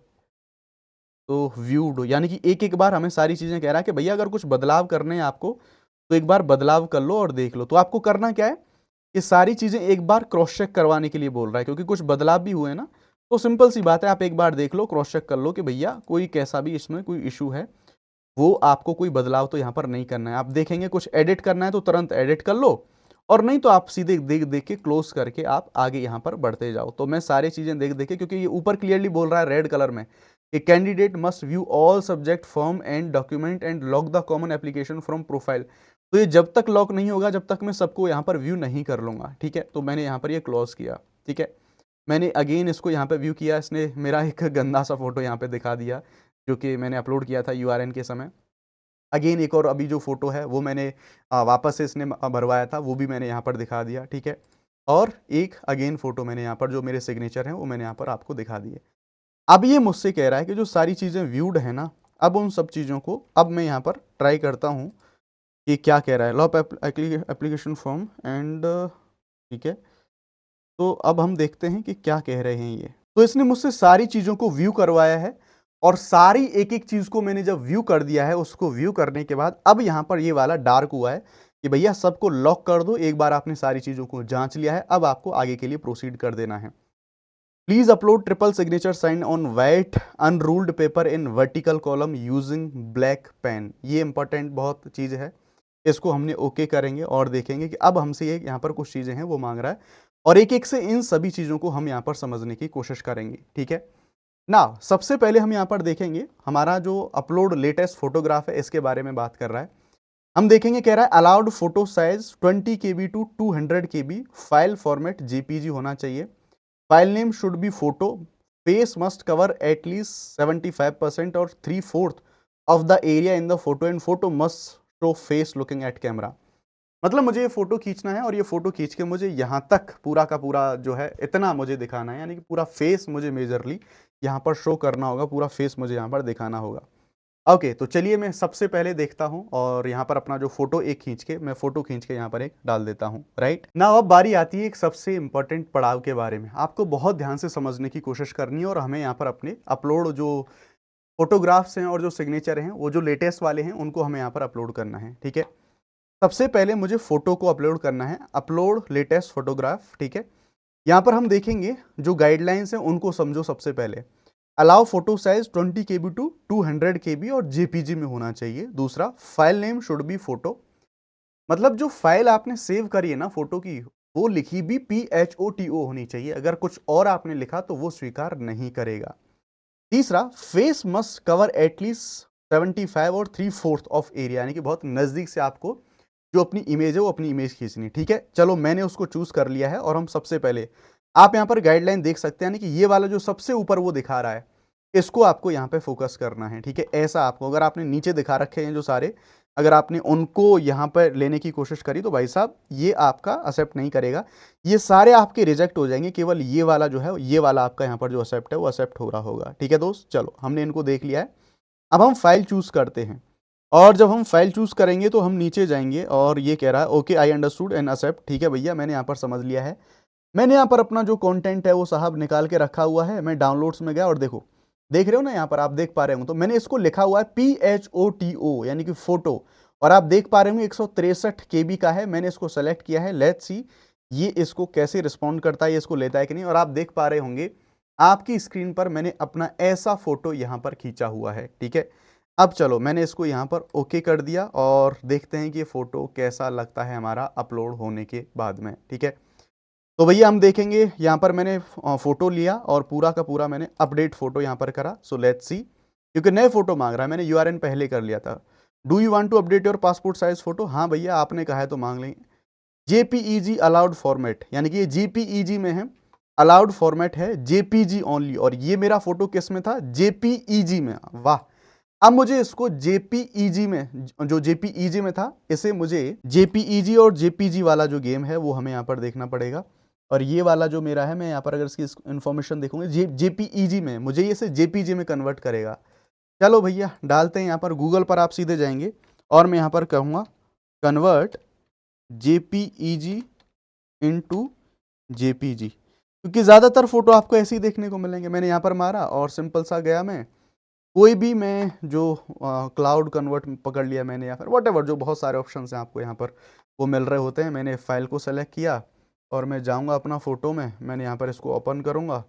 तो व्यूड यानी कि एक एक बार हमें सारी चीज़ें कह रहा है कि भैया अगर कुछ बदलाव करने हैं आपको तो एक बार बदलाव कर लो और देख लो। तो आपको करना क्या है, ये सारी चीज़ें एक बार क्रॉस चेक करवाने के लिए बोल रहा है, क्योंकि कुछ बदलाव भी हुए हैं ना। तो सिंपल सी बात है, आप एक बार देख लो, क्रॉस चेक कर लो कि भैया कोई कैसा भी इसमें कोई इशू है, वो आपको कोई बदलाव तो यहाँ पर नहीं करना है। आप देखेंगे कुछ एडिट करना है तो तुरंत एडिट कर लो, और नहीं तो आप सीधे देख देख के क्लोज करके आप आगे यहाँ पर बढ़ते जाओ। तो मैं सारी चीज़ें देख देख के, क्योंकि ये ऊपर क्लियरली बोल रहा है रेड कलर में कि candidate must view all subject form and document and lock the common application from profile. तो ये जब तक लॉक नहीं होगा जब तक मैं सबको यहाँ पर व्यू नहीं कर लूँगा। ठीक है, तो मैंने यहाँ पर ये क्लोज किया। ठीक है, मैंने अगेन इसको यहाँ पे व्यू किया, इसने मेरा एक गंदा सा फोटो यहाँ पे दिखा दिया जो कि मैंने अपलोड किया था यूआरएन के समय। अगेन एक और अभी जो फोटो है वो मैंने वापस से इसने भरवाया था, वो भी मैंने यहाँ पर दिखा दिया। ठीक है, और एक अगेन फोटो मैंने यहाँ पर जो मेरे सिग्नेचर हैं वो मैंने यहाँ पर आपको दिखा दिए। अब ये मुझसे कह रहा है कि जो सारी चीज़ें व्यूड है ना, अब उन सब चीज़ों को अब मैं यहाँ पर ट्राई करता हूँ कि क्या कह रहा है। लॉ एप्लीकेशन फॉर्म एंड, ठीक है, तो अब हम देखते हैं कि क्या कह रहे हैं ये। तो इसने मुझसे सारी चीज़ों को व्यू करवाया है, और सारी एक एक चीज़ को मैंने जब व्यू कर दिया है, उसको व्यू करने के बाद अब यहाँ पर ये वाला डार्क हुआ है कि भैया सबको लॉक कर दो। एक बार आपने सारी चीज़ों को जांच लिया है, अब आपको आगे के लिए प्रोसीड कर देना है। Please upload triple signature sign on white unruled paper in vertical column using black pen. ये इंपॉर्टेंट बहुत चीज़ है, इसको हमने ओके करेंगे और देखेंगे कि अब हमसे ये यहाँ पर कुछ चीज़ें हैं वो मांग रहा है, और एक एक से इन सभी चीज़ों को हम यहाँ पर समझने की कोशिश करेंगे। ठीक है ना, सबसे पहले हम यहाँ पर देखेंगे हमारा जो अपलोड लेटेस्ट फोटोग्राफ है इसके बारे में बात कर रहा है। हम देखेंगे, कह रहा है allowed photo size 20 KB to 200 KB, file format JPG होना चाहिए, file name should be photo, face must cover at least 75% और 3/4 of the area in the photo, and photo must show face looking at camera. मतलब मुझे ये photo खींचना है और ये फोटो खींच के मुझे यहाँ तक पूरा का पूरा जो है इतना मुझे दिखाना है, यानी कि पूरा फेस मुझे मेजरली यहाँ पर शो करना होगा, पूरा फेस मुझे यहाँ पर दिखाना होगा। ओके, तो चलिए मैं सबसे पहले देखता हूँ, और यहाँ पर अपना जो फोटो एक खींच के मैं फोटो खींच के यहाँ पर एक डाल देता हूँ। राइट ना, अब बारी आती है एक सबसे इंपॉर्टेंट पड़ाव के बारे में। आपको बहुत ध्यान से समझने की कोशिश करनी है, और हमें यहाँ पर अपने अपलोड जो फोटोग्राफ्स हैं और जो सिग्नेचर हैं वो जो लेटेस्ट वाले हैं उनको हमें यहाँ पर अपलोड करना है। ठीक है, सबसे पहले मुझे फोटो को अपलोड करना है, अपलोड लेटेस्ट फोटोग्राफ। ठीक है, यहाँ पर हम देखेंगे जो गाइडलाइंस हैं उनको समझो। सबसे पहले allow photo size 20 KB to 200 KB और जेपीजी में होना चाहिए। दूसरा, file name should be photo, मतलब जो फाइल आपने सेव करी है ना फोटो की, वो लिखी भी PHOTO होनी चाहिए। अगर कुछ और आपने लिखा तो वो स्वीकार नहीं करेगा। तीसरा, फेस मस्ट कवर एटलीस्ट 75 और 3/4 ऑफ एरिया, यानी कि बहुत नजदीक से आपको जो अपनी इमेज है वो अपनी इमेज खींचनी। ठीक है, चलो मैंने उसको चूज कर लिया है, और हम सबसे पहले आप यहाँ पर गाइडलाइन देख सकते हैं, यानी कि ये वाला जो सबसे ऊपर वो दिखा रहा है इसको आपको यहाँ पे फोकस करना है। ठीक है, ऐसा आपको, अगर आपने नीचे दिखा रखे हैं जो सारे, अगर आपने उनको यहाँ पर लेने की कोशिश करी तो भाई साहब ये आपका एक्सेप्ट नहीं करेगा, ये सारे आपके रिजेक्ट हो जाएंगे। केवल ये वाला जो है, ये वाला आपका यहाँ पर जो एक्सेप्ट है वो एक्सेप्ट हो रहा होगा। ठीक है दोस्त, चलो हमने इनको देख लिया है। अब हम फाइल चूज करते हैं, और जब हम फाइल चूज करेंगे तो हम नीचे जाएंगे, और ये कह रहा है okay I understood and accept. ठीक है भैया, मैंने यहाँ पर समझ लिया है। मैंने यहाँ पर अपना जो कंटेंट है वो साहब निकाल के रखा हुआ है। मैं डाउनलोड्स में गया और देखो, देख रहे हो ना यहाँ पर, आप देख पा रहे हो, तो मैंने इसको लिखा हुआ है PHOTO यानी कि फोटो, और आप देख पा रहे हो 163 KB का है। मैंने इसको सेलेक्ट किया है, लेट्स सी ये इसको कैसे रिस्पॉन्ड करता है, ये इसको लेता है कि नहीं। और आप देख पा रहे होंगे आपकी स्क्रीन पर मैंने अपना ऐसा फोटो यहाँ पर खींचा हुआ है। ठीक है, अब चलो मैंने इसको यहाँ पर ओके कर दिया, और देखते हैं कि ये फोटो कैसा लगता है हमारा अपलोड होने के बाद में। ठीक है, तो भैया हम देखेंगे यहाँ पर मैंने फोटो लिया और पूरा का पूरा मैंने अपडेट फोटो यहाँ पर करा। सो लेट्स सी, क्योंकि नए फोटो मांग रहा है, मैंने यूआरएन पहले कर लिया था। Do you want to update your passport size photo? हाँ भैया, आपने कहा है तो मांग लेंगे। जेपीईजी अलाउड फॉर्मेट, यानी कि ये जेपीईजी में है, अलाउड फॉर्मेट है जेपीजी ओनली, और ये मेरा फोटो किस में था? जेपीईजी में। वाह। अब मुझे इसको जेपीईजी में, जो जेपीईजी में था, इसे मुझे जेपीईजी और जेपीजी वाला जो गेम है वो हमें यहाँ पर देखना पड़ेगा। और ये वाला जो मेरा है, मैं यहाँ पर अगर इसकी इंफॉर्मेशन देखूंगा जेपीईजी में, मुझे ये इसे जेपीजी में कन्वर्ट करेगा। चलो भैया डालते हैं यहाँ पर, गूगल पर आप सीधे जाएंगे और मैं यहाँ पर कहूँगा कन्वर्ट जेपीईजी इनटू जेपीजी, क्योंकि ज़्यादातर फोटो आपको ऐसे ही देखने को मिलेंगे। मैंने यहाँ पर मारा और सिंपल सा गया, मैं कोई भी मैं जो क्लाउड कन्वर्ट पकड़ लिया मैंने, या फिर वट जो बहुत सारे ऑप्शन हैं आपको यहाँ पर वो मिल रहे होते हैं। मैंने फाइल को सेलेक्ट किया और मैं जाऊँगा अपना फ़ोटो में, मैंने यहाँ पर इसको ओपन करूँगा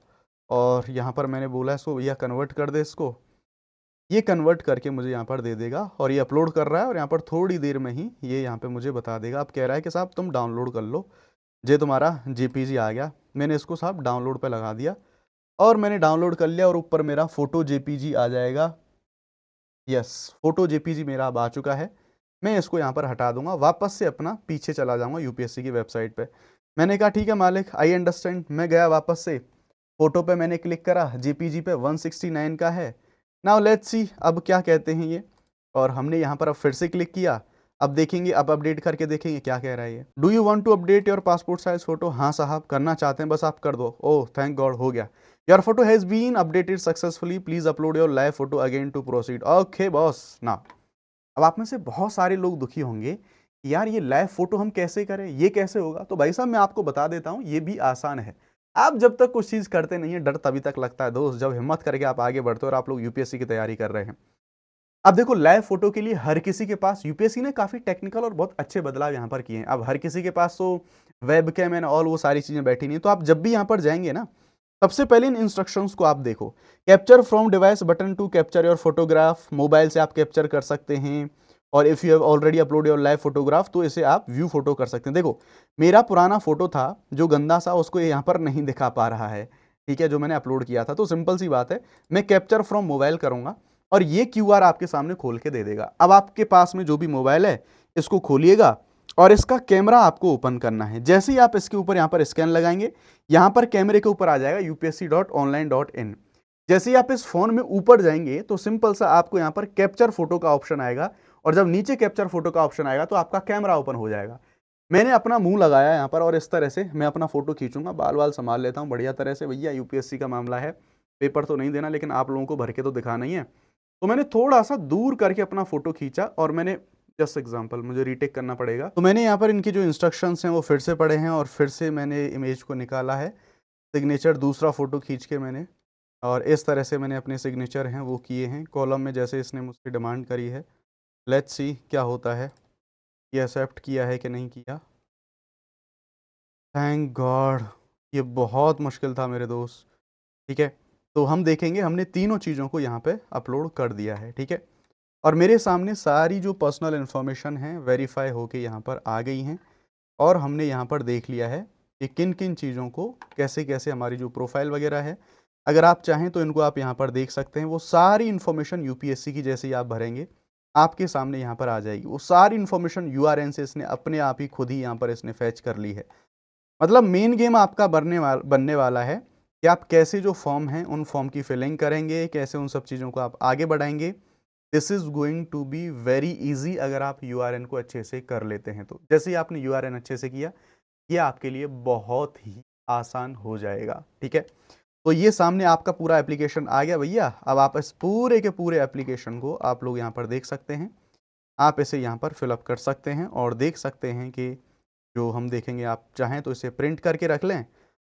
और यहाँ पर मैंने बोला इसको भैया कन्वर्ट कर दे इसको। ये कन्वर्ट करके मुझे यहाँ पर दे देगा और ये अपलोड कर रहा है, और यहाँ पर थोड़ी देर में ही ये यहाँ पे मुझे बता देगा। अब कह रहा है कि साहब तुम डाउनलोड कर लो, ये तुम्हारा जेपीजी आ गया। मैंने इसको साहब डाउनलोड पे लगा दिया और मैंने डाउनलोड कर लिया, और ऊपर मेरा फोटो जेपीजी आ जाएगा। यस, फोटो जेपीजी मेरा अब आ चुका है। मैं इसको यहाँ पर हटा दूंगा, वापस से अपना पीछे चला जाऊंगा यूपीएससी की वेबसाइट पे। मैंने कहा ठीक है मालिक, आई अंडरस्टैंड। मैं गया वापस से फोटो पे, मैंने क्लिक करा, जेपीजी पे 169 का है। नाउ लेट्स सी अब क्या कहते हैं ये, और हमने यहाँ पर अब फिर से क्लिक किया। अब देखेंगे, अब अपडेट करके देखेंगे क्या कह रहा है ये। Do you want to update your passport size photo? हाँ साहब करना चाहते हैं, बस आप कर दो। ओह थैंक गॉड, हो गया। Your photo has been updated successfully, please upload your live photo again to proceed. Okay boss. ना अब आप में से बहुत सारे लोग दुखी होंगे कि यार ये लाइव फोटो हम कैसे करें, ये कैसे होगा? तो भाई साहब मैं आपको बता देता हूँ, ये भी आसान है। आप जब तक कुछ चीज करते नहीं है, डर तभी तक लगता है दोस्त, जब हिम्मत करके आप आगे बढ़ते हो और आप लोग यूपीएससी की तैयारी कर रहे हैं। अब देखो, लाइव फोटो के लिए हर किसी के पास, यूपीएससी ने काफी टेक्निकल और बहुत अच्छे बदलाव यहाँ पर किए हैं। अब हर किसी के पास तो वेब कैम एंड ऑल वो सारी चीजें बैठी नहीं है। तो आप जब भी यहाँ पर जाएंगे ना, सबसे पहले इन इंस्ट्रक्शंस को आप देखो। Capture from device button to capture your photograph, mobile से आप कैप्चर कर सकते हैं। और if you have already upload your live photograph, तो इसे आप व्यू फोटो कर सकते हैं। देखो मेरा पुराना फोटो था जो गंदा सा, उसको यहाँ पर नहीं दिखा पा रहा है, ठीक है, जो मैंने अपलोड किया था। तो सिंपल सी बात है, मैं कैप्चर फ्रॉम मोबाइल करूंगा और ये क्यूआर आपके सामने खोल के दे देगा। अब आपके पास में जो भी मोबाइल है, इसको खोलिएगा और इसका कैमरा आपको ओपन करना है। जैसे ही आप इसके ऊपर यहाँ पर स्कैन लगाएंगे, यहाँ पर कैमरे के ऊपर आ जाएगा upsc.online.in। जैसे ही आप इस फोन में ऊपर जाएंगे तो सिंपल सा आपको यहाँ पर कैप्चर फोटो का ऑप्शन आएगा, और जब नीचे कैप्चर फोटो का ऑप्शन आएगा तो आपका कैमरा ओपन हो जाएगा। मैंने अपना मुंह लगाया यहाँ पर और इस तरह से मैं अपना फोटो खींचूंगा। बाल वाल संभाल लेता हूँ बढ़िया तरह से, भैया यूपीएससी का मामला है, पेपर तो नहीं देना लेकिन आप लोगों को भर के तो दिखाना ही है। तो मैंने थोड़ा सा दूर करके अपना फोटो खींचा और मैंने, जस्ट एग्जांपल, मुझे रीटेक करना पड़ेगा, तो मैंने यहाँ पर इनकी जो इंस्ट्रक्शंस हैं वो फिर से पढ़े हैं और फिर से मैंने इमेज को निकाला है। सिग्नेचर दूसरा फोटो खींच के मैंने, और इस तरह से मैंने अपने सिग्नेचर हैं वो किए हैं कॉलम में, जैसे इसने मुझसे डिमांड करी है। लेट्स सी क्या होता है, ये एक्सेप्ट किया है कि नहीं किया। थैंक गॉड, ये बहुत मुश्किल था मेरे दोस्त। ठीक है, तो हम देखेंगे, हमने तीनों चीज़ों को यहाँ पे अपलोड कर दिया है। ठीक है, और मेरे सामने सारी जो पर्सनल इन्फॉर्मेशन है वेरीफाई होके यहाँ पर आ गई हैं, और हमने यहाँ पर देख लिया है कि किन किन चीज़ों को कैसे कैसे, हमारी जो प्रोफाइल वगैरह है, अगर आप चाहें तो इनको आप यहाँ पर देख सकते हैं। वो सारी इन्फॉर्मेशन यूपीएससी की जैसे ही आप भरेंगे आपके सामने यहाँ पर आ जाएगी। वो सारी इन्फॉर्मेशन यूआरएन से इसने अपने आप ही खुद ही यहाँ पर इसने फैच कर ली है। मतलब मेन गेम आपका बनने वाला है कि आप कैसे जो फॉर्म हैं उन फॉर्म की फिलिंग करेंगे, कैसे उन सब चीज़ों को आप आगे बढ़ाएंगे। This is going to be very easy अगर आप यूआरएन को अच्छे से कर लेते हैं तो। जैसे ही आपने यूआरएन अच्छे से किया, ये आपके लिए बहुत ही आसान हो जाएगा। ठीक है, तो ये सामने आपका पूरा एप्लीकेशन आ गया भैया। अब आप इस पूरे के पूरे एप्लीकेशन को आप लोग यहाँ पर देख सकते हैं। आप इसे यहाँ पर फिलअप कर सकते हैं और देख सकते हैं कि जो हम देखेंगे, आप चाहें तो इसे प्रिंट करके रख लें।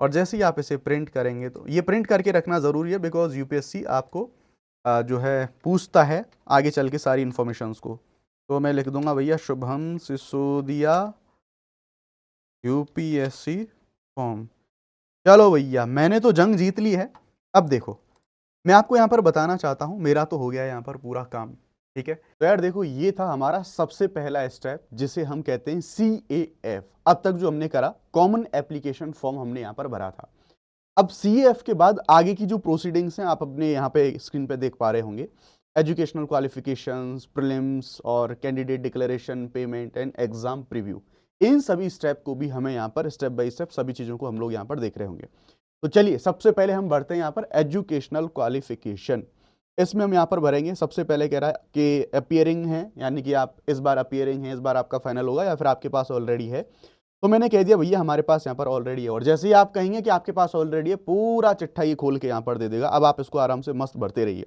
और जैसे ही आप इसे प्रिंट करेंगे, तो ये प्रिंट करके रखना ज़रूरी है बिकॉज यूपीएससी आपको जो है पूछता है आगे चल के सारी इन्फॉर्मेशंस को। तो मैं लिख दूंगा भैया शुभम सिसोदिया यूपीएससी फॉर्म। चलो भैया, मैंने तो जंग जीत ली है। अब देखो, मैं आपको यहाँ पर बताना चाहता हूँ, मेरा तो हो गया यहाँ पर पूरा काम। ठीक है, तो यार देखो, ये था हमारा सबसे पहला स्टेप जिसे हम कहते हैं CAF। अब तक जो हमने करा, कॉमन एप्लीकेशन फॉर्म हमने यहाँ पर भरा था। अब CAF के बाद आगे की जो प्रोसीडिंग्स हैं आप अपने यहाँ पे स्क्रीन पे देख पा रहे होंगे। एजुकेशनल क्वालिफिकेशंस, प्रीलिम्स और candidate declaration, payment and exam preview, इन सभी स्टेप को भी हमें यहाँ पर स्टेप बाय स्टेप सभी चीज़ों को हम लोग यहाँ पर देख रहे होंगे। तो चलिए सबसे पहले हम बढ़ते हैं यहाँ पर एजुकेशनल क्वालिफिकेशन। इसमें हम यहाँ पर भरेंगे, सबसे पहले कह रहा है कि अपियरिंग है, यानी कि आप इस बार अपियरिंग है, इस बार आपका फाइनल होगा या फिर आपके पास ऑलरेडी है। तो मैंने कह दिया भैया हमारे पास यहाँ पर ऑलरेडी है, और जैसे ही आप कहेंगे कि आपके पास ऑलरेडी है, पूरा चिट्ठा ये खोल के यहाँ पर दे देगा। अब आप इसको आराम से मस्त भरते रहिए।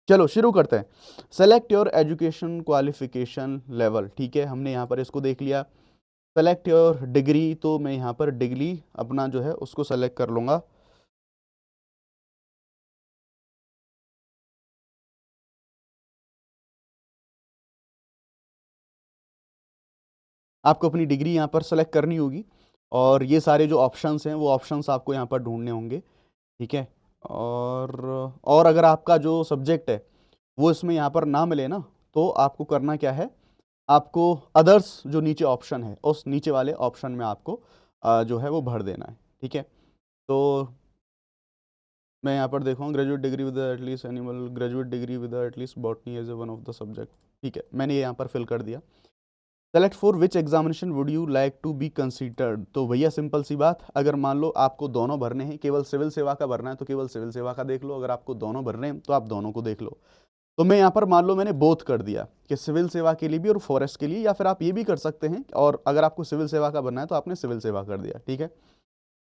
चलो शुरू करते हैं। Select your education qualification level, ठीक है, हमने यहाँ पर इसको देख लिया। सेलेक्ट योर डिग्री, तो मैं यहाँ पर डिग्री अपना जो है उसको सेलेक्ट कर लूंगा। आपको अपनी डिग्री यहाँ पर सेलेक्ट करनी होगी, और ये सारे जो ऑप्शंस हैं वो ऑप्शंस आपको यहाँ पर ढूंढने होंगे, ठीक है। और अगर आपका जो सब्जेक्ट है वो इसमें यहाँ पर ना मिले ना, तो आपको करना क्या है, आपको अदर्स जो नीचे ऑप्शन है उस नीचे वाले ऑप्शन में आपको जो है वो भर देना है, ठीक है। तो मैं यहाँ पर देखूँ graduate degree with at least animal, graduate degree with at least botany as a one of the subject, ठीक है, मैंने ये यहाँ पर फिल कर दिया। Select for which examination would you like to be considered, तो भैया सिंपल सी बात, अगर मान लो आपको दोनों भरने हैं, केवल सिविल सेवा का भरना है तो केवल सिविल सेवा का देख लो, अगर आपको दोनों भरने हैं तो आप दोनों को देख लो। तो मैं यहाँ पर मान लो मैंने बोथ कर दिया कि सिविल सेवा के लिए भी और फॉरेस्ट के लिए, या फिर आप ये भी कर सकते हैं, और अगर आपको सिविल सेवा का बनना है तो आपने सिविल सेवा कर दिया, ठीक है।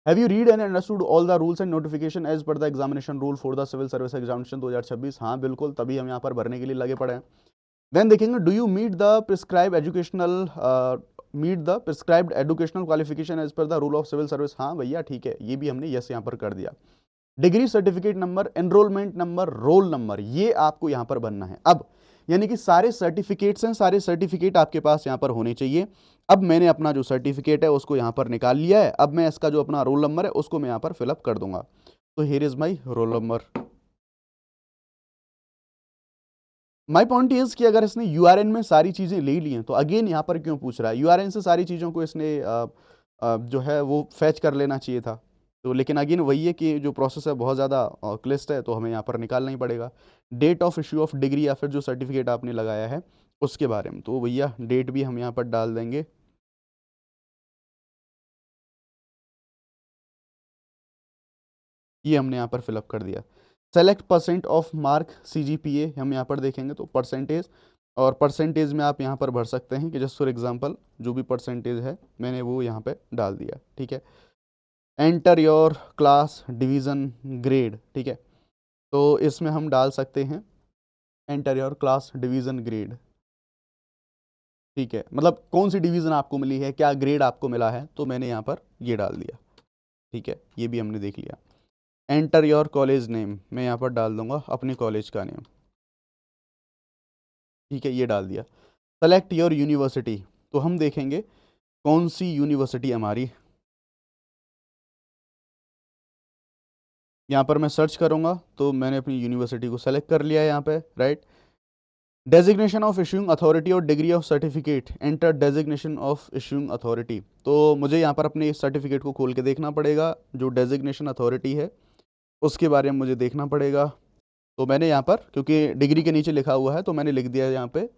Have you read and understood all the rules and notification as per the examination rule for the civil service examination 2026, हाँ बिल्कुल, तभी हम यहाँ पर भरने के लिए लगे पड़े हैं। देन देखेंगे do you meet the prescribe educational meet the prescribed educational qualification as per the rule of civil service, हाँ भैया ठीक है, ये भी हमने यस यहाँ पर कर दिया। Degree certificate number, enrolment number, roll number, ये आपको यहां पर बनना है। अब यानी कि सारे सर्टिफिकेट्स हैं, सारे सर्टिफिकेट आपके पास यहां पर होने चाहिए। अब मैंने अपना जो सर्टिफिकेट है उसको यहां पर निकाल लिया है, अब मैं इसका जो अपना रोल नंबर है उसको मैं यहां पर फिलअप कर दूंगा। तो here is my roll number. My point is कि अगर इसने यूआरएन में सारी चीजें ले ली हैं तो अगेन यहां पर क्यों पूछ रहा है, यूआरएन से सारी चीजों को इसने जो है वो फैच कर लेना चाहिए था। तो लेकिन अगेन वही है कि जो प्रोसेस है बहुत ज़्यादा क्लिस्ट है, तो हमें यहाँ पर निकालना ही पड़ेगा। Date of issue of degree या फिर जो सर्टिफिकेट आपने लगाया है उसके बारे में, तो भैया डेट भी हम यहाँ पर डाल देंगे। ये हमने यहाँ पर फिलअप कर दिया। Select percent of mark CGPA, हम यहाँ पर देखेंगे तो परसेंटेज, और परसेंटेज में आप यहाँ पर भर सकते हैं कि जस्ट फॉर एग्जांपल जो भी परसेंटेज है मैंने वो यहाँ पे डाल दिया, ठीक है। Enter your class division grade, ठीक है, तो इसमें हम डाल सकते हैं enter your class division grade, ठीक है, मतलब कौन सी डिवीज़न आपको मिली है, क्या ग्रेड आपको मिला है, तो मैंने यहाँ पर ये डाल दिया, ठीक है, ये भी हमने देख लिया। एंटर योर कॉलेज नेम, मैं यहाँ पर डाल दूंगा अपने कॉलेज का नेम, ठीक है, ये डाल दिया। सेलेक्ट योर यूनिवर्सिटी, तो हम देखेंगे कौन सी यूनिवर्सिटी हमारी, यहाँ पर मैं सर्च करूँगा तो मैंने अपनी यूनिवर्सिटी को सेलेक्ट कर लिया है यहाँ पे, right. Designation of issuing authority और degree of certificate, enter designation of issuing authority, तो मुझे यहाँ पर अपने सर्टिफिकेट को खोल के देखना पड़ेगा, जो डेजिग्नेशन अथॉरिटी है उसके बारे में मुझे देखना पड़ेगा। तो मैंने यहाँ पर क्योंकि डिग्री के नीचे लिखा हुआ है तो मैंने लिख दिया यहाँ पे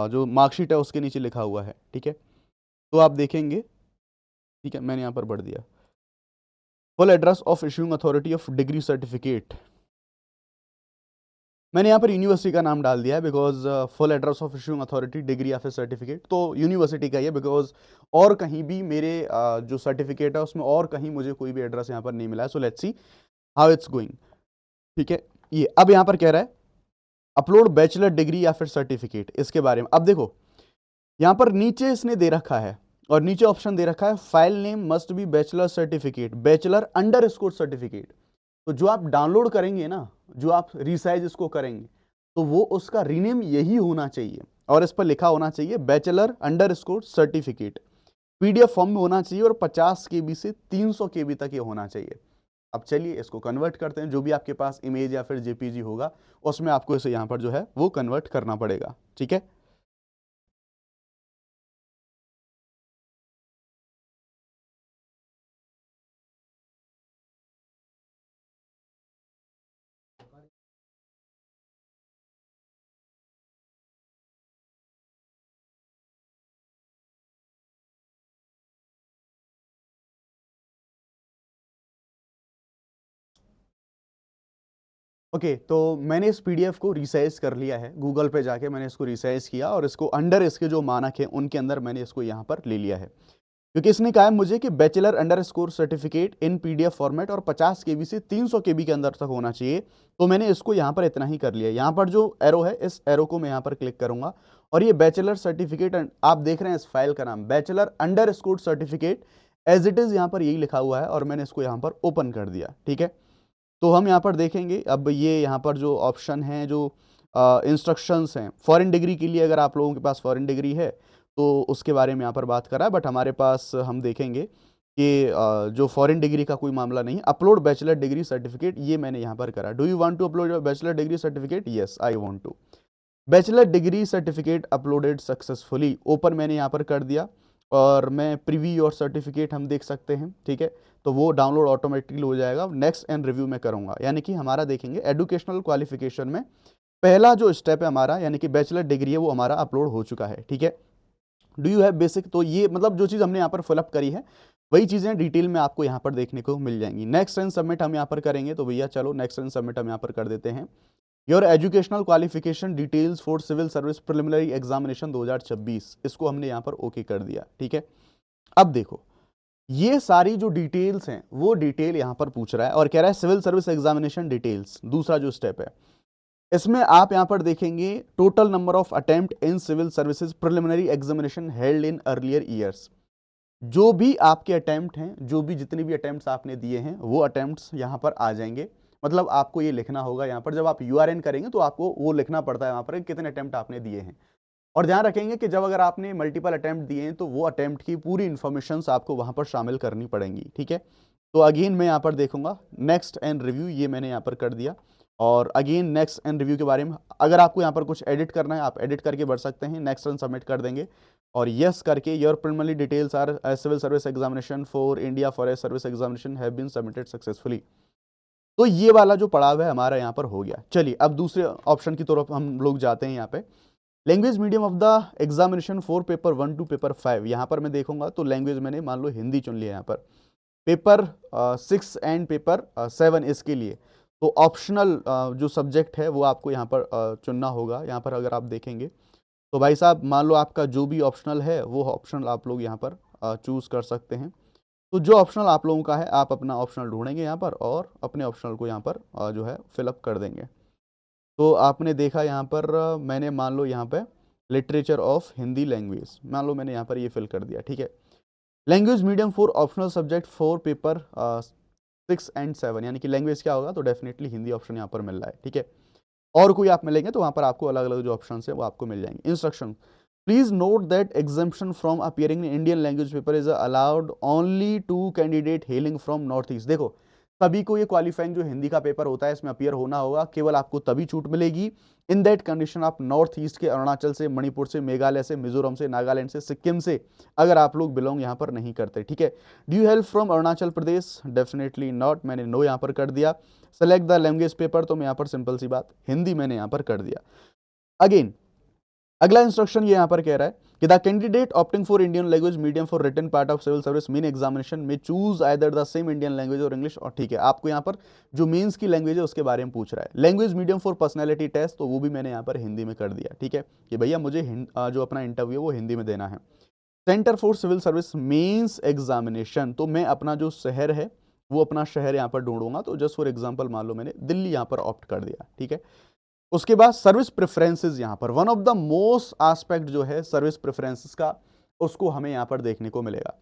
जो मार्कशीट है उसके नीचे लिखा हुआ है, ठीक है, तो आप देखेंगे, ठीक है, मैंने यहाँ पर बढ़ दिया। Full address of issuing authority of degree certificate, मैंने यहाँ पर यूनिवर्सिटी का नाम डाल दिया है, because full address of issuing authority degree या फिर सर्टिफिकेट तो यूनिवर्सिटी का ही है, बिकॉज और कहीं भी मेरे जो सर्टिफिकेट है उसमें और कहीं मुझे कोई भी एड्रेस यहाँ पर नहीं मिला है। So let's see how it's going, ठीक है। ये अब यहाँ पर कह रहा है अपलोड बैचलर डिग्री या फिर सर्टिफिकेट, इसके बारे में अब देखो यहाँ पर नीचे इसने दे रखा है, और नीचे ऑप्शन दे रखा है file name must be bachelor certificate, bachelor underscore certificate, तो जो आप डाउनलोड करेंगे ना, जो आप रिसाइज इसको करेंगे तो वो उसका रीनेम यही होना चाहिए, और इस पर लिखा होना चाहिए bachelor underscore certificate, PDF form में होना चाहिए, और 50 KB से 300 KB तक ये होना चाहिए। अब चलिए इसको कन्वर्ट करते हैं, जो भी आपके पास इमेज या फिर जेपीजी होगा उसमें आपको इसे यहाँ पर जो है वो कन्वर्ट करना पड़ेगा, ठीक है। ओके, तो मैंने इस पीडीएफ को रिसाइज कर लिया है, गूगल पे जाके मैंने इसको रिसाइज किया और इसको अंडर इसके जो मानक है उनके अंदर मैंने इसको यहाँ पर ले लिया है, क्योंकि इसने कहा है मुझे कि bachelor underscore certificate in PDF format और 50 केबी से 300 केबी के अंदर तक होना चाहिए। तो मैंने इसको यहाँ पर इतना ही कर लिया। यहाँ पर जो एरो है, इस एरो को मैं यहाँ पर क्लिक करूंगा और ये बैचलर सर्टिफिकेट, आप देख रहे हैं इस फाइल का नाम bachelor underscore certificate as it is यहाँ पर यही लिखा हुआ है और मैंने इसको यहाँ पर ओपन कर दिया। ठीक है, तो हम यहाँ पर देखेंगे अब ये यहाँ पर जो ऑप्शन है, जो इंस्ट्रक्शंस हैं फॉरेन डिग्री के लिए, अगर आप लोगों के पास फॉरेन डिग्री है तो उसके बारे में यहाँ पर बात करा है, बट हमारे पास हम देखेंगे कि जो फॉरेन डिग्री का कोई मामला नहीं। अपलोड बैचलर डिग्री सर्टिफिकेट, ये मैंने यहाँ पर करा। Do you want to upload your bachelor degree certificate? Yes, I want to. Bachelor degree certificate uploaded successfully, open मैंने यहाँ पर कर दिया और मैं प्रीव्यू और सर्टिफिकेट हम देख सकते हैं। ठीक है, तो वो डाउनलोड ऑटोमेटिकली हो जाएगा। नेक्स्ट एंड रिव्यू में करूंगा, यानी कि हमारा देखेंगे एजुकेशनल क्वालिफिकेशन में पहला जो स्टेप है हमारा, यानी कि बैचलर डिग्री है, वो हमारा अपलोड हो चुका है। ठीक है, डू यू हैव बेसिक, तो ये मतलब जो चीज़ हमने यहाँ पर फिलअप करी है वही चीज़ें डिटेल में आपको यहाँ पर देखने को मिल जाएंगी। नेक्स्ट एंड सबमिट हम यहाँ पर करेंगे, तो भैया चलो नेक्स्ट एंड सबमिट हम यहाँ पर कर देते हैं। Your educational qualification details for civil service preliminary examination 2026, इसको हमने यहाँ पर ओके कर दिया। ठीक है, अब देखो ये सारी जो डिटेल्स हैं वो डिटेल यहाँ पर पूछ रहा है और कह रहा है सिविल सर्विस एग्जामिनेशन डिटेल्स, दूसरा जो स्टेप है इसमें आप यहां पर देखेंगे total number of attempt in civil services preliminary examination held in earlier years. जो भी आपके अटेम्प्ट हैं, जो भी जितने भी अटेम्प्ट्स आपने दिए हैं वो अटेम्प्ट्स यहां पर आ जाएंगे। मतलब आपको ये लिखना होगा यहाँ पर, जब आप यूआरएन करेंगे तो आपको वो लिखना पड़ता है वहां पर कितने अटेम्प्ट आपने दिए हैं। और ध्यान रखेंगे कि जब अगर आपने मल्टीपल अटेम्प्ट दिए हैं तो वो अटेम्प्ट की पूरी इंफॉर्मेशन आपको वहां पर शामिल करनी पड़ेंगी। ठीक है, तो अगेन मैं यहाँ पर देखूंगा नेक्स्ट एंड रिव्यू, ये मैंने यहाँ पर कर दिया और अगेन नेक्स्ट एंड रिव्यू के बारे में अगर आपको यहाँ पर कुछ एडिट करना है आप एडिट करके बढ़ सकते हैं। नेक्स्ट एंड सबमिट कर देंगे और यस करके your preliminary details are civil service examination for India forest service examination have been submitted successfully. तो ये वाला जो पड़ाव है हमारा यहाँ पर हो गया। चलिए अब दूसरे ऑप्शन की तरफ हम लोग जाते हैं। यहाँ पे language medium of the examination for paper 1 to paper 5, यहाँ पर मैं देखूंगा तो लैंग्वेज मैंने मान लो हिंदी चुन लिया। यहाँ पर पेपर 6 एंड पेपर 7 इसके लिए तो ऑप्शनल जो सब्जेक्ट है वो आपको यहाँ पर चुनना होगा। यहाँ पर अगर आप देखेंगे तो भाई साहब मान लो आपका जो भी ऑप्शनल है वो ऑप्शनल आप लोग यहाँ पर चूज कर सकते हैं। तो जो ऑप्शनल आप लोगों का है आप अपना ऑप्शनल ढूंढेंगे यहाँ पर और अपने ऑप्शनल को यहाँ पर जो है फिलअप कर देंगे। तो आपने देखा यहाँ पर मैंने मान लो यहाँ पे लिटरेचर ऑफ हिंदी लैंग्वेज मान लो मैंने यहाँ पर ये फिल कर दिया। ठीक है, language medium for optional subject for paper 6 and 7, यानी कि लैंग्वेज क्या होगा तो डेफिनेटली हिंदी ऑप्शन यहाँ पर मिल रहा है। ठीक है, और कोई आप मिलेंगे तो वहाँ पर आपको अलग अलग जो ऑप्शन है वो आपको मिल जाएंगे। Instruction, please note that exemption from appearing in Indian language paper is allowed only to candidate hailing from north east. देखो सभी को ये क्वालिफाइंग जो हिंदी का पेपर होता है इसमें अपीयर होना होगा, केवल आपको तभी छूट मिलेगी इन दैट कंडीशन आप नॉर्थ ईस्ट के अरुणाचल से, मणिपुर से, मेघालय से, मिजोरम से, नागालैंड से, सिक्किम से अगर आप लोग बिलोंग यहाँ पर नहीं करते। ठीक है, do you help from Arunachal Pradesh? Definitely not, मैंने नो यहाँ पर कर दिया। सेलेक्ट द लैंग्वेज पेपर, तो मैं यहाँ पर सिंपल सी बात हिंदी मैंने यहाँ पर कर दिया। अगेन अगला इंस्ट्रक्शन ये यहाँ पर कह रहा है कि the candidate opting for Indian language medium for written part of civil service main examination में choose either the same Indian language और इंग्लिश। और ठीक है, आपको यहाँ पर जो मेंस की लैंग्वेज है उसके बारे में पूछ रहा है। Language medium for personality test, तो वो भी मैंने यहाँ पर हिंदी में कर दिया। ठीक है, कि भैया मुझे जो अपना इंटरव्यू है वो हिंदी में देना है। Centre for civil service mains examination, तो मैं अपना जो शहर है वो अपना शहर यहाँ पर ढूंढूंगा। तो जस्ट फॉर एग्जाम्पल मान लो मैंने दिल्ली यहाँ पर ऑप्ट कर दिया। ठीक है, उसके बाद सर्विस प्रेफरेंसेस, यहां पर one of the most aspect जो है सर्विस प्रेफरेंसेस का उसको हमें यहां पर देखने को मिलेगा।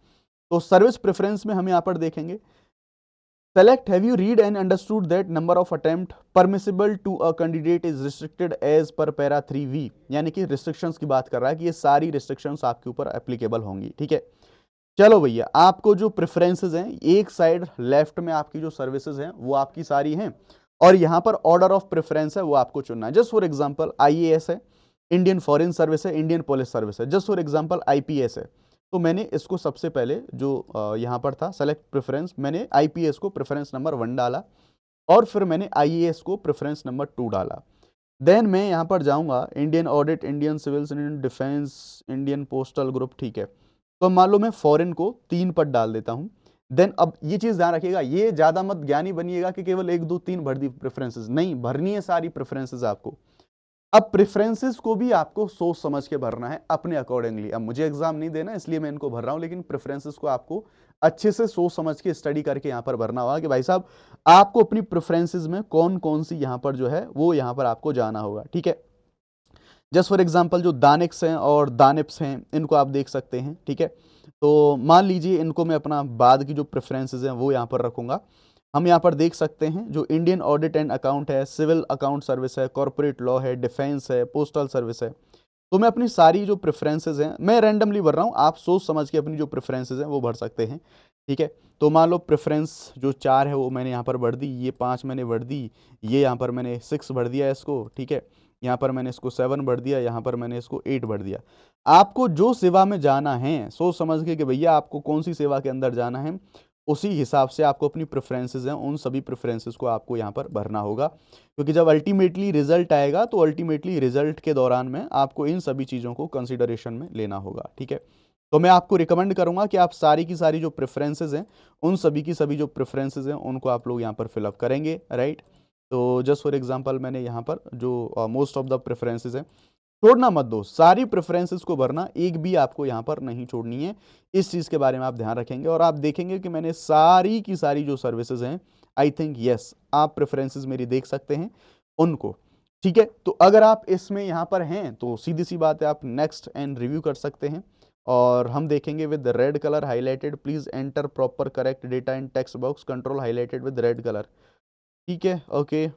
तो सर्विस प्रेफरेंस में हम यहां पर देखेंगे select have you read and understood that number of attempt permissible to a candidate is restricted as per para 3V, यानी कि रिस्ट्रिक्शंस की बात कर रहा है कि ये सारी रिस्ट्रिक्शंस आपके ऊपर एप्लीकेबल होंगी। ठीक है, चलो भैया आपको जो प्रेफरेंसेस हैं एक साइड लेफ्ट में आपकी जो सर्विसेज हैं वो आपकी सारी हैं और यहां पर ऑर्डर ऑफ प्रेफरेंस है वो आपको चुनना है। जस्ट फॉर एग्जांपल आईएएस है, इंडियन फॉरेन सर्विस है, इंडियन पुलिस सर्विस है। जस्ट फॉर एग्जांपल आईपीएस है, तो मैंने इसको सबसे पहले जो यहां पर था सेलेक्ट प्रेफरेंस, मैंने आईपीएस को प्रेफरेंस नंबर 1 डाला और फिर मैंने आईएएस को प्रेफरेंस नंबर 2 डाला। देन मैं यहां पर जाऊंगा Indian audit, Indian civils, Indian defence, Indian postal group. ठीक है, तो मान लो मैं फॉरेन को 3 पर डाल देता हूं। देन अब ये चीज ध्यान रखिएगा, ये ज्यादा मत ज्ञानी बनिएगा कि केवल 1 2 3 भर दी प्रेफरेंसेस, नहीं, भरनी है सारी प्रेफरेंसेस आपको। अब प्रेफरेंसेस को भी आपको सोच समझ के भरना है अपने अकॉर्डिंगली। अब मुझे एग्जाम नहीं देना इसलिए मैं इनको भर रहा हूं, लेकिन प्रेफरेंसेस को आपको अच्छे से सोच समझ के स्टडी करके यहां पर भरना होगा कि भाई साहब आपको अपनी प्रेफरेंसेस में कौन कौन सी यहां पर जो है वो यहां पर आपको जाना होगा, ठीक है। जस्ट फॉर एग्जाम्पल जो दानिक्स हैं और दानिप्स हैं इनको आप देख सकते हैं, ठीक है। तो मान लीजिए इनको मैं अपना बाद की जो प्रेफरेंसेज हैं वो यहाँ पर रखूंगा। हम यहाँ पर देख सकते हैं जो इंडियन ऑडिट एंड अकाउंट है, सिविल अकाउंट सर्विस है, कॉर्पोरेट लॉ है, डिफेंस है, पोस्टल सर्विस है। तो मैं अपनी सारी जो प्रेफरेंसेज हैं मैं रैंडमली भर रहा हूँ, आप सोच समझ के अपनी जो प्रेफरेंसेज हैं वो भर सकते हैं, ठीक है। तो मान लो प्रेफरेंस जो 4 है वो मैंने यहाँ पर भर दी, ये 5 मैंने भर दी, ये यहाँ पर मैंने 6 भर दिया इसको, ठीक है। यहाँ पर मैंने इसको 7 भर दिया, यहाँ पर मैंने इसको 8 भर दिया। आपको जो सेवा में जाना है सोच समझ के कि भैया आपको कौन सी सेवा के अंदर जाना है, उसी हिसाब से आपको अपनी प्रेफरेंसेस हैं उन सभी प्रेफरेंसेस को आपको यहाँ पर भरना होगा। क्योंकि जब अल्टीमेटली रिजल्ट आएगा तो अल्टीमेटली रिजल्ट के दौरान में आपको इन सभी चीज़ों को कंसिडरेशन में लेना होगा, ठीक है। तो मैं आपको रिकमेंड करूंगा कि आप सारी की सारी जो प्रेफरेंसेस हैं उन सभी की सभी जो प्रेफरेंसेस हैं उनको आप लोग यहाँ पर फिलअप करेंगे, राइट। तो जस्ट फॉर एग्जांपल मैंने यहाँ पर जो मोस्ट ऑफ द प्रेफरेंसेस हैं, छोड़ना मत दो, सारी प्रेफरेंसेस को भरना, एक भी आपको यहाँ पर नहीं छोड़नी है। इस चीज़ के बारे में आप ध्यान रखेंगे और आप देखेंगे कि मैंने सारी की सारी जो सर्विसेज हैं, आई थिंक यस आप प्रेफरेंसेस मेरी देख सकते हैं उनको, ठीक है। तो अगर आप इसमें यहाँ पर हैं तो सीधी सी बात है आप नेक्स्ट एंड रिव्यू कर सकते हैं। और हम देखेंगे with red colour highlighted, please enter proper correct data in text box, control highlighted with red colour, ठीक है, ओके।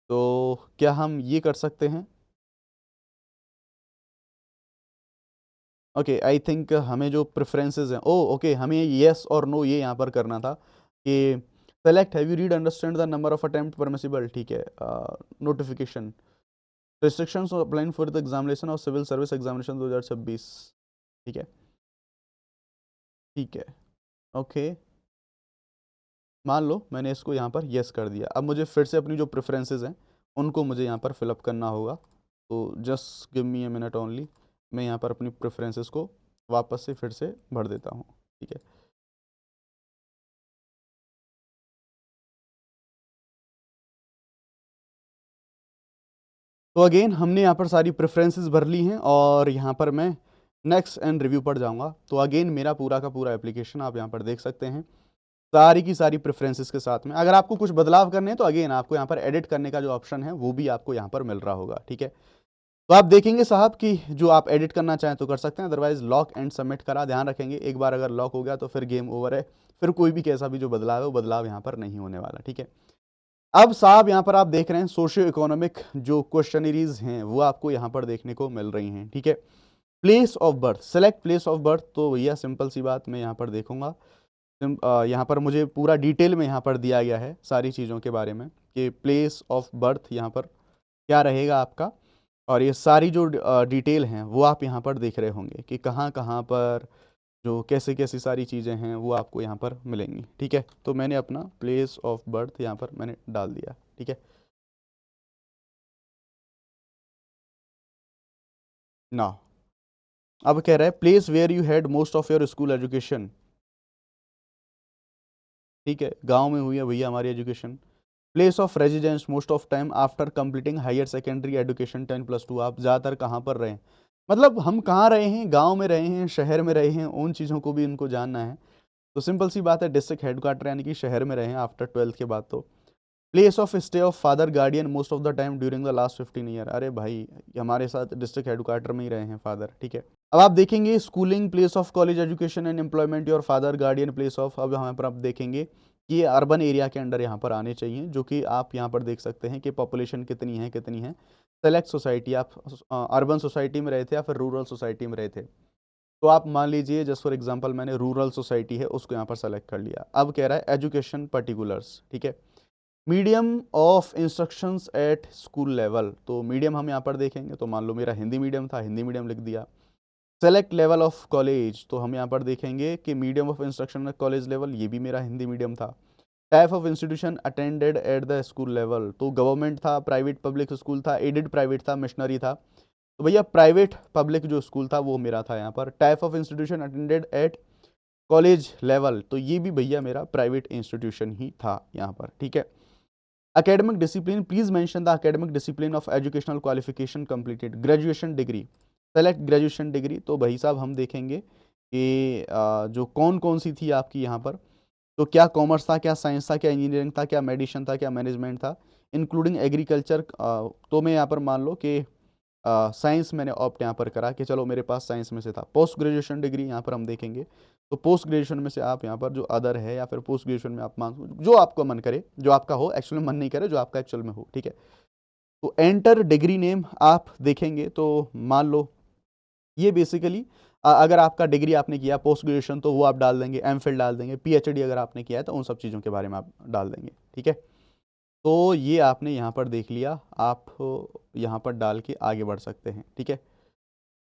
तो क्या हम ये कर सकते हैं? ओके, आई थिंक हमें जो प्रेफरेंसेस हैं, ओ ओके, हमें येस और नो ये यहाँ पर करना था कि select have you read understand the number of attempt permissible, ठीक है। Notification restrictions applying for the examination of civil service examination 2026, ठीक है, ठीक है, ओके। मान लो मैंने इसको यहाँ पर येस कर दिया, अब मुझे फिर से अपनी जो प्रेफरेंसेस हैं उनको मुझे यहाँ पर फिलअप करना होगा। तो just give me a minute only, मैं यहाँ पर अपनी प्रेफरेंसेस को वापस से फिर से भर देता हूँ, ठीक है। तो अगेन हमने यहाँ पर सारी प्रेफरेंसेस भर ली हैं और यहाँ पर मैं नेक्स्ट एंड रिव्यू पर जाऊँगा। तो अगेन मेरा पूरा का पूरा एप्लीकेशन आप यहाँ पर देख सकते हैं सारी की सारी प्रेफरेंसेस के साथ में। अगर आपको कुछ बदलाव करने हैं तो अगेन आपको यहाँ पर एडिट करने का जो ऑप्शन है वो भी आपको यहाँ पर मिल रहा होगा, ठीक है। तो आप देखेंगे साहब कि जो आप एडिट करना चाहें तो कर सकते हैं, अदरवाइज लॉक एंड सबमिट करा। ध्यान रखेंगे एक बार अगर लॉक हो गया तो फिर गेम ओवर है, फिर कोई भी कैसा भी जो बदलाव है वो बदलाव यहाँ पर नहीं होने वाला, ठीक है। अब साहब यहाँ पर आप देख रहे हैं सोशियो इकोनॉमिक जो क्वेश्चनरीज हैं वो आपको यहाँ पर देखने को मिल रही हैं, ठीक है। Place of birth, select place of birth, तो भैया सिंपल सी बात मैं यहाँ पर देखूंगा। यहाँ पर मुझे पूरा डिटेल में यहाँ पर दिया गया है सारी चीज़ों के बारे में कि प्लेस ऑफ बर्थ यहाँ पर क्या रहेगा आपका, और ये सारी जो डिटेल हैं वो आप यहाँ पर देख रहे होंगे कि कहाँ कहाँ पर जो कैसे कैसी सारी चीज़ें हैं वो आपको यहाँ पर मिलेंगी, ठीक है। तो मैंने अपना प्लेस ऑफ बर्थ यहाँ पर मैंने डाल दिया, ठीक है ना। अब कह रहा है place where you had most of your school education, ठीक है, गांव में हुई है भैया हमारी education. Place of residence most of time after completing higher secondary education 10+2, आप ज़्यादातर कहाँ पर रहे हैं, मतलब हम कहाँ रहे हैं, गांव में रहे हैं, शहर में रहे हैं, उन चीज़ों को भी इनको जानना है। तो सिंपल सी बात है डिस्ट्रिक्ट हेडक्वार्टर यानी कि शहर में रहे हैं आफ्टर 12th के बाद। तो place of stay of father guardian most of the time during the last 15 year, अरे भाई हमारे साथ डिस्ट्रिक्ट हेडक्वार्टर में ही रहे हैं फादर, ठीक है। अब आप देखेंगे schooling, place of college education and employment your father guardian place of, अब यहाँ पर आप देखेंगे कि ये अर्बन एरिया के अंडर यहाँ पर आने चाहिए, जो कि आप यहाँ पर देख सकते हैं कि पॉपुलेशन कितनी है कितनी है। सेलेक्ट सोसाइटी, आप अर्बन सोसाइटी में रहे थे या फिर रूरल सोसाइटी में रहे थे। तो आप मान लीजिए जस्ट फॉर एग्जांपल मैंने रूरल सोसाइटी है उसको यहाँ पर सेलेक्ट कर लिया। अब कह रहा है एजुकेशन पर्टिकुलर्स, ठीक है, medium of instructions at school level, तो मीडियम हम यहाँ पर देखेंगे तो मान लो मेरा हिंदी मीडियम था, हिंदी मीडियम लिख दिया। सेलेक्ट लेवल ऑफ कॉलेज, तो हम यहाँ पर देखेंगे कि medium of instruction college level, ये भी मेरा हिंदी मीडियम था। Type of institution attended at the school level, तो गवर्नमेंट था, प्राइवेट पब्लिक स्कूल था, एडेड प्राइवेट था, मिशनरी था। तो भैया प्राइवेट पब्लिक जो स्कूल था वो मेरा था यहाँ पर। Type of institution attended at college level, तो ये भी भैया मेरा प्राइवेट इंस्टीट्यूशन ही था यहाँ पर, ठीक है। academic discipline, please mention the academic discipline of educational qualification completed, graduation degree, select graduation degree. तो भाई साहब हम देखेंगे कि जो कौन कौन सी थी आपकी यहाँ पर, तो क्या कॉमर्स था, क्या साइंस था, क्या इंजीनियरिंग था, क्या मेडिसिन था, क्या मैनेजमेंट था, इंक्लूडिंग एग्रीकल्चर। तो मैं यहाँ पर मान लो कि साइंस मैंने ऑप्ट यहाँ पर करा कि चलो मेरे पास साइंस में से था। पोस्ट ग्रेजुएशन डिग्री यहाँ पर हम देखेंगे, तो पोस्ट ग्रेजुएशन में से आप यहाँ पर जो अदर है या फिर पोस्ट ग्रेजुएशन में आप मान जो आपको मन करे, जो आपका हो, एक्चुअल में मन नहीं करे, जो आपका एक्चुअल में हो, ठीक है। तो एंटर डिग्री नेम आप देखेंगे तो मान लो ये बेसिकली अगर आपका डिग्री आपने किया पोस्ट ग्रेजुएशन तो वो आप डाल देंगे, एमफिल डाल देंगे, पीएचडी अगर आपने किया है तो उन सब चीज़ों के बारे में आप डाल देंगे, ठीक है। तो ये आपने यहाँ पर देख लिया, आप यहाँ पर डाल के आगे बढ़ सकते हैं, ठीक है।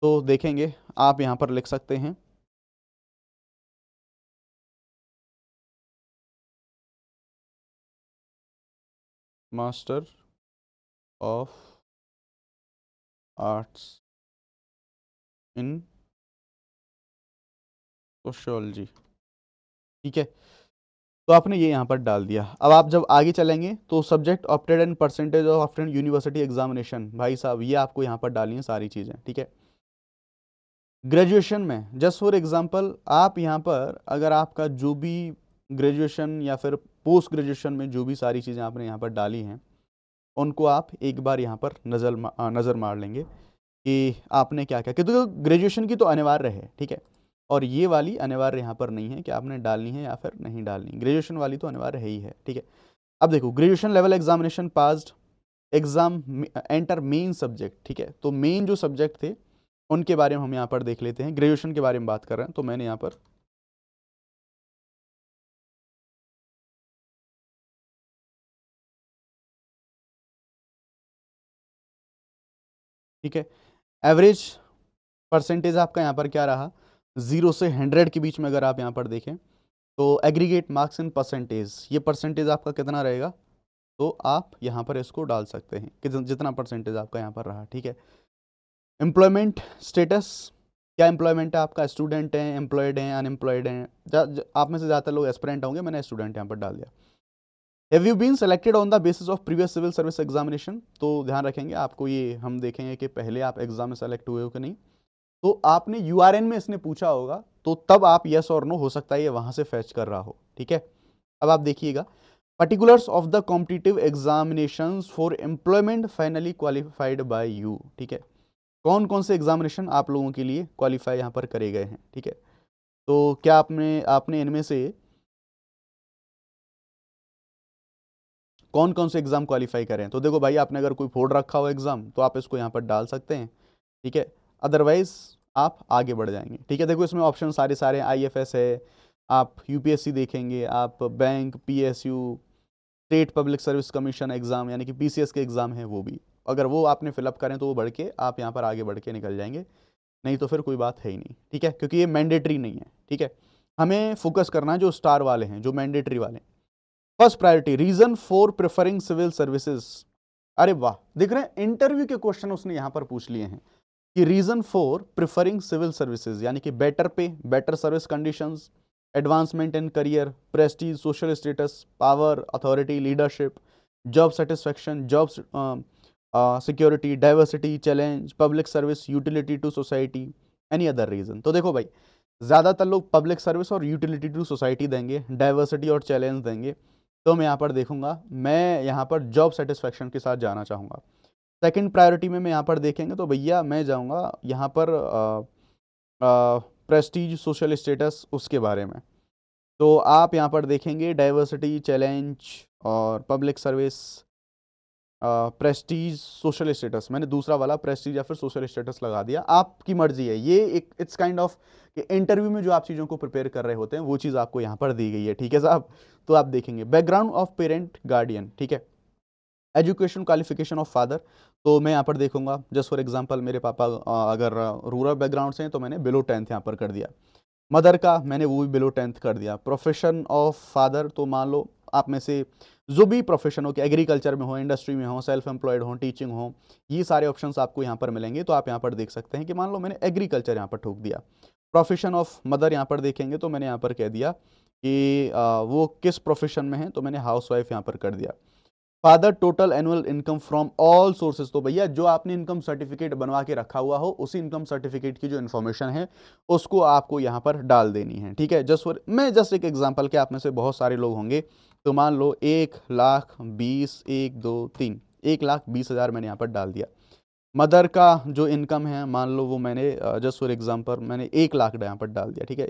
तो देखेंगे आप यहाँ पर लिख सकते हैं master of arts in sociology, ठीक है। तो आपने ये यहाँ पर डाल दिया। अब आप जब आगे चलेंगे तो subject opted and percentage of after university examination, भाई साहब ये आपको यहाँ पर डालनी है सारी चीज़ें, ठीक है। ग्रेजुएशन में जस्ट फॉर एग्जांपल आप यहाँ पर अगर आपका जो भी ग्रेजुएशन या फिर पोस्ट ग्रेजुएशन में जो भी सारी चीज़ें आपने यहाँ पर डाली हैं उनको आप एक बार यहाँ पर नज़र मार लेंगे कि आपने क्या क्या, क्योंकि ग्रेजुएशन की तो अनिवार्य है, ठीक है। और ये वाली अनिवार्य यहाँ पर नहीं है कि आपने डालनी है या फिर नहीं डालनी, ग्रेजुएशन वाली तो अनिवार्य है ही है, ठीक है। अब देखो graduation level examination passed, exam enter main subject, ठीक है। तो मेन जो सब्जेक्ट थे उनके बारे में हम यहाँ पर देख लेते हैं। ग्रेजुएशन के बारे में बात कर रहे हैं तो मैंने यहाँ पर ठीक है, एवरेज परसेंटेज आपका यहाँ पर क्या रहा, 0 से 100 के बीच में अगर आप यहाँ पर देखें तो एग्रीगेट मार्क्स इन परसेंटेज, ये परसेंटेज आपका कितना रहेगा, तो आप यहाँ पर इसको डाल सकते हैं कि जितना परसेंटेज आपका यहाँ पर रहा, ठीक है। एम्प्लॉयमेंट स्टेटस, क्या एम्प्लॉयमेंट है आपका, स्टूडेंट हैं, एम्प्लॉयड हैं, अनएम्प्लॉयड हैं, आप में से ज़्यादातर लोग एस्पिरेंट होंगे, मैंने स्टूडेंट यहाँ पर डाल दिया। Have you been selected on the basis of previous civil service examination, तो ध्यान रखेंगे आपको ये हम देखेंगे कि पहले आप एग्जाम में सेलेक्ट हुए हो कि नहीं। तो आपने यूआरएन में इसने पूछा होगा तो तब आप यस और नो, हो सकता है ये वहां से फैच कर रहा हो, ठीक है। अब आप देखिएगा particulars of the competitive examinations for employment finally qualified by you, ठीक है। कौन कौन से एग्जामिनेशन आप लोगों के लिए क्वालिफाई यहाँ पर करे गए हैं, ठीक है। तो क्या आपने आपने इनमें से कौन कौन से एग्जाम क्वालिफाई करें, तो देखो भाई आपने अगर कोई फोड़ रखा हो एग्जाम तो आप इसको यहाँ पर डाल सकते हैं, ठीक है। अदरवाइज आप आगे बढ़ जाएंगे, ठीक है। देखो इसमें ऑप्शन सारे सारे आईएफएस है, आप यूपीएससी देखेंगे, आप bank, PSU, state public service commission exam यानी कि पीसीएस के एग्जाम है वो भी, अगर वो आपने फिलअप करें तो वो बढ़ के आप यहाँ पर आगे बढ़ के निकल जाएंगे, नहीं तो फिर कोई बात है ही नहीं, ठीक है, क्योंकि ये मैंडेटरी नहीं है, ठीक है। हमें फोकस करना है जो स्टार वाले हैं, जो मैंडेटरी वाले हैं। First priority reason for preferring civil services, अरे वाह, देख रहे हैं इंटरव्यू के क्वेश्चन उसने यहां पर पूछ लिए हैं कि reason for preferring civil services यानी कि better pay, better service conditions, advancement in career, prestige, social status, power, authority, leadership, job satisfaction, job security, diversity, challenge, public service, utility to society, any other reason. तो देखो भाई ज़्यादातर लोग public service और utility to society देंगे, diversity और challenge देंगे, तो मैं यहाँ पर देखूंगा, मैं यहाँ पर जॉब सेटिस्फैक्शन के साथ जाना चाहूँगा। सेकंड प्रायोरिटी में मैं यहाँ पर देखेंगे तो भैया मैं जाऊँगा यहाँ पर प्रेस्टीज, सोशल स्टेटस, उसके बारे में। तो आप यहाँ पर देखेंगे डाइवर्सिटी, चैलेंज और public service, Prestige, social status, मैंने दूसरा वाला प्रेस्टीज या फिर सोशल स्टेटस लगा दिया, आपकी मर्जी है। ये एक इट्स काइंड ऑफ इंटरव्यू में जो आप चीज़ों को प्रिपेयर कर रहे होते हैं वो चीज़ आपको यहाँ पर दी गई है, ठीक है साहब। तो आप देखेंगे बैकग्राउंड ऑफ पेरेंट गार्डियन, ठीक है। एजुकेशन क्वालिफिकेशन ऑफ फादर, तो मैं यहाँ पर देखूंगा जस्ट फॉर एग्जांपल मेरे पापा अगर रूरल बैकग्राउंड से हैं तो मैंने बिलो 10th यहाँ पर कर दिया। मदर का मैंने वो भी बिलो 10th कर दिया। प्रोफेशन ऑफ फादर तो मान लो आप में से जो भी प्रोफेशन हो, कि एग्रीकल्चर में हो, इंडस्ट्री में हो, सेल्फ एम्प्लॉयड हो, टीचिंग हो, ये सारे ऑप्शंस आपको यहाँ पर मिलेंगे। तो आप यहाँ पर देख सकते हैं कि मान लो मैंने एग्रीकल्चर यहाँ पर ठोक दिया, प्रोफेशन ऑफ मदर यहाँ पर देखेंगे तो मैंने यहाँ पर कह दिया कि वो किस प्रोफेशन में है, तो मैंने हाउस वाइफ यहाँ पर कर दिया। Father total annual income from all sources, तो भैया जो आपने इनकम सर्टिफिकेट बनवा के रखा हुआ हो उसी इनकम सर्टिफिकेट की जो इन्फॉर्मेशन है उसको आपको यहाँ पर डाल देनी है, ठीक है। जस्ट एक एग्जांपल के आप में से बहुत सारे लोग होंगे, तो मान लो 1,20,000 1 2 3 1,20,000 मैंने यहाँ पर डाल दिया। मदर का जो इनकम है मान लो वो मैंने जस्ट फॉर एग्जांपल मैंने 1,00,000 यहाँ पर डाल दिया, ठीक है,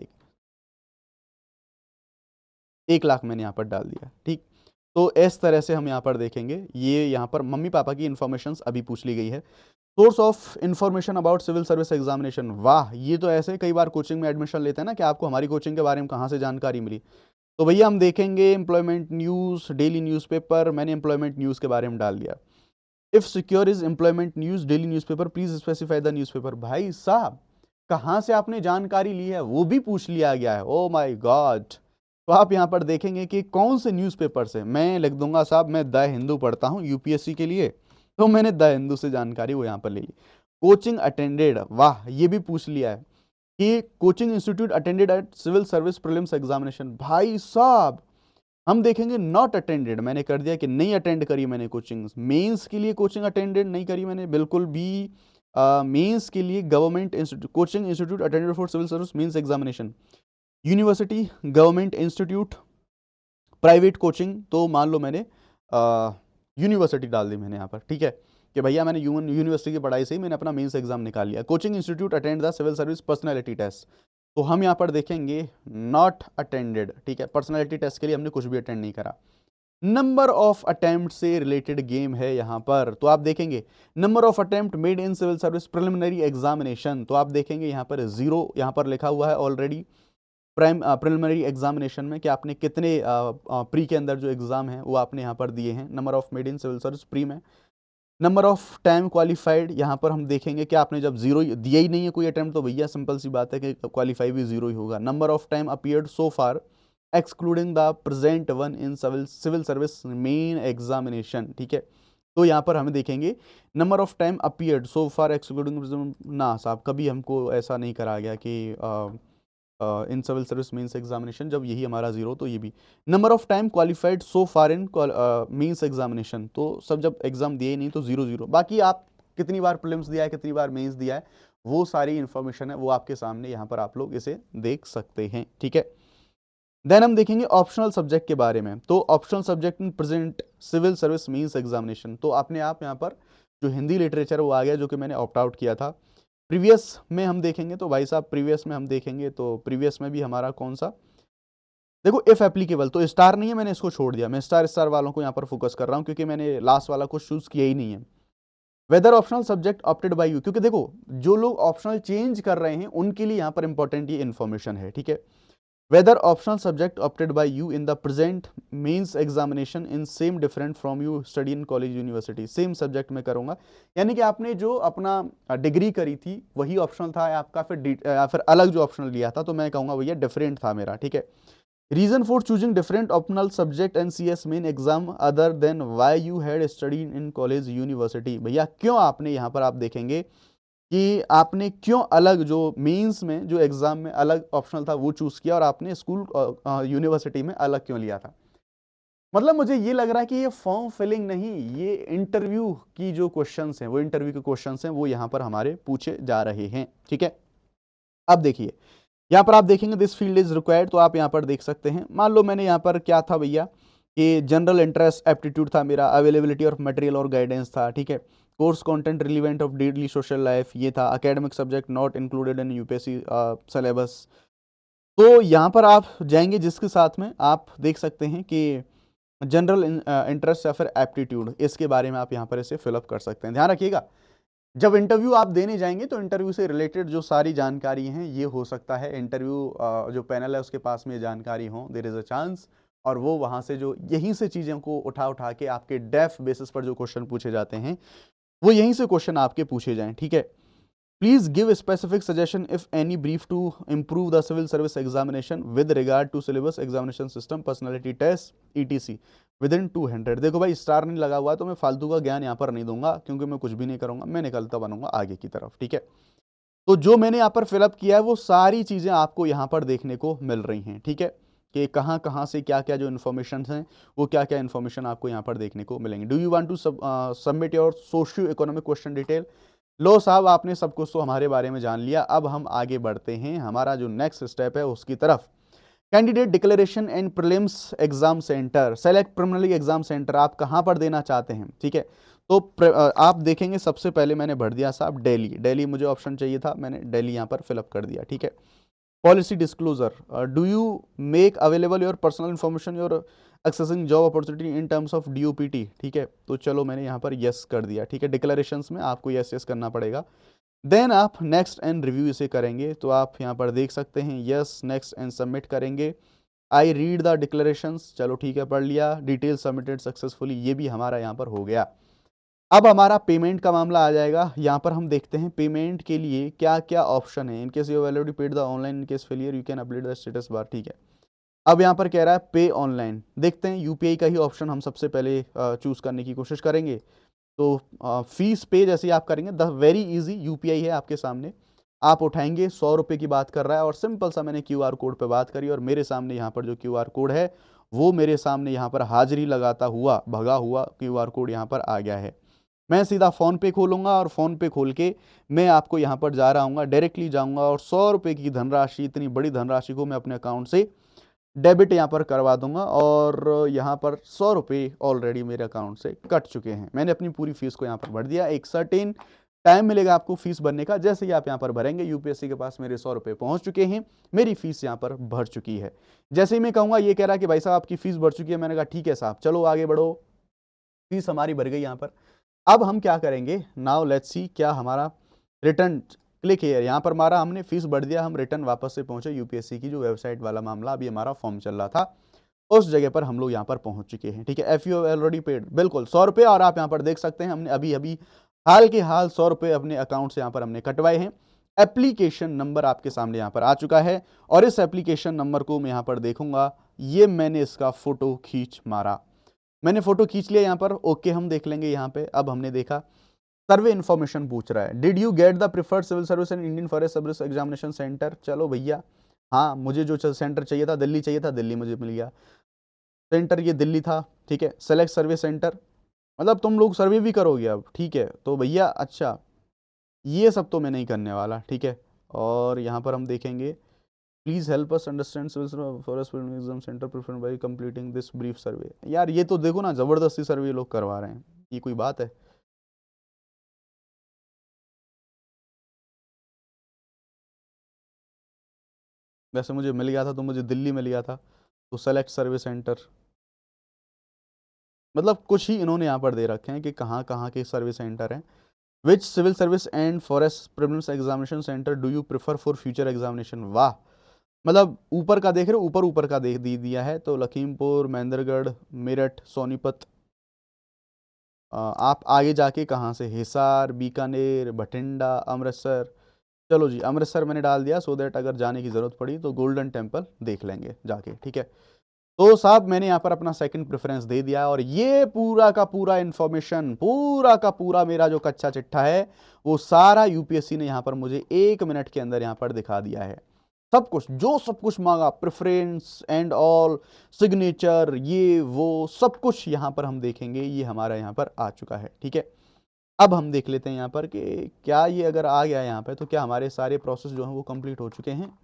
1,00,000 मैंने यहाँ पर डाल दिया, ठीक। तो इस तरह से हम यहाँ पर देखेंगे, ये यहाँ पर मम्मी पापा की इन्फॉर्मेशन अभी पूछ ली गई है। Source of information about civil service examination, वाह, ये तो ऐसे कई बार कोचिंग में एडमिशन लेते हैं ना कि आपको हमारी कोचिंग के बारे में कहाँ से जानकारी मिली। तो भैया हम देखेंगे एम्प्लॉयमेंट न्यूज़, डेली न्यूज़पेपर, मैंने एम्प्लॉयमेंट न्यूज़ के बारे में डाल दिया। If secure is employment news daily newspaper please specify the newspaper. भाई साहब, कहाँ से आपने जानकारी ली है वो भी पूछ लिया गया है, ओ माय गॉड। तो आप यहाँ पर देखेंगे कि कौन से न्यूज़पेपर से, मैं लिख दूंगा साहब मैं द हिंदू पढ़ता हूँ यूपीएससी के लिए, तो मैंने द हिंदू से जानकारी वो यहाँ पर ले ली। कोचिंग अटेंडेड, वाह, ये भी पूछ लिया है कि coaching institute attended at civil service prelims examination. भाई साहब, हम देखेंगे नॉट अटेंडेड, मैंने कर दिया कि नहीं अटेंड करी मैंने कोचिंग। मेंस के लिए कोचिंग अटेंडेड नहीं करी मैंने बिल्कुल भी। मेंस के लिए government institute, coaching institute attended for civil service mains examination. University, government institute, private coaching, तो मान लो मैंने यूनिवर्सिटी डाल दी मैंने यहाँ पर, ठीक है, कि भैया मैंने यूनिवर्सिटी की पढ़ाई से ही मैंने अपना मेंस एग्जाम निकाल लिया। Coaching institute attend the civil service personality test, तो हम यहाँ पर देखेंगे नॉट अटेंडेड, ठीक है, पर्सनैलिटी टेस्ट के लिए हमने कुछ भी अटेंड नहीं करा। नंबर ऑफ अटेम्प्ट से रिलेटेड गेम है यहाँ पर, तो आप देखेंगे number of attempt made in civil service preliminary examination, तो आप देखेंगे यहाँ पर 0 यहाँ पर लिखा हुआ है ऑलरेडी प्रिलिमिनरी एग्जामिनेशन में कि आपने कितने प्री के अंदर जो एग्जाम है वो आपने यहाँ पर दिए हैं। Number of made in civil service pre में। नंबर ऑफ टाइम क्वालिफाइड, यहाँ पर हम देखेंगे कि आपने जब 0 दिया ही नहीं है कोई अटेम्प्ट तो भैया सिंपल सी बात है कि क्वालिफाई भी 0 ही होगा। Number of time appeared so far excluding the present one in civil service main examination, ठीक है। तो यहाँ पर हमें देखेंगे number of time appeared so far excluding, ना साहब कभी हमको ऐसा नहीं करा गया कि in civil service means examination, जब यही हमारा 0 तो ये भी। Number of time qualified so far in means examination, तो सब जब एग्जाम दिए नहीं तो 0 0। बाकी आप कितनी बार प्रीलिम्स दिया है, कितनी बार मेंस दिया है, वो सारी इंफॉर्मेशन है वो आपके सामने यहाँ पर आप लोग इसे देख सकते हैं, ठीक है। देन हम देखेंगे ऑप्शनल सब्जेक्ट के बारे में, तो optional subject in present civil service means examination, तो अपने आप यहाँ पर जो हिंदी लिटरेचर वो आ गया जो कि मैंने ऑप्ट आउट किया था। प्रीवियस में हम देखेंगे तो भाई साहब प्रीवियस में हम देखेंगे तो प्रीवियस में भी हमारा कौन सा, देखो इफ एप्लीकेबल, तो स्टार नहीं है, मैंने इसको छोड़ दिया, मैं स्टार वालों को यहाँ पर फोकस कर रहा हूँ क्योंकि मैंने लास्ट वाला को चूज किया ही नहीं है। Whether optional subject opted by you, क्योंकि देखो जो लोग ऑप्शनल चेंज कर रहे हैं उनके लिए यहाँ पर इंपॉर्टेंट ये इन्फॉर्मेशन है, ठीक है। Whether optional subject opted by you in the present means examination in same different from you study in college university, same subject में करूंगा, यानी कि आपने जो अपना डिग्री करी थी वही ऑप्शनल था आपका, फिर अलग जो ऑप्शनल लिया था तो मैं कहूंगा भैया डिफरेंट था मेरा, ठीक है। Reason for choosing different optional subject and C S main exam other than why you had study in college university, भैया क्यों आपने यहाँ पर आप देखेंगे कि आपने क्यों अलग जो मेंस में जो एग्जाम में अलग ऑप्शनल था वो चूज किया और आपने स्कूल यूनिवर्सिटी में अलग क्यों लिया था। मतलब मुझे ये लग रहा है कि ये फॉर्म फिलिंग नहीं, ये इंटरव्यू की जो क्वेश्चंस हैं वो इंटरव्यू के क्वेश्चंस हैं वो यहाँ पर हमारे पूछे जा रहे हैं, ठीक है। अब देखिए यहाँ पर आप देखेंगे दिस फील्ड इज रिक्वायर्ड, तो आप यहाँ पर देख सकते हैं, मान लो मैंने यहाँ पर क्या था भैया कि जनरल इंटरेस्ट एप्टीट्यूड था मेरा, अवेलेबिलिटी ऑफ मटेरियल और गाइडेंस था, ठीक है। Course content relevant of daily social life ये था, academic subject not included in UPSC syllabus. तो यहाँ पर आप जाएंगे जिसके साथ में आप देख सकते हैं कि जनरल इंटरेस्ट या फिर एप्टीट्यूड, इसके बारे में आप यहाँ पर इसे फिलअप कर सकते हैं। ध्यान रखिएगा जब इंटरव्यू आप देने जाएंगे तो इंटरव्यू से रिलेटेड जो सारी जानकारी हैं ये हो सकता है इंटरव्यू जो पैनल है उसके पास में ये जानकारी हो, देयर इज अ चांस, और वो वहाँ से जो यहीं से चीज़ों को उठा उठा के आपके डेफ बेसिस पर जो क्वेश्चन पूछे जाते हैं वो यहीं से क्वेश्चन आपके पूछे जाएं, ठीक है। Please give specific suggestion if any brief to improve the civil service examination with regard to syllabus, examination system, personality test, etc within 200। देखो भाई स्टार नहीं लगा हुआ है तो मैं फालतू का ज्ञान यहाँ पर नहीं दूंगा, क्योंकि मैं कुछ भी नहीं करूंगा, मैं निकलता बनूंगा आगे की तरफ, ठीक है। तो जो मैंने यहाँ पर फिलअप किया है वो सारी चीजें आपको यहाँ पर देखने को मिल रही हैं, ठीक है, कि कहाँ कहाँ से क्या क्या जो इन्फॉर्मेशन हैं वो क्या क्या इन्फॉर्मेशन आपको यहाँ पर देखने को मिलेंगे। Do you want to submit your socio economic question detail? लो साहब, आपने सब कुछ तो हमारे बारे में जान लिया, अब हम आगे बढ़ते हैं, हमारा जो नेक्स्ट स्टेप है उसकी तरफ। Candidate declaration and prelims exam centre, select preliminary exam centre, आप कहां पर देना चाहते हैं, ठीक है। तो आप देखेंगे सबसे पहले मैंने भर दिया साहब दिल्ली, दिल्ली मुझे ऑप्शन चाहिए था, मैंने दिल्ली यहां पर फिलअप कर दिया, ठीक है। Policy disclosure, do you make available your personal information your accessing job opportunity in terms of DOPT, ठीक है। तो चलो मैंने यहाँ पर यस कर दिया, ठीक है। डिक्लेरेशंस में आपको यस यस करना पड़ेगा, देन आप नेक्स्ट एंड रिव्यू इसे करेंगे, तो आप यहाँ पर देख सकते हैं यस नेक्स्ट एंड सबमिट करेंगे। आई रीड द डिक्लेरेशंस, चलो ठीक है पढ़ लिया, डिटेल सबमिटेड सक्सेसफुली, ये भी हमारा यहाँ पर हो गया। अब हमारा पेमेंट का मामला आ जाएगा, यहाँ पर हम देखते हैं पेमेंट के लिए क्या क्या ऑप्शन है। In case you already paid the online, in case failure you can update the status bar, ठीक है। अब यहाँ पर कह रहा है पे ऑनलाइन, देखते हैं यूपीआई का ही ऑप्शन हम सबसे पहले चूज करने की कोशिश करेंगे। तो फीस पे जैसे आप करेंगे, द वेरी इजी यूपीआई है आपके सामने, आप उठाएंगे, 100 रुपये की बात कर रहा है, और सिंपल सा मैंने क्यूआर कोड पे बात करी, और मेरे सामने यहाँ पर जो क्यूआर कोड है वो मेरे सामने यहाँ पर हाजिरी लगाता हुआ भगा हुआ क्यूआर कोड यहाँ पर आ गया है। मैं सीधा फ़ोन पे खोलूंगा, और फ़ोन पे खोल के मैं आपको यहाँ पर जा रहा हूँ, डायरेक्टली जाऊँगा, और 100 रुपये की धनराशि, इतनी बड़ी धनराशि को मैं अपने अकाउंट से डेबिट यहाँ पर करवा दूंगा, और यहाँ पर 100 रुपये ऑलरेडी मेरे अकाउंट से कट चुके हैं। मैंने अपनी पूरी फीस को यहाँ पर भर दिया, एक सर्टेन टाइम मिलेगा आपको फीस भरने का, जैसे ही आप यहाँ पर भरेंगे यूपीएससी के पास मेरे 100 रुपये पहुंच चुके हैं, मेरी फीस यहाँ पर भर चुकी है। जैसे ही मैं कहूँगा, ये कह रहा है कि भाई साहब आपकी फीस भर चुकी है, मैंने कहा ठीक है साहब चलो आगे बढ़ो, फीस हमारी भर गई यहाँ पर। अब हम क्या करेंगे, नाउ लेट्स सी, क्या हमारा रिटर्न क्लिक हियर, यहाँ पर मारा हमने, फीस बढ़ दिया, हम रिटर्न वापस से पहुंचे यूपीएससी की जो वेबसाइट वाला मामला अभी हमारा फॉर्म चल रहा था, उस जगह पर हम लोग यहाँ पर पहुंच चुके हैं, ठीक है। एफ यू ऑलरेडी पेड, बिल्कुल 100 रुपये, और आप यहाँ पर देख सकते हैं हमने अभी अभी हाल के हाल 100 रुपये अपने अकाउंट से यहाँ पर हमने कटवाए हैं। एप्लीकेशन नंबर आपके सामने यहाँ पर आ चुका है, और इस एप्लीकेशन नंबर को मैं यहाँ पर देखूंगा, ये मैंने इसका फोटो खींच मारा, मैंने फोटो खींच लिया यहाँ पर, ओके हम देख लेंगे यहाँ पे। अब हमने देखा सर्वे इन्फॉर्मेशन पूछ रहा है, did you get the preferred civil service and Indian forest service examination centre, चलो भैया हाँ, मुझे जो सेंटर चाहिए था दिल्ली चाहिए था, दिल्ली मुझे मिल गया, सेंटर ये दिल्ली था, ठीक है। सेलेक्ट सर्वे सेंटर, मतलब तुम लोग सर्वे भी करोगे अब, ठीक है। तो भैया अच्छा, ये सब तो मैं नहीं करने वाला, ठीक है। और यहाँ पर हम देखेंगे, please help us understand civil forest exam centre preferred by completing this brief survey. यार ये तो देखो ना, जबरदस्ती सर्वे लोग करवा रहे हैं, ये कोई बात है? वैसे मुझे मिल गया था, तो मुझे दिल्ली मिल गया था, तो सेलेक्ट सर्वे सेंटर, मतलब कुछ ही इन्होंने यहाँ पर दे रखे हैं कि कहाँ कहाँ के सर्वे सेंटर हैं। Which civil service and forest prelims examination centre do you prefer for future examination, वाह, मतलब ऊपर का देख रहे हो, ऊपर ऊपर का देख दी दिया है, तो लखीमपुर, महेंद्रगढ़, मेरठ, सोनीपत, आप आगे जाके कहाँ से, हिसार, बीकानेर, भटिंडा, अमृतसर, चलो जी अमृतसर मैंने डाल दिया, सो दैट अगर जाने की ज़रूरत पड़ी तो गोल्डन टेम्पल देख लेंगे जाके, ठीक है। तो साहब मैंने यहाँ पर अपना सेकंड प्रेफरेंस दे दिया है, और ये पूरा का पूरा इंफॉर्मेशन, पूरा का पूरा मेरा जो कच्चा चिट्ठा है वो सारा यूपीएससी ने यहाँ पर मुझे 1 मिनट के अंदर यहाँ पर दिखा दिया है। सब कुछ, जो सब कुछ मांगा, प्रेफरेंस एंड ऑल, सिग्नेचर, ये वो सब कुछ यहाँ पर हम देखेंगे, ये हमारा यहाँ पर आ चुका है, ठीक है। अब हम देख लेते हैं यहाँ पर कि क्या ये अगर आ गया यहाँ पे, तो क्या हमारे सारे प्रोसेस जो हैं वो कंप्लीट हो चुके हैं।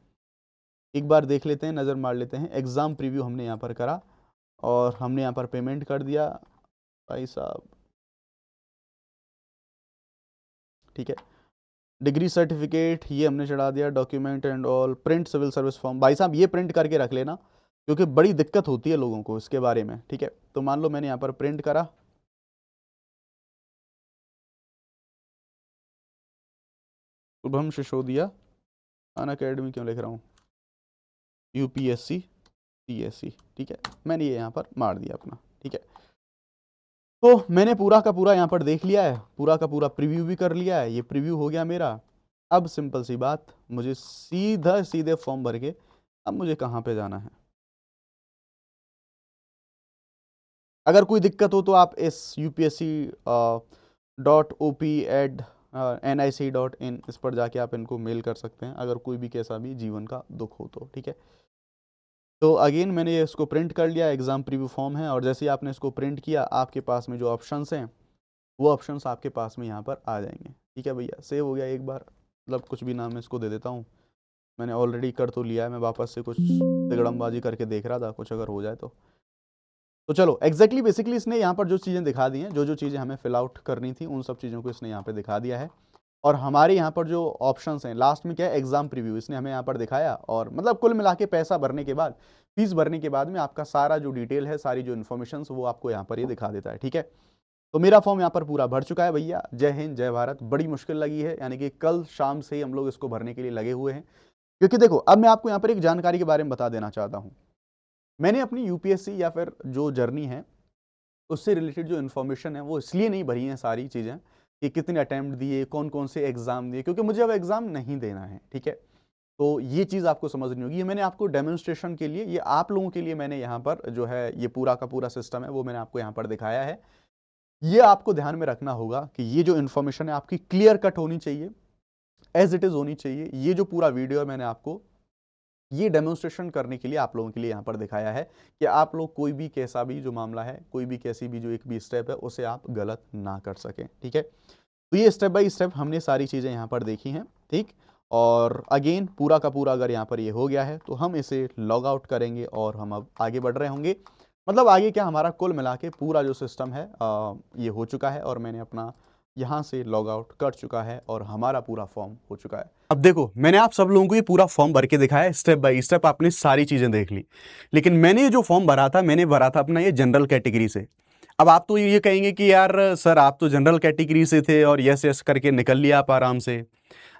एक बार देख लेते हैं, नज़र मार लेते हैं। एग्ज़ाम प्रीव्यू हमने यहाँ पर करा, और हमने यहाँ पर पेमेंट कर दिया भाई साहब, ठीक है। डिग्री सर्टिफिकेट ये हमने चढ़ा दिया, document and all, print civil service form, भाई साहब ये प्रिंट करके रख लेना, क्योंकि बड़ी दिक्कत होती है लोगों को इसके बारे में, ठीक है। तो मान लो मैंने यहाँ पर प्रिंट करा, शुभम सिसोदिया अन अकेडमी क्यों लिख रहा हूँ, यूपीएससी सीएससी, ठीक है, मैंने ये यहाँ पर मार दिया अपना, ठीक है। तो मैंने पूरा का पूरा यहाँ पर देख लिया है, पूरा का पूरा प्रीव्यू भी कर लिया है, ये प्रीव्यू हो गया मेरा। अब सिंपल सी बात, मुझे सीधे फॉर्म भर के अब मुझे कहाँ पे जाना है। अगर कोई दिक्कत हो तो आप इस upsc.op@nic.in इस पर जाके आप इनको मेल कर सकते हैं, अगर कोई भी कैसा भी जीवन का दुख हो तो, ठीक है। तो अगेन मैंने ये इसको प्रिंट कर लिया, एग्जाम प्रीव्यू फॉर्म है, और जैसे ही आपने इसको प्रिंट किया आपके पास में जो ऑप्शंस हैं वो ऑप्शंस आपके पास में यहाँ पर आ जाएंगे, ठीक है भैया। सेव हो गया एक बार, मतलब कुछ भी नाम मैं इसको दे देता हूँ, मैंने ऑलरेडी कर तो लिया है, मैं वापस से कुछ तिगड़मबाजी करके देख रहा था कुछ अगर हो जाए तो चलो एग्जैक्टली बेसिकली इसने यहाँ पर जो चीज़ें दिखा दी हैं, जो जो चीज़ें हमें फिल आउट करनी थी उन सब चीज़ों को इसने यहाँ पे दिखा दिया है। और हमारे यहाँ पर जो ऑप्शंस हैं लास्ट में क्या है, एग्जाम प्रीव्यू, इसने हमें यहाँ पर दिखाया। और मतलब कुल मिला के पैसा भरने के बाद, फीस भरने के बाद में आपका सारा जो डिटेल है, सारी जो इन्फॉर्मेशन वो आपको यहाँ पर ये दिखा देता है, ठीक है। तो मेरा फॉर्म यहाँ पर पूरा भर चुका है भैया। जय हिंद जय भारत। बड़ी मुश्किल लगी है, यानी कि कल शाम से ही हम लोग इसको भरने के लिए लगे हुए हैं, क्योंकि देखो अब मैं आपको यहाँ पर एक जानकारी के बारे में बता देना चाहता हूँ। मैंने अपनी यूपीएससी या फिर जो जर्नी है उससे रिलेटेड जो इन्फॉर्मेशन है वो इसलिए नहीं भरी है सारी चीज़ें कि कितने अटैम्प्ट दिए, कौन कौन से एग्जाम दिए, क्योंकि मुझे अब एग्जाम नहीं देना है, ठीक है। तो ये चीज़ आपको समझनी होगी। ये मैंने आपको डेमोन्स्ट्रेशन के लिए, ये आप लोगों के लिए मैंने यहाँ पर जो है ये पूरा का पूरा सिस्टम है वो मैंने आपको यहाँ पर दिखाया है। ये आपको ध्यान में रखना होगा कि ये जो इन्फॉर्मेशन है आपकी क्लियर कट होनी चाहिए, एज इट इज़ होनी चाहिए। ये जो पूरा वीडियो है मैंने आपको ये डेमोन्स्ट्रेशन करने के लिए आप लोगों के लिए यहाँ पर दिखाया है कि आप लोग कोई भी कैसा भी जो मामला है, कोई भी कैसी भी जो एक भी स्टेप है उसे आप गलत ना कर सकें, ठीक है। तो ये स्टेप बाय स्टेप हमने सारी चीज़ें यहाँ पर देखी हैं, ठीक। और अगेन पूरा का पूरा अगर यहाँ पर ये हो गया है तो हम इसे लॉग आउट करेंगे और हम अब आगे बढ़ रहे होंगे। मतलब आगे क्या, हमारा कुल मिला के पूरा जो सिस्टम है ये हो चुका है और मैंने अपना यहाँ से लॉग आउट कर चुका है और हमारा पूरा फॉर्म हो चुका है। अब देखो मैंने आप सब लोगों को ये पूरा फॉर्म भर के दिखाया है, स्टेप बाय स्टेप आपने सारी चीजें देख ली। लेकिन मैंने ये जो फॉर्म भरा था, मैंने भरा था अपना ये जनरल कैटेगरी से। अब आप तो ये कहेंगे कि यार सर आप तो जनरल कैटेगरी से थे और यस यस करके निकल लिया आप आराम से,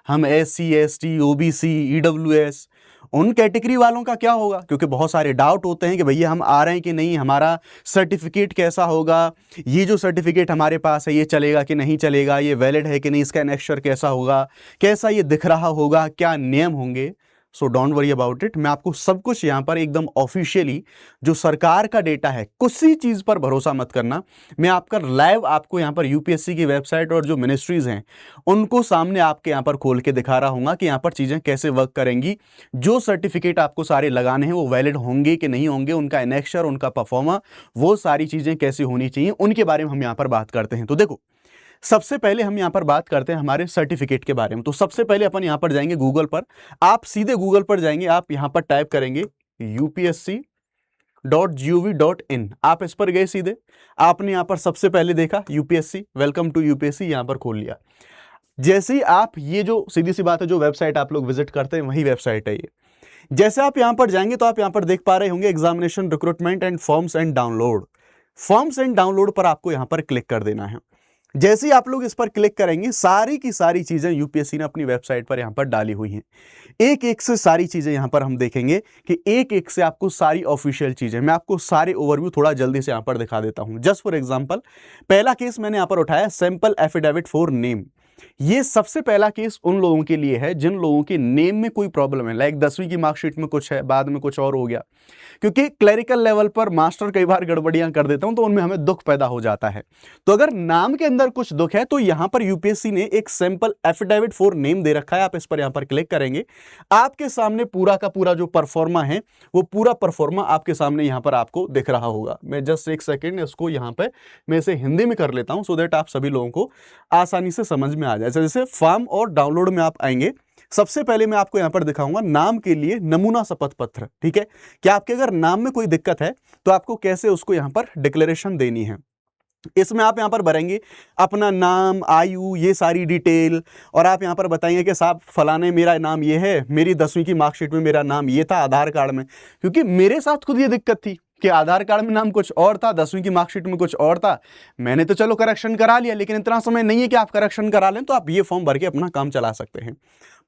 हम SC ST OBC EWS उन कैटेगरी वालों का क्या होगा? क्योंकि बहुत सारे डाउट होते हैं कि भैया हम आ रहे हैं कि नहीं, हमारा सर्टिफिकेट कैसा होगा, ये जो सर्टिफिकेट हमारे पास है ये चलेगा कि नहीं चलेगा, ये वैलिड है कि नहीं, इसका एनेक्स्चर कैसा होगा, कैसा ये दिख रहा होगा, क्या नियम होंगे। So don't worry about it, मैं आपको सब कुछ यहाँ पर एकदम ऑफिशियली जो सरकार का डेटा है, किसी चीज़ पर भरोसा मत करना, मैं आपका लाइव आपको यहाँ पर यूपीएससी की वेबसाइट और जो मिनिस्ट्रीज़ हैं उनको सामने आपके यहाँ पर खोल के दिखा रहा हूँ कि यहाँ पर चीज़ें कैसे वर्क करेंगी। जो सर्टिफिकेट आपको सारे लगाने हैं वो वैलिड होंगे कि नहीं होंगे, उनका एनेक्स्चर, उनका परफॉर्मा, वो सारी चीज़ें कैसी होनी चाहिए, उनके बारे में हम यहाँ पर बात करते हैं। तो देखो सबसे पहले हम यहाँ पर बात करते हैं हमारे सर्टिफिकेट के बारे में। तो सबसे पहले अपन यहाँ पर जाएंगे गूगल पर, आप सीधे गूगल पर जाएंगे, आप यहाँ पर टाइप करेंगे upsc.gov.in, आप इस पर गए सीधे, आपने यहाँ पर सबसे पहले देखा यूपीएससी, वेलकम टू यूपीएससी, यहाँ पर खोल लिया। जैसे ही आप ये जो सीधी सी बात है जो वेबसाइट आप लोग विजिट करते हैं वही वेबसाइट है ये। जैसे आप यहाँ पर जाएंगे तो आप यहाँ पर देख पा रहे होंगे examination recruitment and forms and download, forms and download पर आपको यहाँ पर क्लिक कर देना है। जैसे ही आप लोग इस पर क्लिक करेंगे सारी की सारी चीजें यूपीएससी ने अपनी वेबसाइट पर यहां पर डाली हुई हैं। एक एक से सारी चीजें यहां पर हम देखेंगे कि एक एक से आपको सारी ऑफिशियल चीजें, मैं आपको सारे ओवरव्यू थोड़ा जल्दी से यहां पर दिखा देता हूं। जस्ट फॉर एग्जांपल पहला केस मैंने यहां पर उठाया, सैंपल एफिडेविट फॉर नेम। ये सबसे पहला केस उन लोगों के लिए है जिन लोगों के नेम में कोई प्रॉब्लम है, लाइक 10वीं की मार्कशीट में कुछ है, बाद में कुछ और हो गया, क्योंकि क्लरिकल लेवल पर मास्टर कई बार गड़बड़ियां कर देता हूं तो उनमें हमें दुख पैदा हो जाता है। तो अगर नाम के अंदर कुछ दुख है तो यहां पर यूपीएससी ने एक सैंपल एफिडेविट फॉर नेम दे रखा है, आप इस पर यहां पर क्लिक करेंगे, आपके सामने पूरा का पूरा जो परफॉर्मा है वो पूरा परफॉर्मा आपके सामने यहां पर आपको दिख रहा होगा। मैं जस्ट एक सेकेंड इसको यहां पर मैं इसे हिंदी में कर लेता हूं सो दैट आप सभी लोगों को आसानी से समझ में आ जाए। जैसे फॉर्म और डाउनलोड में आप आएंगे, सबसे पहले मैं आपको यहां पर दिखाऊंगा नाम के लिए नमूना शपथ पत्र, ठीक है। कि आपके अगर नाम में कोई दिक्कत है तो आपको कैसे उसको यहां पर डिक्लेरेशन देनी है। इसमें आप यहां पर भरेंगे अपना नाम, आयु, ये सारी डिटेल, और आप यहां पर बताएंगे कि साहब फलाने मेरा नाम ये है, मेरी 10वीं की मार्कशीट में मेरा नाम ये था, आधार कार्ड में, क्योंकि मेरे साथ खुद ये दिक्कत थी कि आधार कार्ड में नाम कुछ और था, 10वीं की मार्कशीट में कुछ और था। मैंने तो चलो करेक्शन करा लिया, लेकिन इतना समय नहीं है कि आप करेक्शन करा लें, तो आप ये फॉर्म भर के अपना काम चला सकते हैं।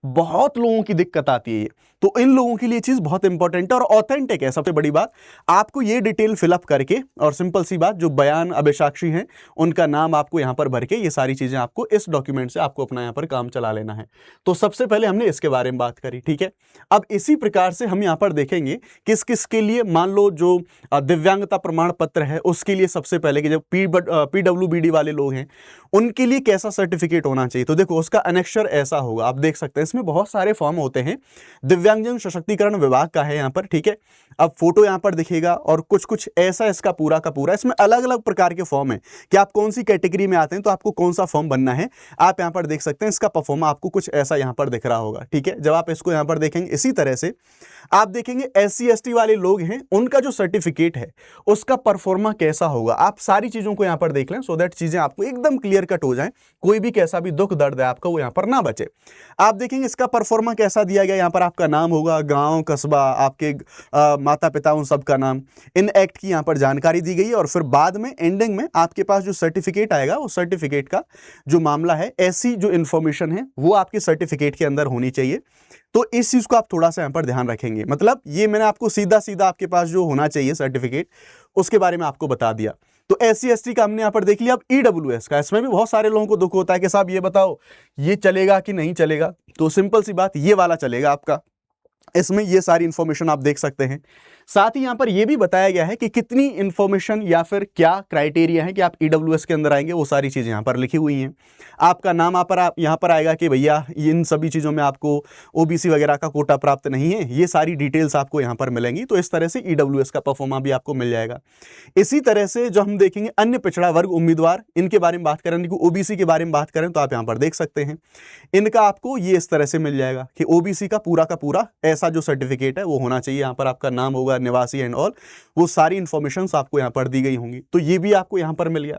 बहुत लोगों की दिक्कत आती है। तो इन लोगों के लिए चीज बहुत इंपॉर्टेंट है और ऑथेंटिक है। सबसे बड़ी बात, आपको ये डिटेल फिलअप करके और सिंपल सी बात, जो बयान अभिसाक्षी हैं उनका नाम आपको यहां पर भर के ये सारी चीजें आपको इस डॉक्यूमेंट से आपको अपना यहां पर काम चला लेना है। तो सबसे पहले हमने इसके बारे में बात करी, ठीक है। अब इसी प्रकार से हम यहां पर देखेंगे किस किस के लिए, मान लो जो दिव्यांगता प्रमाण पत्र है उसके लिए सबसे पहले कि जब पीडब्ल्यूबीडी वाले लोग हैं उनके लिए कैसा सर्टिफिकेट होना चाहिए। तो देखो उसका अनेक्शर ऐसा होगा, आप देख सकते हैं इसमें बहुत सारे फॉर्म होते हैं, दिव्यांगजन सशक्तिकरण विभाग का है यहाँ पर, ठीक है। अब फोटो यहाँ पर दिखेगा और कुछ कुछ ऐसा इसका पूरा का पूरा, इसमें अलग अलग प्रकार के फॉर्म है कि आप कौन सी कैटेगरी में आते हैं तो आपको कौन सा फॉर्म बनना है। आप यहाँ पर देख सकते हैं इसका परफॉर्मा आपको कुछ ऐसा यहाँ पर दिख रहा होगा, ठीक है। जब आप इसको यहाँ पर देखेंगे इसी तरह से आप देखेंगे SC ST वाले लोग हैं उनका जो सर्टिफिकेट है उसका परफॉर्मा कैसा होगा। आप सारी चीजों को यहाँ पर देख लें सो दैट चीजें आपको एकदम क्लियर कट हो जाएं, कोई भी कैसा भी दुख दर्द है आपका वो यहाँ पर ना बचे। आप देखेंगे इसका परफॉर्मा कैसा दिया गया, यहाँ पर आपका नाम होगा, गांव कस्बा, आपके माता पिता उन सब का नाम, इन एक्ट की यहाँ पर जानकारी दी गई है और फिर बाद में एंडिंग में आपके पास जो सर्टिफिकेट आएगा वो सर्टिफिकेट का जो मामला है, ऐसी जो इंफॉर्मेशन है वो आपके सर्टिफिकेट के अंदर होनी चाहिए। तो इस चीज को आप थोड़ा सा यहां पर ध्यान रखेंगे। मतलब ये मैंने आपको सीधा सीधा आपके पास जो होना चाहिए सर्टिफिकेट उसके बारे में आपको बता दिया। तो SC ST का हमने यहां पर देख लिया। अब EWS का, इसमें भी बहुत सारे लोगों को दुख होता है कि साहब ये बताओ ये चलेगा कि नहीं चलेगा। तो सिंपल सी बात, ये वाला चलेगा आपका, इसमें ये सारी इंफॉर्मेशन आप देख सकते हैं। साथ ही यहां पर यह भी बताया गया है कि कितनी इंफॉर्मेशन या फिर क्या क्राइटेरिया है कि आप EWS के अंदर आएंगे, वो सारी चीजें यहां पर लिखी हुई हैं। आपका नाम यहां पर आएगा कि भैया इन सभी चीजों में आपको OBC वगैरह का कोटा प्राप्त नहीं है, ये सारी डिटेल्स आपको यहां पर मिलेंगी। तो इस तरह से EWS का परफॉर्मा भी आपको मिल जाएगा। इसी तरह से जो हम देखेंगे अन्य पिछड़ा वर्ग उम्मीदवार, इनके बारे में बात करें, OBC के बारे में बात करें तो आप यहां पर देख सकते हैं इनका आपको ये इस तरह से मिल जाएगा कि OBC का पूरा ऐसा जो सर्टिफिकेट है वो होना चाहिए। यहां पर आपका नाम होगा, निवासी एंड ऑल, वो सारी इंफॉर्मेशंस आपको यहां पर दी गई होंगी। तो ये भी आपको यहां पर मिल गया।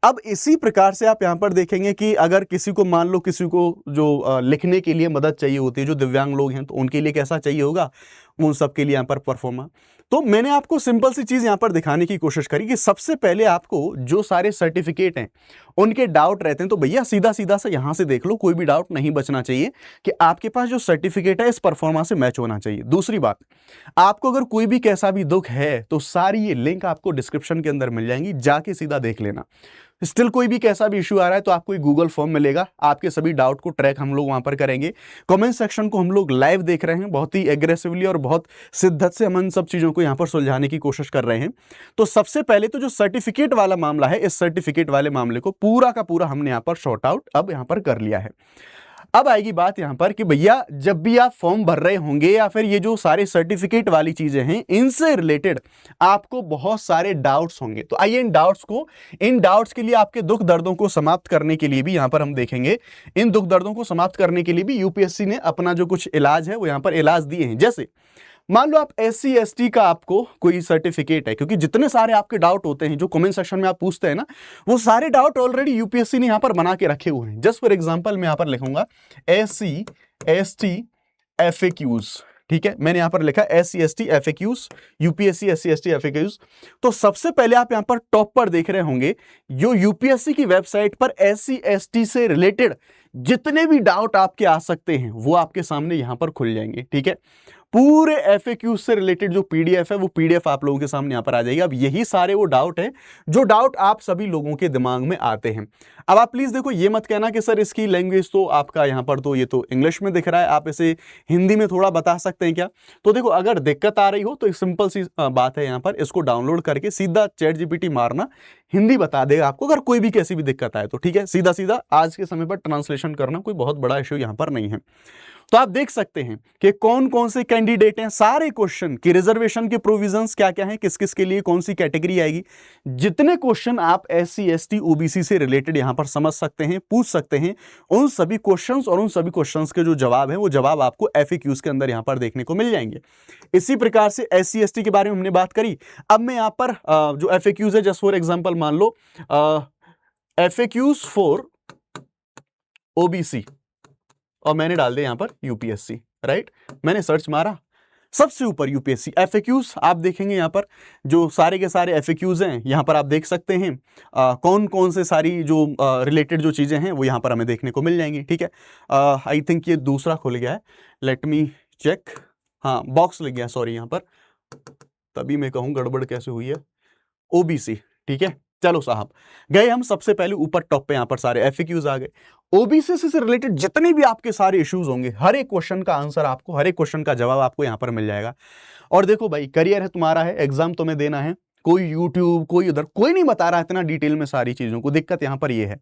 अब इसी प्रकार से आप यहां पर देखेंगे कि अगर किसी को, मान लो किसी को जो लिखने के लिए मदद चाहिए होती है, जो दिव्यांग लोग हैं तो उनके लिए कैसा चाहिए होगा, उन सब के लिए यहां पर परफॉर्मा। तो मैंने आपको सिंपल सी चीज यहां पर दिखाने की कोशिश करी कि सबसे पहले आपको जो सारे सर्टिफिकेट हैं उनके डाउट रहते हैं तो भैया सीधा सीधा से यहां से देख लो, कोई भी डाउट नहीं बचना चाहिए कि आपके पास जो सर्टिफिकेट है इस परफॉर्मा से मैच होना चाहिए। दूसरी बात, आपको अगर कोई भी कैसा भी दुख है तो सारी ये लिंक आपको डिस्क्रिप्शन के अंदर मिल जाएंगी, जाके सीधा देख लेना। स्टिल कोई भी कैसा भी इश्यू आ रहा है तो आपको एक गूगल फॉर्म मिलेगा, आपके सभी डाउट को ट्रैक हम लोग वहां पर करेंगे। कमेंट सेक्शन को हम लोग लाइव देख रहे हैं, बहुत ही एग्रेसिवली और बहुत शिद्दत से हम इन सब चीजों को यहां पर सुलझाने की कोशिश कर रहे हैं। तो सबसे पहले तो जो सर्टिफिकेट वाला मामला है, इस सर्टिफिकेट वाले मामले को पूरा का पूरा हमने यहां पर शॉर्ट आउट अब यहां पर कर लिया है। अब आएगी बात यहां पर कि भैया जब भी आप फॉर्म भर रहे होंगे या फिर ये जो सारे सर्टिफिकेट वाली चीजें हैं इनसे रिलेटेड आपको बहुत सारे डाउट्स होंगे। तो आइए इन डाउट्स के लिए, आपके दुख दर्दों को समाप्त करने के लिए भी यहां पर हम देखेंगे, इन दुख दर्दों को समाप्त करने के लिए भी UPSC ने अपना जो कुछ इलाज है वो यहां पर इलाज दिए हैं। जैसे मान लो आप SC ST का आपको कोई सर्टिफिकेट है, क्योंकि जितने सारे आपके डाउट होते हैं जो कमेंट सेक्शन में आप पूछते हैं ना, वो सारे डाउट ऑलरेडी UPSC ने यहां पर बना के रखे हुए हैं। जस्ट फॉर एग्जांपल मैं यहां पर लिखूंगा SC ST FAQs, ठीक है, मैंने यहां पर लिखा SC ST FAQs, UPSC SC ST FAQs। तो सबसे पहले आप यहां पर टॉप पर देख रहे होंगे जो UPSC की वेबसाइट पर SC ST से रिलेटेड जितने भी डाउट आपके आ सकते हैं वो आपके सामने यहां पर खुल जाएंगे, ठीक है। पूरे FAQ से रिलेटेड जो PDF है वो PDF आप लोगों के सामने यहां पर आ जाएगी। अब यही सारे वो डाउट हैं जो डाउट आप सभी लोगों के दिमाग में आते हैं। अब आप प्लीज देखो, ये मत कहना कि सर इसकी लैंग्वेज तो आपका यहां पर तो ये तो इंग्लिश में दिख रहा है, आप इसे हिंदी में थोड़ा बता सकते हैं क्या। तो देखो, अगर दिक्कत आ रही हो तो एक सिंपल सी बात है, यहां पर इसको डाउनलोड करके सीधा ChatGPT मारना, हिंदी बता देगा आपको। अगर कोई भी कैसी भी दिक्कत आए तो ठीक है, सीधा सीधा आज के समय पर ट्रांसलेशन करना कोई बहुत बड़ा इश्यू यहां पर नहीं है। तो आप देख सकते हैं कि कौन कौन से कैंडिडेट हैं, सारे क्वेश्चन की रिजर्वेशन के प्रोविजंस क्या क्या हैं, किस किस के लिए कौन सी कैटेगरी आएगी, जितने क्वेश्चन आप SC ST OBC से रिलेटेड यहां पर समझ सकते हैं, पूछ सकते हैं, उन सभी क्वेश्चंस और उन सभी क्वेश्चंस के जो जवाब है वो जवाब आपको FAQs के अंदर यहां पर देखने को मिल जाएंगे। इसी प्रकार से SC ST के बारे में हमने बात करी। अब मैं यहां पर जो FAQs है, जस्ट फॉर एग्जाम्पल मान लो FAQs फॉर OBC और मैंने डाल दिया यहां पर UPSC, राइट। मैंने सर्च मारा, सबसे ऊपर UPSC FAQs आप देखेंगे, यहां पर जो सारे के सारे FAQs हैं यहां पर आप देख सकते हैं कौन कौन से सारी जो रिलेटेड जो चीजें हैं वो यहां पर हमें देखने को मिल जाएंगी, ठीक है। आई थिंक ये दूसरा खुल गया है, लेट मी चेक। हाँ बॉक्स लग गया, सॉरी यहाँ पर, तभी मैं कहूँ गड़बड़ कैसे हुई है, ओबीसी, ठीक है। चलो साहब, गए हम सबसे पहले ऊपर टॉप पे, यहां पर सारे एफएक्यूज आ गए। ओबीसी से रिलेटेड जितने भी आपके सारे इश्यूज होंगे, हर एक क्वेश्चन का आंसर आपको, हर एक क्वेश्चन का जवाब आपको यहां पर मिल जाएगा। और देखो भाई, करियर है तुम्हारा, है एग्जाम तुम्हें देना है, कोई यूट्यूब कोई उधर कोई नहीं बता रहा इतना डिटेल में सारी चीजों को। दिक्कत यहां पर ये है,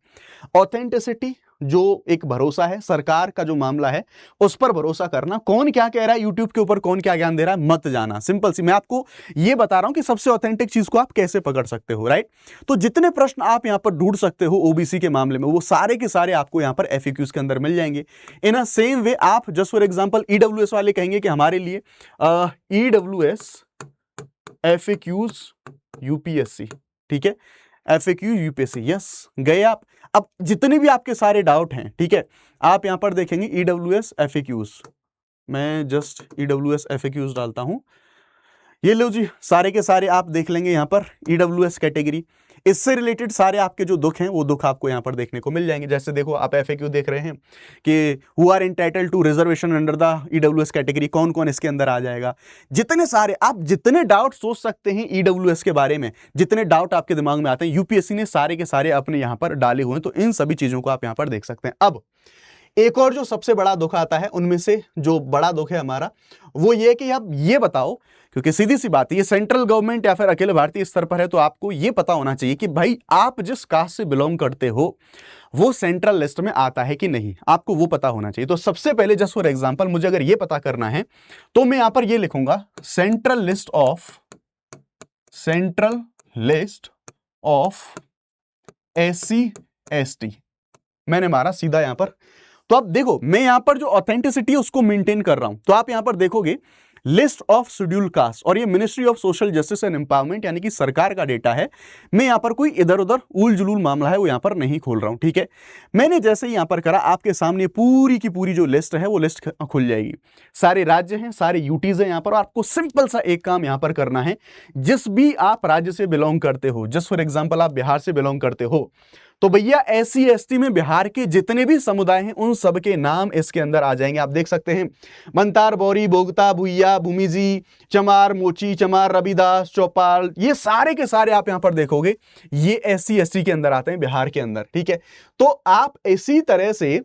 ऑथेंटिसिटी जो एक भरोसा है, सरकार का जो मामला है उस पर भरोसा करना। कौन क्या कह रहा है यूट्यूब के ऊपर, कौन क्या ज्ञान दे रहा है, मत जाना। सिंपल सी मैं आपको ये बता रहा हूं कि सबसे ऑथेंटिक चीज को आप कैसे पकड़ सकते हो, राइट। तो जितने प्रश्न आप यहां पर ढूंढ सकते हो ओबीसी के मामले में, वो सारे के सारे आपको यहां पर एफएक्यूज के अंदर मिल जाएंगे। इन अ सेम वे आप जस्ट फॉर एग्जांपल ईडब्ल्यूएस वाले कहेंगे कि हमारे लिए ईडब्ल्यूएस एफएक्यूज यूपीएससी, ठीक है, एफएक्यू यूपीएससी, यस गए आप। अब जितने भी आपके सारे डाउट हैं, ठीक है, आप यहां पर देखेंगे ईडब्ल्यूएस एफएक्यूज, मैं जस्ट ईडब्ल्यूएस एफएक्यूज डालता हूं, ये लो जी, सारे के सारे आप देख लेंगे यहां पर ईडब्ल्यूएस कैटेगरी, इससे रिलेटेड सारे आपके जो दुख हैं वो दुख आपको यहां पर देखने को मिल जाएंगे। जैसे देखो आप एफएक्यू देख रहे हैं कि who are entitled to reservation under the EWS category, कौन कौन इसके अंदर आ जाएगा। जितने सारे आप जितने डाउट सोच सकते हैं ईडब्ल्यूएस के बारे में, जितने डाउट आपके दिमाग में आते हैं, यूपीएससी ने सारे के सारे अपने यहां पर डाले हुए हैं, तो इन सभी चीजों को आप यहां पर देख सकते हैं। अब एक और जो सबसे बड़ा दुख आता है, उनमें से जो बड़ा दुख है हमारा वो ये कि आप ये बताओ, क्योंकि सीधी सी बात है ये सेंट्रल गवर्नमेंट या फिर अकेले भारतीय स्तर पर है, तो आपको ये पता होना चाहिए कि भाई आप जिस कास्ट से बिलोंग करते हो वो सेंट्रल लिस्ट में आता है कि नहीं, आपको वो पता होना चाहिए। तो सबसे पहले जस्ट फॉर एग्जांपल मुझे अगर ये पता करना है तो मैं यहां पर ये लिखूंगा central list of SC ST, मैंने मारा सीधा यहां पर। तो आप देखो मैं यहां पर जो ऑथेंटिसिटी है उसको मेंटेन कर रहा हूं, तो आप यहां पर देखोगे लिस्ट ऑफ शेड्यूल्ड कास्ट, और ये ministry of social justice and empowerment यानी कि सरकार का डेटा है। मैं यहां पर कोई इधर उधर उल जुलूल मामला है वो यहां पर नहीं खोल रहा हूं, ठीक है। मैंने जैसे ही यहां पर करा, आपके सामने पूरी की पूरी जो लिस्ट है वो लिस्ट खुल जाएगी, सारे राज्य हैं, सारे यूटीज हैं यहां पर। आपको सिंपल सा एक काम यहां पर करना है, जिस भी आप राज्य से बिलोंग करते हो, जस्ट फॉर एग्जाम्पल आप बिहार से बिलोंग करते हो, तो भैया एससी एसटी में बिहार के जितने भी समुदाय हैं उन सब के नाम इसके अंदर आ जाएंगे। आप देख सकते हैं मंतार, बौरी, बोगता, भुइया, भूमिजी, चमार, मोची, चमार, रविदास, चौपाल, ये सारे के सारे आप यहां पर देखोगे ये एससी एसटी के अंदर आते हैं बिहार के अंदर, ठीक है। तो आप इसी तरह से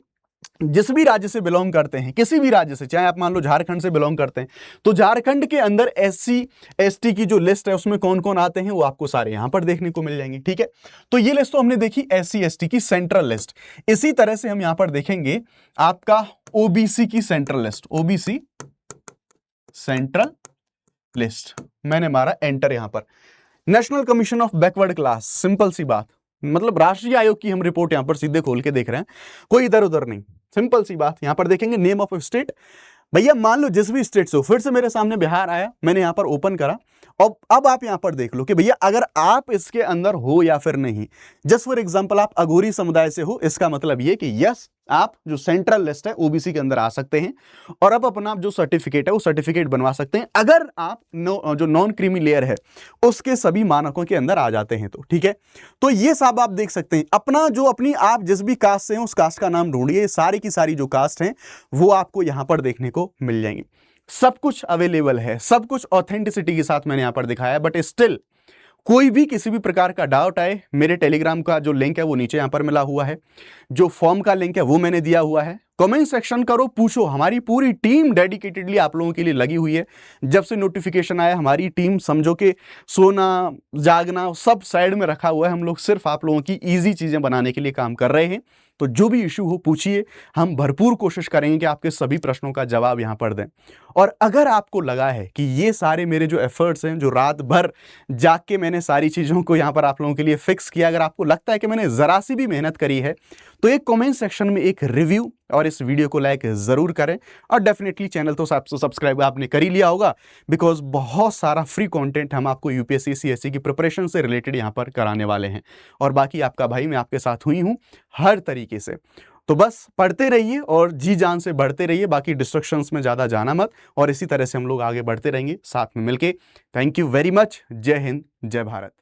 जिस भी राज्य से बिलोंग करते हैं, किसी भी राज्य से, चाहे आप मान लो झारखंड से बिलोंग करते हैं, तो झारखंड के अंदर एससी एसटी की जो लिस्ट है उसमें कौन कौन आते हैं वो आपको सारे यहां पर देखने को मिल जाएंगे, ठीक है। तो ये लिस्ट तो हमने देखी एससी एसटी की सेंट्रल लिस्ट। इसी तरह से हम यहां पर देखेंगे आपका ओबीसी की central list, OBC central list, मैंने मारा एंटर यहां पर। National commission of backward class, simple सी बात, मतलब राष्ट्रीय आयोग की हम रिपोर्ट यहां पर सीधे खोल के देख रहे हैं, कोई इधर उधर नहीं, सिंपल सी बात। यहां पर देखेंगे नेम ऑफ स्टेट, भैया मान लो जिस भी स्टेट से हो, फिर से मेरे सामने बिहार आया, मैंने यहां पर ओपन करा, और अब आप यहां पर देख लो कि भैया अगर आप इसके अंदर हो या फिर नहीं। जस्ट फॉर एग्जांपल आप अघोरी समुदाय से हो, इसका मतलब ये कि यस आप जो सेंट्रल लिस्ट है ओबीसी के अंदर आ सकते हैं, और अब अपना जो सर्टिफिकेट है वो सर्टिफिकेट बनवा सकते हैं, अगर आप जो नॉन क्रीमी लेयर है उसके सभी मानकों के अंदर आ जाते हैं, तो ठीक है। तो ये सब आप देख सकते हैं, अपना जो अपनी आप जिस भी कास्ट से हैं उस कास्ट का नाम ढूंढिए, सारी की सारी जो कास्ट हैं वो आपको यहां पर देखने को मिल जाएंगे। सब कुछ अवेलेबल है, सब कुछ ऑथेंटिसिटी के साथ मैंने यहां पर दिखाया है, बट स्टिल कोई भी किसी भी प्रकार का डाउट आए, मेरे टेलीग्राम का जो लिंक है वो नीचे यहां पर मिला हुआ है, जो फॉर्म का लिंक है वो मैंने दिया हुआ है, कमेंट सेक्शन करो, पूछो, हमारी पूरी टीम डेडिकेटेडली आप लोगों के लिए लगी हुई है। जब से नोटिफिकेशन आया हमारी टीम समझो कि सोना जागना सब साइड में रखा हुआ है, हम लोग सिर्फ आप लोगों की ईजी चीजें बनाने के लिए काम कर रहे हैं। तो जो भी इशू हो पूछिए, हम भरपूर कोशिश करेंगे कि आपके सभी प्रश्नों का जवाब यहां पर दें। और अगर आपको लगा है कि ये सारे मेरे जो एफर्ट्स हैं, जो रात भर जाग के मैंने सारी चीज़ों को यहां पर आप लोगों के लिए फिक्स किया, अगर आपको लगता है कि मैंने ज़रा सी भी मेहनत करी है, तो एक कमेंट सेक्शन में एक रिव्यू और इस वीडियो को लाइक ज़रूर करें। और डेफिनेटली चैनल तो सब्सक्राइब आपने कर ही लिया होगा, बिकॉज बहुत सारा फ्री कंटेंट हम आपको यूपीएससी सीएससी की प्रिपरेशन से रिलेटेड यहाँ पर कराने वाले हैं। और बाकी आपका भाई मैं आपके साथ हुई हूँ हर तरीके से। तो बस पढ़ते रहिए और जी जान से बढ़ते रहिए, बाकी डिस्ट्रक्शंस में ज़्यादा जाना मत, और इसी तरह से हम लोग आगे बढ़ते रहेंगे साथ में मिलके। Thank you very much. जय हिंद, जय भारत।